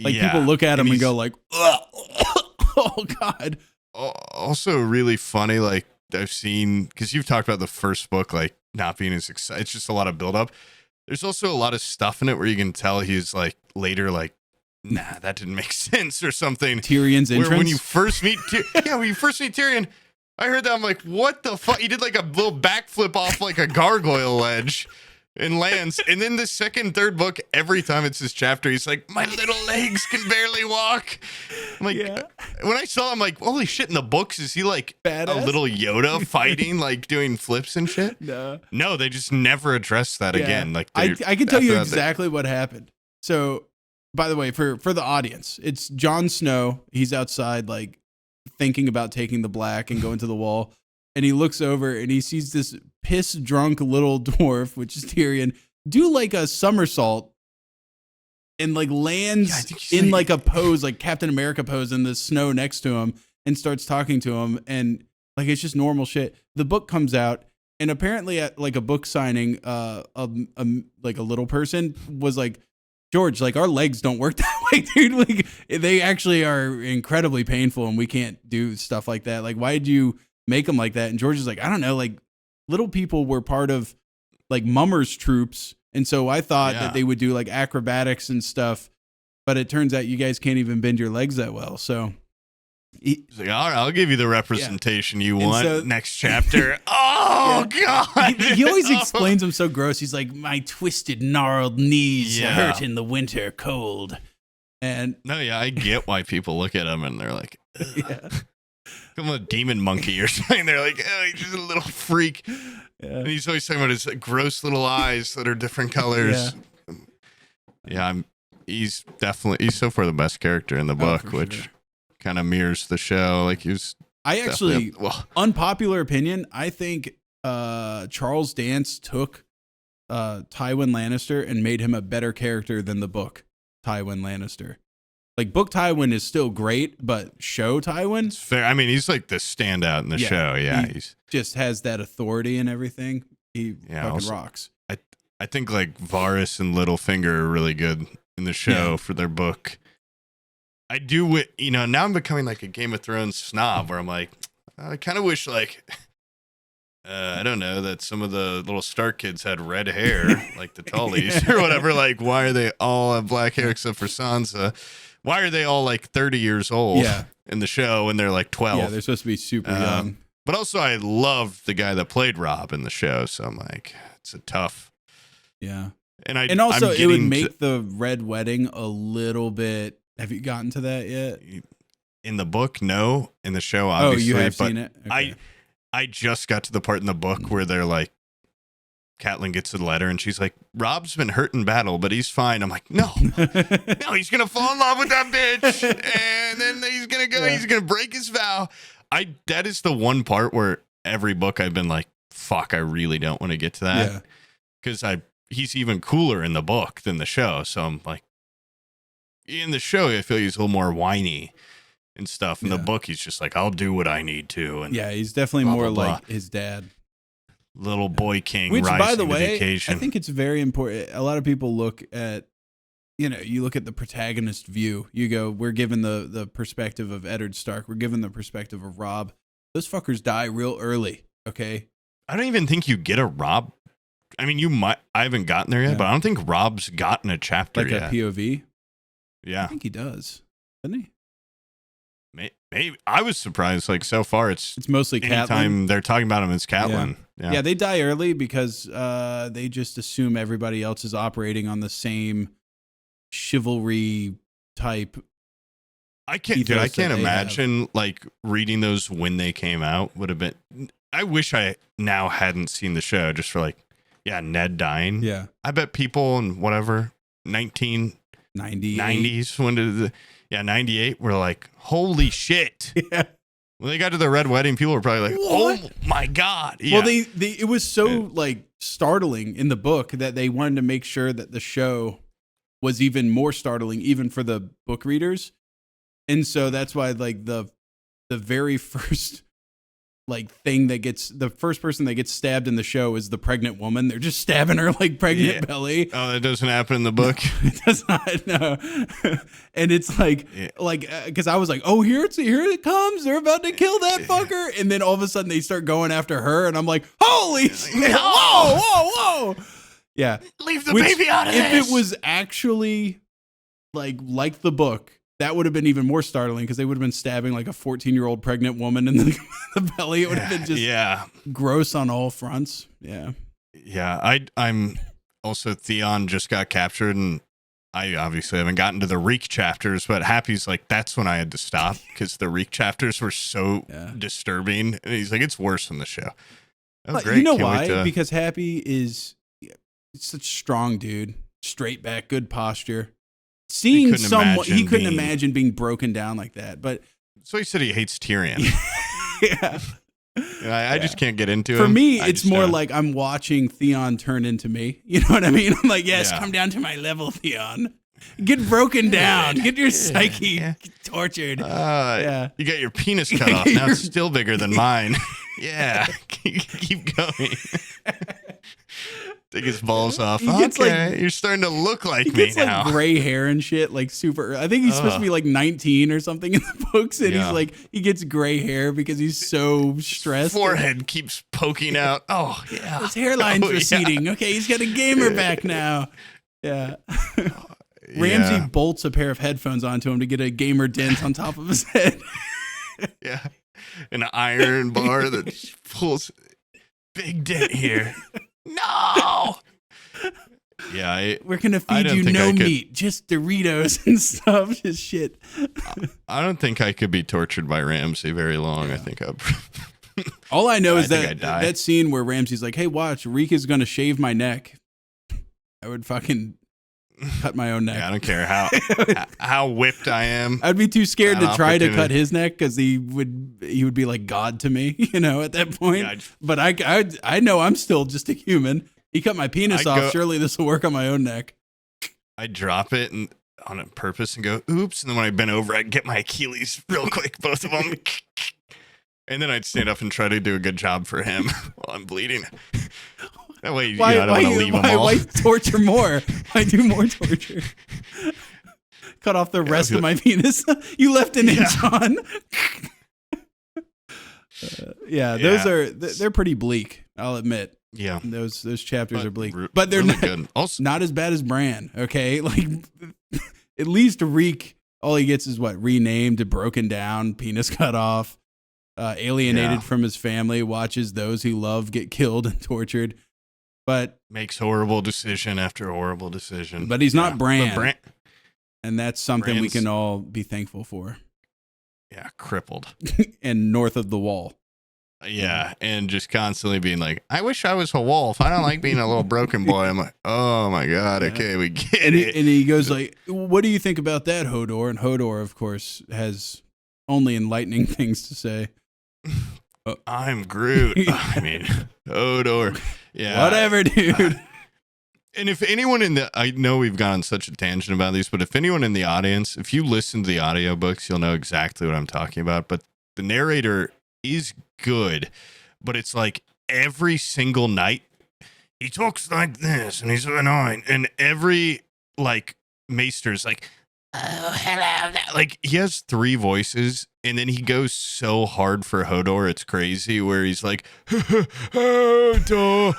[SPEAKER 1] Like people look at him and go like, oh god.
[SPEAKER 2] Also, really funny. Like I've seen because you've talked about the first book, like not being as excited. It's just a lot of build up. There's also a lot of stuff in it where you can tell he's like later, like, nah, that didn't make sense or something.
[SPEAKER 1] Tyrion's entrance.
[SPEAKER 2] When you first meet, when you first meet Tyrion. I heard that. I'm like, what the fuck? He did like a little backflip off like a gargoyle ledge. and lands. And then the second, third book, every time it's his chapter, he's like, my little legs can barely walk. I'm like, when I saw him, like, holy shit, in the books, is he like
[SPEAKER 1] Badass?
[SPEAKER 2] a little Yoda fighting, like doing flips and shit? No, they just never addressed that again. Like,
[SPEAKER 1] I can tell you exactly what happened. So, by the way, for the audience, it's Jon Snow. He's outside, like, thinking about taking the black and going to the wall. And he looks over and he sees this piss drunk little dwarf, which is Tyrion, do like a somersault and like lands in like a pose, like Captain America pose in the snow next to him and starts talking to him. And like, it's just normal shit. The book comes out and apparently at like a book signing, like a little person was like, George, like our legs don't work that way, dude. Like they actually are incredibly painful and we can't do stuff like that. Like, why did you make them like that? And George is like, I don't know, like little people were part of like Mummer's troops. And so I thought that they would do like acrobatics and stuff, but it turns out you guys can't even bend your legs that well. So
[SPEAKER 2] he's like, all right, I'll give you the representation you want. So, next chapter. Oh God.
[SPEAKER 1] He always explains them so gross. He's like, my twisted, gnarled knees hurt in the winter cold. And
[SPEAKER 2] I get why people look at him and they're like, come on, demon monkey or something. They're like, oh, he's just a little freak. And he's always talking about his gross little eyes that are different colors. He's so far the best character in the book, which kind of mirrors the show. Like
[SPEAKER 1] I actually, unpopular opinion, I think Charles Dance took Tywin Lannister and made him a better character than the book Tywin Lannister. Like, book Tywin is still great, but show Tywin?
[SPEAKER 2] It's fair. I mean, he's like the standout in the show. Yeah,
[SPEAKER 1] he just has that authority and everything. He fucking rocks.
[SPEAKER 2] I think like Varys and Littlefinger are really good in the show for their book. I do, now I'm becoming like a Game of Thrones snob where I'm like, I kind of wish like, I don't know, that some of the little Stark kids had red hair, like the Tullys or whatever. Like, why are they all have black hair except for Sansa? Why are they all like 30 years old in the show when they're like 12?
[SPEAKER 1] Yeah, they're supposed to be super young.
[SPEAKER 2] But also, I love the guy that played Rob in the show. So I'm like, it's a tough.
[SPEAKER 1] Yeah. And also, it would make the Red Wedding a little bit. Have you gotten to that yet?
[SPEAKER 2] In the book, no. In the show, obviously.
[SPEAKER 1] Oh, you have seen it? Okay.
[SPEAKER 2] I just got to the part in the book where they're like, Catelyn gets the letter and she's like, Rob's been hurt in battle, but he's fine. I'm like, no, he's going to fall in love with that bitch. And then he's going to go, he's going to break his vow. That is the one part where every book I've been like, fuck, I really don't want to get to that. Because he's even cooler in the book than the show. So I'm like, in the show, I feel he's a little more whiny and stuff. In the book, he's just like, I'll do what I need to. And
[SPEAKER 1] he's definitely more like his dad.
[SPEAKER 2] Little boy king,
[SPEAKER 1] which,
[SPEAKER 2] rising
[SPEAKER 1] by the
[SPEAKER 2] to
[SPEAKER 1] way,
[SPEAKER 2] the occasion.
[SPEAKER 1] I think it's very important. A lot of people look at, you look at the protagonist view. You go, we're given the perspective of Eddard Stark. We're given the perspective of Rob. Those fuckers die real early. Okay.
[SPEAKER 2] I don't even think you get a Rob. I mean, you might. I haven't gotten there yet, but I don't think Rob's gotten a chapter yet.
[SPEAKER 1] Like a POV.
[SPEAKER 2] Yeah,
[SPEAKER 1] I think he does. Doesn't he?
[SPEAKER 2] Maybe. I was surprised. Like, so far, it's
[SPEAKER 1] mostly Catelyn.
[SPEAKER 2] Anytime they're talking about him, it's Catelyn.
[SPEAKER 1] Yeah, they die early because they just assume everybody else is operating on the same chivalry type.
[SPEAKER 2] I can't imagine like reading those when they came out would have been. I wish I now hadn't seen the show just for like, Ned dying.
[SPEAKER 1] Yeah,
[SPEAKER 2] I bet people in whatever 1990s when did 98 were like, holy shit.
[SPEAKER 1] Yeah.
[SPEAKER 2] When they got to the Red Wedding, people were probably like, what? Oh my God. Yeah.
[SPEAKER 1] Well, it was so like startling in the book that they wanted to make sure that the show was even more startling, even for the book readers. And so that's why like the very first like thing that gets, the first person that gets stabbed in the show is the pregnant woman. They're just stabbing her like pregnant belly.
[SPEAKER 2] Oh, that doesn't happen in the book.
[SPEAKER 1] No, it does not. No. And it's like, because I was like, oh, here it comes. They're about to kill that fucker. And then all of a sudden they start going after her. And I'm like, holy shit. Whoa. Yeah.
[SPEAKER 2] Leave the baby out of this.
[SPEAKER 1] If it was actually like the book, that would have been even more startling because they would have been stabbing like a 14-year-old pregnant woman in the belly. It would have been just gross on all fronts. Yeah.
[SPEAKER 2] Yeah. I'm Also, Theon just got captured, and I obviously haven't gotten to the Reek chapters, but Happy's like, that's when I had to stop because the Reek chapters were so disturbing. And he's like, it's worse than the show. Oh, great.
[SPEAKER 1] You know why? Because Happy is such a strong dude, straight back, good posture. Seeing someone, he couldn't imagine being broken down like that. But
[SPEAKER 2] so he said he hates Tyrion.
[SPEAKER 1] Yeah.
[SPEAKER 2] I just can't get into it.
[SPEAKER 1] For me, it's more like I'm watching Theon turn into me. You know what I mean? I'm like, yes, come down to my level, Theon. Get broken down. Get your psyche tortured.
[SPEAKER 2] You got your penis cut off. Now it's still bigger than mine. Yeah. Keep going. Take his balls off. Okay, you're starting to look like me now.
[SPEAKER 1] Like gray hair and shit, like super. I think he's supposed to be like 19 or something in the books, and he's like, he gets gray hair because he's so stressed.
[SPEAKER 2] Forehead keeps poking out. Oh yeah,
[SPEAKER 1] his hairline's receding. Okay, he's got a gamer back now. Yeah. Ramsay bolts a pair of headphones onto him to get a gamer dent on top of his head.
[SPEAKER 2] Yeah, an iron bar that pulls. Big dent here. No. Yeah,
[SPEAKER 1] we're gonna feed you no meat, just Doritos and stuff, just shit.
[SPEAKER 2] I don't think I could be tortured by Ramsay very long. I think I'd.
[SPEAKER 1] All I know is that scene where Ramsay's like, "Hey, watch, Reek is gonna shave my neck." I would fucking cut my own neck.
[SPEAKER 2] Yeah, I don't care how whipped I am.
[SPEAKER 1] I'd be too scared to try to cut his neck because he would be like God to me, you know, at that point. Yeah, but I know I'm still just a human. He cut my penis off. Surely this will work on my own neck.
[SPEAKER 2] I drop it and on purpose and go, oops. And then when I bend over, I'd get my Achilles real quick, both of them. And then I'd stand up and try to do a good job for him while I'm bleeding. That way, I don't want to leave them all.
[SPEAKER 1] Why torture more? Why do more torture? Cut off the rest of my penis. You left an inch on. They're pretty bleak. I'll admit.
[SPEAKER 2] Yeah,
[SPEAKER 1] those chapters are bleak, but they're really good. Also, not as bad as Bran. Okay, like at least Reek, all he gets is renamed, broken down, penis cut off, alienated from his family, watches those he loved get killed and tortured. But
[SPEAKER 2] makes horrible decision after horrible decision.
[SPEAKER 1] But he's not Bran. And that's something we can all be thankful for.
[SPEAKER 2] Yeah, crippled.
[SPEAKER 1] And north of the wall.
[SPEAKER 2] Yeah, and just constantly being like, I wish I was a wolf. I don't like being a little broken boy. I'm like, oh my God, okay, we get it.
[SPEAKER 1] And he goes like, what do you think about that, Hodor? And Hodor, of course, has only enlightening things to say.
[SPEAKER 2] I'm Groot. I mean, Hodor. Yeah.
[SPEAKER 1] Whatever, dude.
[SPEAKER 2] And if anyone I know we've gone on such a tangent about these, but if anyone in the audience, if you listen to the audiobooks, you'll know exactly what I'm talking about. But the narrator is good, but it's like every single night he talks like this and he's annoying. And every maester's like, oh, hello. Like he has 3 voices. And then he goes so hard for Hodor, it's crazy, where he's like, Hodor.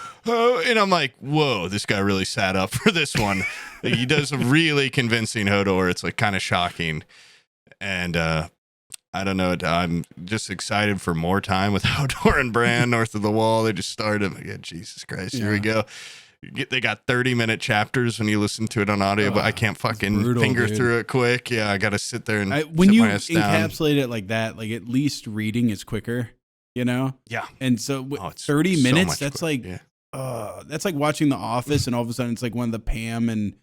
[SPEAKER 2] And I'm like, whoa, this guy really sat up for this one. Like, he does a really convincing Hodor. It's like kind of shocking. And I don't know. I'm just excited for more time with Hodor and Bran north of the wall. They just started. Yeah, Jesus Christ, here we go. They got 30-minute chapters when you listen to it on audio, but I can't fucking finger through it quick. Yeah, I got to sit there and
[SPEAKER 1] when you encapsulate it like that, like at least reading is quicker, you know?
[SPEAKER 2] Yeah.
[SPEAKER 1] And so 30 minutes, that's quicker. That's like watching The Office, and all of a sudden it's like one of the Pam and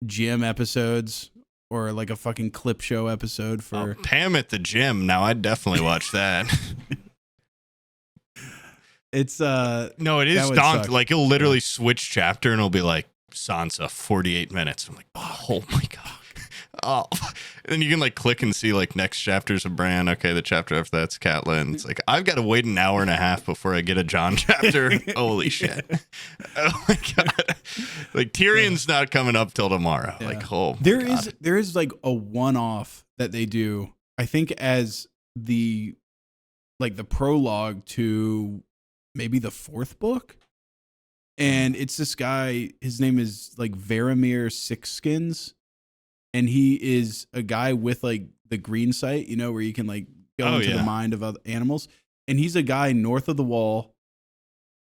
[SPEAKER 1] Jim episodes, or like a fucking clip show episode for
[SPEAKER 2] Pam at the gym. Now I'd definitely watch that.
[SPEAKER 1] It's
[SPEAKER 2] no, it is daunting. Like it'll literally switch chapter and it'll be like Sansa 48 minutes. I'm like, oh my God. Oh, and then you can like click and see like next chapters of Bran. Okay, the chapter after that's Catelyn. It's like I've got to wait an hour and a half before I get a Jon chapter. Holy shit! Oh my God! Like Tyrion's not coming up till tomorrow. Yeah. Like
[SPEAKER 1] there is like a one-off that they do. I think as the prologue to maybe the 4th book, and it's this guy. His name is like Varamir Sixskins. And he is a guy with like the green sight, you know, where you can like go into the mind of other animals. And he's a guy north of the wall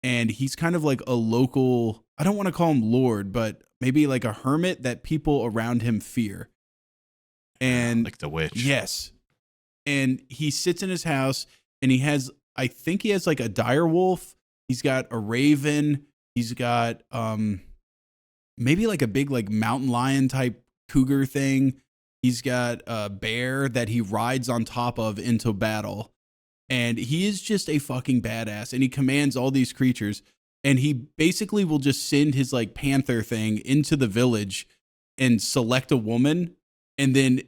[SPEAKER 1] and he's kind of like a local, I don't want to call him lord, but maybe like a hermit that people around him fear. And
[SPEAKER 2] like the witch.
[SPEAKER 1] Yes. And he sits in his house and I think he has like a dire wolf. He's got a raven. He's got maybe like a big like mountain lion type cougar thing. He's got a bear that he rides on top of into battle. And he is just a fucking badass. And he commands all these creatures. And he basically will just send his like panther thing into the village and select a woman. And then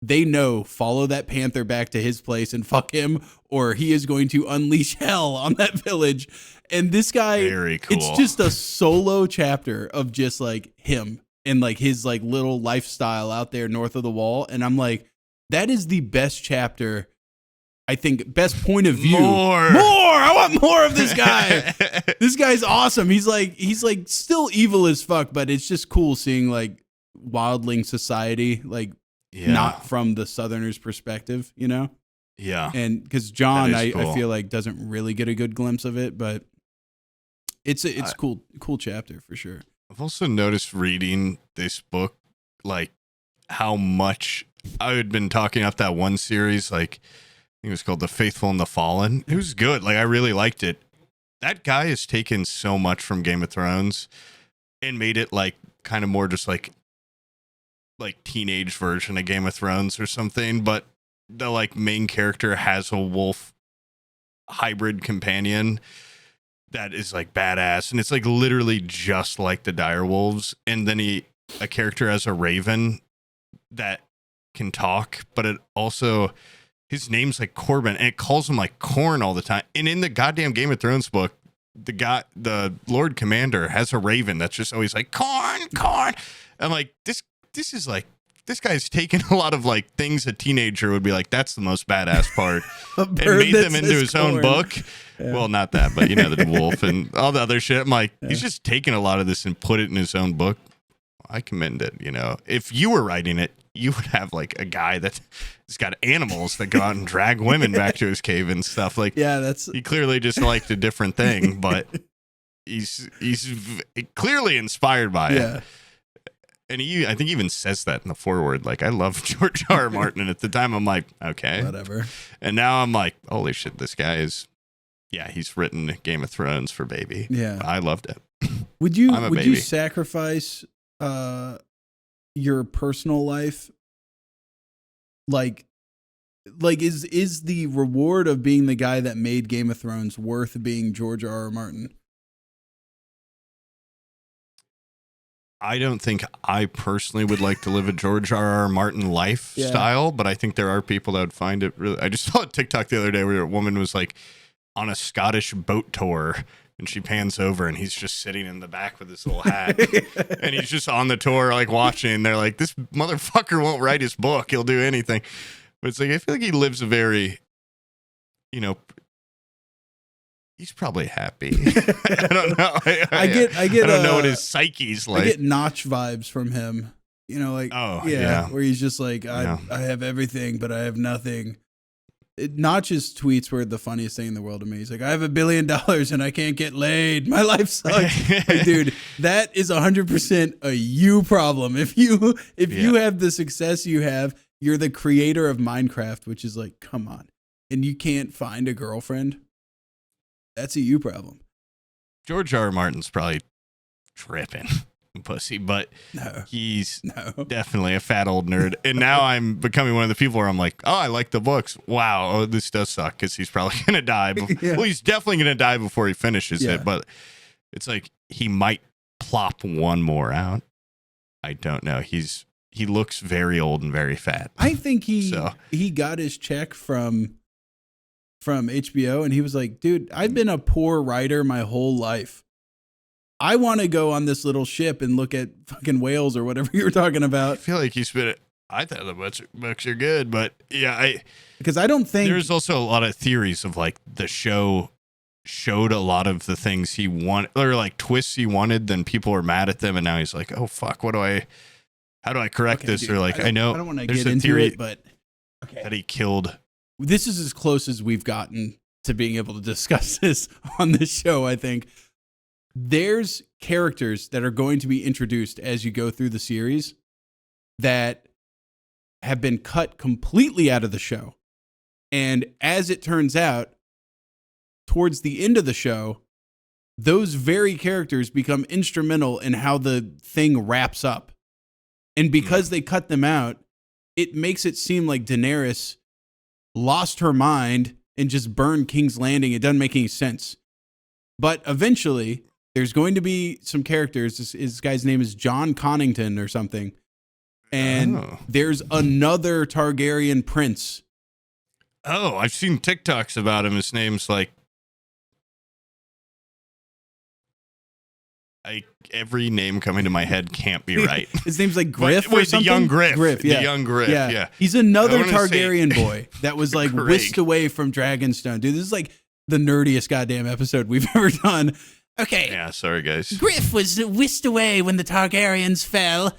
[SPEAKER 1] they know, follow that panther back to his place and fuck him, or he is going to unleash hell on that village. And this guy,
[SPEAKER 2] very cool.
[SPEAKER 1] It's just a solo chapter of just like him and like his like little lifestyle out there north of the wall. And I'm like, that is the best chapter. I think best point of view.
[SPEAKER 2] More.
[SPEAKER 1] I want more of this guy. This guy's awesome. He's like still evil as fuck, but it's just cool seeing like wildling society, like not from the Southerners' perspective, you know?
[SPEAKER 2] Yeah.
[SPEAKER 1] And because John, I
[SPEAKER 2] cool.
[SPEAKER 1] feel like doesn't really get a good glimpse of it, but it's cool chapter for sure.
[SPEAKER 2] I've also noticed reading this book, like how much I had been talking up that one series, like I think it was called The Faithful and the Fallen. It was good. Like I really liked it. That guy has taken so much from Game of Thrones and made it like kind of more just like teenage version of Game of Thrones or something, but the like main character has a wolf hybrid companion that is like badass, and it's like literally just like the dire wolves. And then a character has a raven that can talk, but it also, his name's like Corbin, and it calls him like corn all the time. And in the goddamn Game of Thrones book, the Lord Commander has a raven that's just always like corn. I'm like, this is like, this guy's taken a lot of like things a teenager would be like, that's the most badass part, and made them into his own book. Yeah. Well, not that, but you know, the wolf and all the other shit. I'm like, he's just taken a lot of this and put it in his own book. I commend it. You know, if you were writing it, you would have like a guy that's got animals that go out and drag women back to his cave and stuff. Like, he clearly just liked a different thing, but he's clearly inspired by it. And I think he even says that in the foreword. Like, I love George R. R. Martin. And at the time, I'm like, okay.
[SPEAKER 1] Whatever.
[SPEAKER 2] And now I'm like, holy shit, this guy is, he's written Game of Thrones for baby.
[SPEAKER 1] Yeah.
[SPEAKER 2] I loved it.
[SPEAKER 1] Would you sacrifice your personal life? Like is the reward of being the guy that made Game of Thrones worth being George R. R. Martin?
[SPEAKER 2] I don't think I personally would like to live a George R. R. Martin lifestyle, but I think there are people that would find it really. I just saw a TikTok the other day where a woman was like on a Scottish boat tour, and she pans over and he's just sitting in the back with his little hat, and he's just on the tour like watching. And they're like, this motherfucker won't write his book. He'll do anything. But it's like, I feel like he lives a very, you know, he's probably happy. I don't know. I don't know what his psyche's like.
[SPEAKER 1] I get Notch vibes from him. You know, like, where he's just like, I have everything, but I have nothing. Notch's tweets were the funniest thing in the world to me. He's like, I have $1 billion and I can't get laid. My life sucks. Like, dude, that is 100% a you problem. If you have the success you have, you're the creator of Minecraft, which is like, come on. And you can't find a girlfriend. That's a you problem.
[SPEAKER 2] George R. R. Martin's probably tripping pussy, but he's definitely a fat old nerd. And now I'm becoming one of the people where I'm like, oh, I like the books. Wow, this does suck because he's probably going to die. Well, he's definitely going to die before he finishes it, but it's like he might plop one more out. I don't know. He looks very old and very fat.
[SPEAKER 1] I think he got his check from HBO, and he was like, dude, I've been a poor writer my whole life. I want to go on this little ship and look at fucking whales or whatever you were talking about.
[SPEAKER 2] I feel like you spit it. I thought the books are good, but
[SPEAKER 1] because I don't think
[SPEAKER 2] there's also a lot of theories of like the show showed a lot of the things he wanted, or like twists he wanted, then people were mad at them, and now he's like, oh fuck, how do I correct this?
[SPEAKER 1] Dude,
[SPEAKER 2] or like,
[SPEAKER 1] I don't want to get into it, but
[SPEAKER 2] that he killed.
[SPEAKER 1] This is as close as we've gotten to being able to discuss this on this show, I think. There's characters that are going to be introduced as you go through the series that have been cut completely out of the show. And as it turns out, towards the end of the show, those very characters become instrumental in how the thing wraps up. And because they cut them out, it makes it seem like Daenerys lost her mind and just burned King's Landing. It doesn't make any sense. But eventually, there's going to be some characters. This guy's name is John Connington or something. And there's another Targaryen prince.
[SPEAKER 2] Oh, I've seen TikToks about him. His name's like... every name coming to my head can't be right.
[SPEAKER 1] His name's like Griff or something?
[SPEAKER 2] The young Griff.
[SPEAKER 1] Griff, yeah.
[SPEAKER 2] The young Griff, yeah.
[SPEAKER 1] He's another Targaryen boy that was like whisked away from Dragonstone. Dude, this is like the nerdiest goddamn episode we've ever done. Okay.
[SPEAKER 2] Yeah, sorry, guys.
[SPEAKER 1] Griff was whisked away when the Targaryens fell.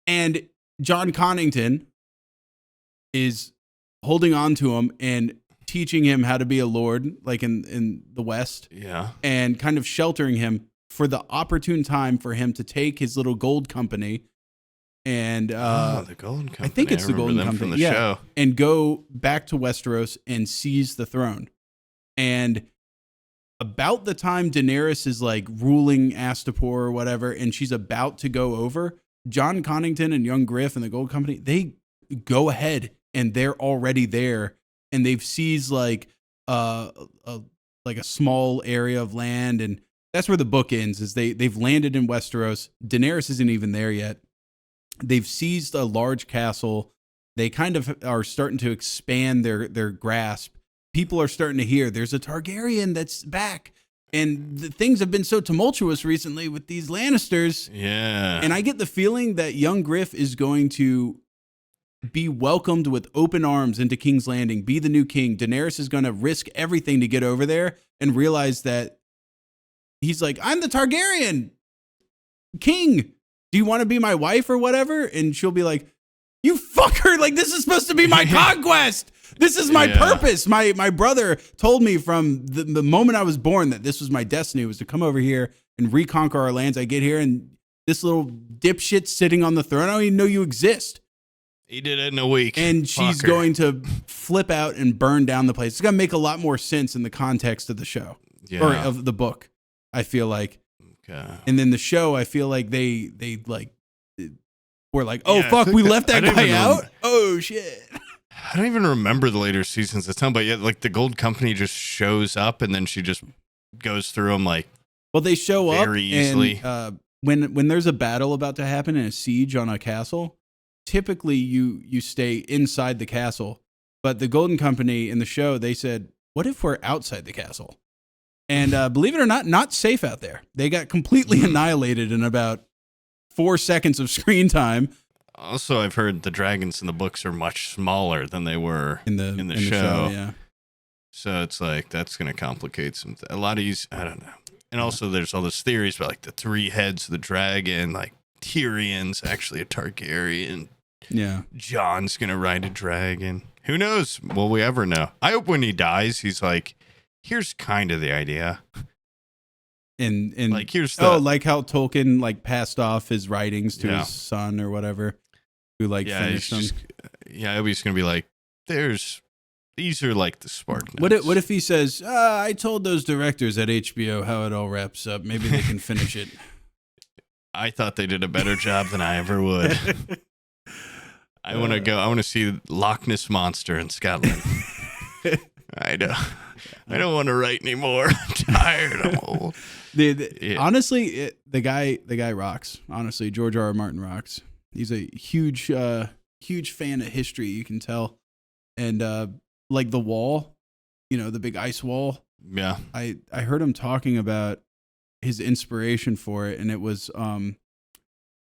[SPEAKER 1] And John Connington is holding on to him and teaching him how to be a lord, like in the West.
[SPEAKER 2] Yeah.
[SPEAKER 1] And kind of sheltering him for the opportune time for him to take his little gold company and
[SPEAKER 2] the gold company.
[SPEAKER 1] I think it's the Golden Company
[SPEAKER 2] from the show.
[SPEAKER 1] And go back to Westeros and seize the throne. And about the time Daenerys is like ruling Astapor or whatever, and she's about to go over, John Connington and young Griff and the Gold Company, they go ahead and they're already there, and they've seized like a small area of land, and that's where the book ends. Is they've landed in Westeros. Daenerys isn't even there yet. They've seized a large castle. They kind of are starting to expand their grasp. People are starting to hear there's a Targaryen that's back. And the things have been so tumultuous recently with these Lannisters.
[SPEAKER 2] Yeah.
[SPEAKER 1] And I get the feeling that young Griff is going to be welcomed with open arms into King's Landing, be the new king. Daenerys is going to risk everything to get over there and realize that he's like, I'm the Targaryen king. Do you want to be my wife or whatever? And she'll be like, you fucker. Like, this is supposed to be my conquest. This is my purpose. My brother told me from the moment I was born that this was my destiny, was to come over here and reconquer our lands. I get here and this little dipshit sitting on the throne, I don't even know you exist.
[SPEAKER 2] He did it in a week.
[SPEAKER 1] And she's going to flip out and burn down the place. It's going to make a lot more sense in the context of the show or of the book, I feel like.
[SPEAKER 2] Okay.
[SPEAKER 1] And then the show, I feel like they like were like, oh, fuck, we left that guy out? Oh, shit.
[SPEAKER 2] I don't even remember the later seasons of time, but yet, like, the Gold Company just shows up and then she just goes through them, like,
[SPEAKER 1] well, they show up
[SPEAKER 2] very easily.
[SPEAKER 1] And, when there's a battle about to happen in a siege on a castle, typically you stay inside the castle. But the Golden Company in the show, they said, what if we're outside the castle? And believe it or not safe out there. They got completely annihilated in about 4 seconds of screen time.
[SPEAKER 2] Also, I've heard the dragons in the books are much smaller than they were in the show.
[SPEAKER 1] Yeah.
[SPEAKER 2] So it's like, that's going to complicate a lot of these. I don't know. And also there's all those theories about like the 3 heads of the dragon, like Tyrion's actually a Targaryen.
[SPEAKER 1] Yeah.
[SPEAKER 2] Jon's going to ride a dragon. Who knows? Will we ever know? I hope when he dies, he's like, here's kind of the idea.
[SPEAKER 1] And
[SPEAKER 2] like, here's the,
[SPEAKER 1] like how Tolkien like passed off his writings to his son or whatever, who like finished them.
[SPEAKER 2] He's gonna be like, these are like the spark
[SPEAKER 1] notes.
[SPEAKER 2] What
[SPEAKER 1] What if he says, I told those directors at HBO how it all wraps up. Maybe they can finish it.
[SPEAKER 2] I thought they did a better job than I ever would. I want to see Loch Ness Monster in Scotland. I don't want to write anymore. I'm tired. I'm old.
[SPEAKER 1] Honestly, the guy rocks. Honestly, George R.R. Martin rocks. He's a huge fan of history. You can tell, and like the wall, the big ice wall.
[SPEAKER 2] Yeah,
[SPEAKER 1] I heard him talking about his inspiration for it, and it was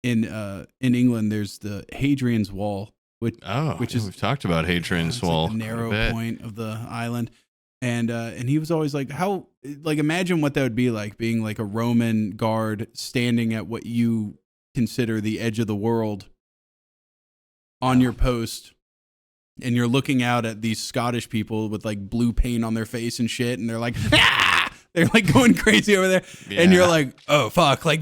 [SPEAKER 1] in England. There's the Hadrian's Wall, which is
[SPEAKER 2] we've talked about Hadrian's Wall,
[SPEAKER 1] like the narrow point of the island. And he was always like, how, like, imagine what that would be like, being like a Roman guard standing at what you consider the edge of the world on your post, and you're looking out at these Scottish people with like blue paint on their face and shit, and they're like, ah! They're like going crazy over there, and you're like, oh fuck, like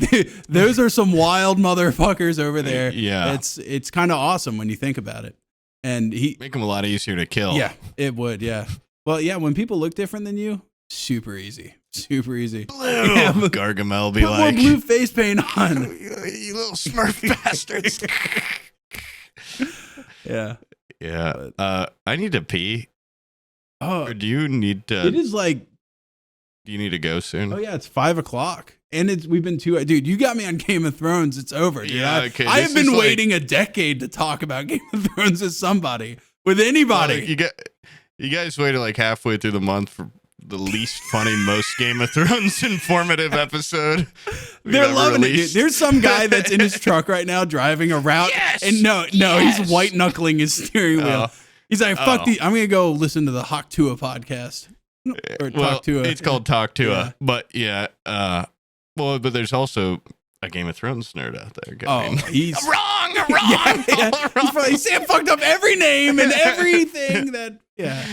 [SPEAKER 1] those are some wild motherfuckers over there.
[SPEAKER 2] Yeah,
[SPEAKER 1] it's kind of awesome when you think about it, and
[SPEAKER 2] make them a lot easier to kill.
[SPEAKER 1] Yeah, it would. Yeah, well, yeah, when people look different than you, super easy.
[SPEAKER 2] Blue.
[SPEAKER 1] Yeah,
[SPEAKER 2] Gargamel be
[SPEAKER 1] put
[SPEAKER 2] like,
[SPEAKER 1] more blue face paint on.
[SPEAKER 2] you little Smurf bastards.
[SPEAKER 1] Yeah.
[SPEAKER 2] Yeah. I need to pee.
[SPEAKER 1] Oh,
[SPEAKER 2] or do you need to?
[SPEAKER 1] It is like.
[SPEAKER 2] Do you need to go soon?
[SPEAKER 1] Oh yeah, it's 5:00, and we've been dude. You got me on Game of Thrones. It's over, dude.
[SPEAKER 2] Yeah, okay,
[SPEAKER 1] I have been waiting a decade to talk about Game of Thrones with anybody.
[SPEAKER 2] You guys waited like halfway through the month for the least funny, most Game of Thrones informative episode.
[SPEAKER 1] They're loving it, dude. There's some guy that's in his truck right now driving around.
[SPEAKER 2] Yes!
[SPEAKER 1] And he's white knuckling his steering wheel. He's like, fuck I'm going to go listen to the Hawk Tua podcast. Or Talk Tua.
[SPEAKER 2] It's called Talk Tua.
[SPEAKER 1] Yeah.
[SPEAKER 2] But yeah, but there's also a Game of Thrones nerd out there.
[SPEAKER 1] He's
[SPEAKER 2] I'm wrong.
[SPEAKER 1] Yeah. He's fucked up every name and everything that, yeah.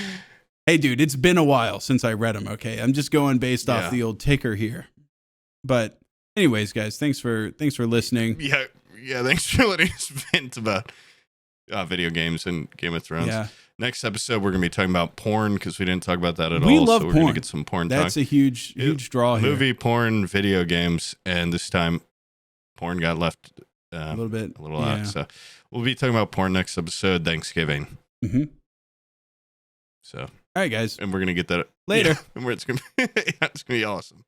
[SPEAKER 1] Hey, dude, it's been a while since I read them, okay? I'm just going based off the old ticker here. But anyways, guys, thanks for listening.
[SPEAKER 2] Yeah, thanks for letting us vent about video games and Game of Thrones.
[SPEAKER 1] Yeah.
[SPEAKER 2] Next episode, we're going to be talking about porn because we didn't talk about that at all.
[SPEAKER 1] We love
[SPEAKER 2] so we're
[SPEAKER 1] porn.
[SPEAKER 2] going to get some porn
[SPEAKER 1] That's
[SPEAKER 2] talk.
[SPEAKER 1] a huge draw here.
[SPEAKER 2] Movie, porn, video games, and this time porn got left
[SPEAKER 1] a little
[SPEAKER 2] out. So we'll be talking about porn next episode, Thanksgiving.
[SPEAKER 1] Mm-hmm.
[SPEAKER 2] So,
[SPEAKER 1] all right, guys.
[SPEAKER 2] And we're going to get that
[SPEAKER 1] later.
[SPEAKER 2] Yeah, and it's going to be awesome.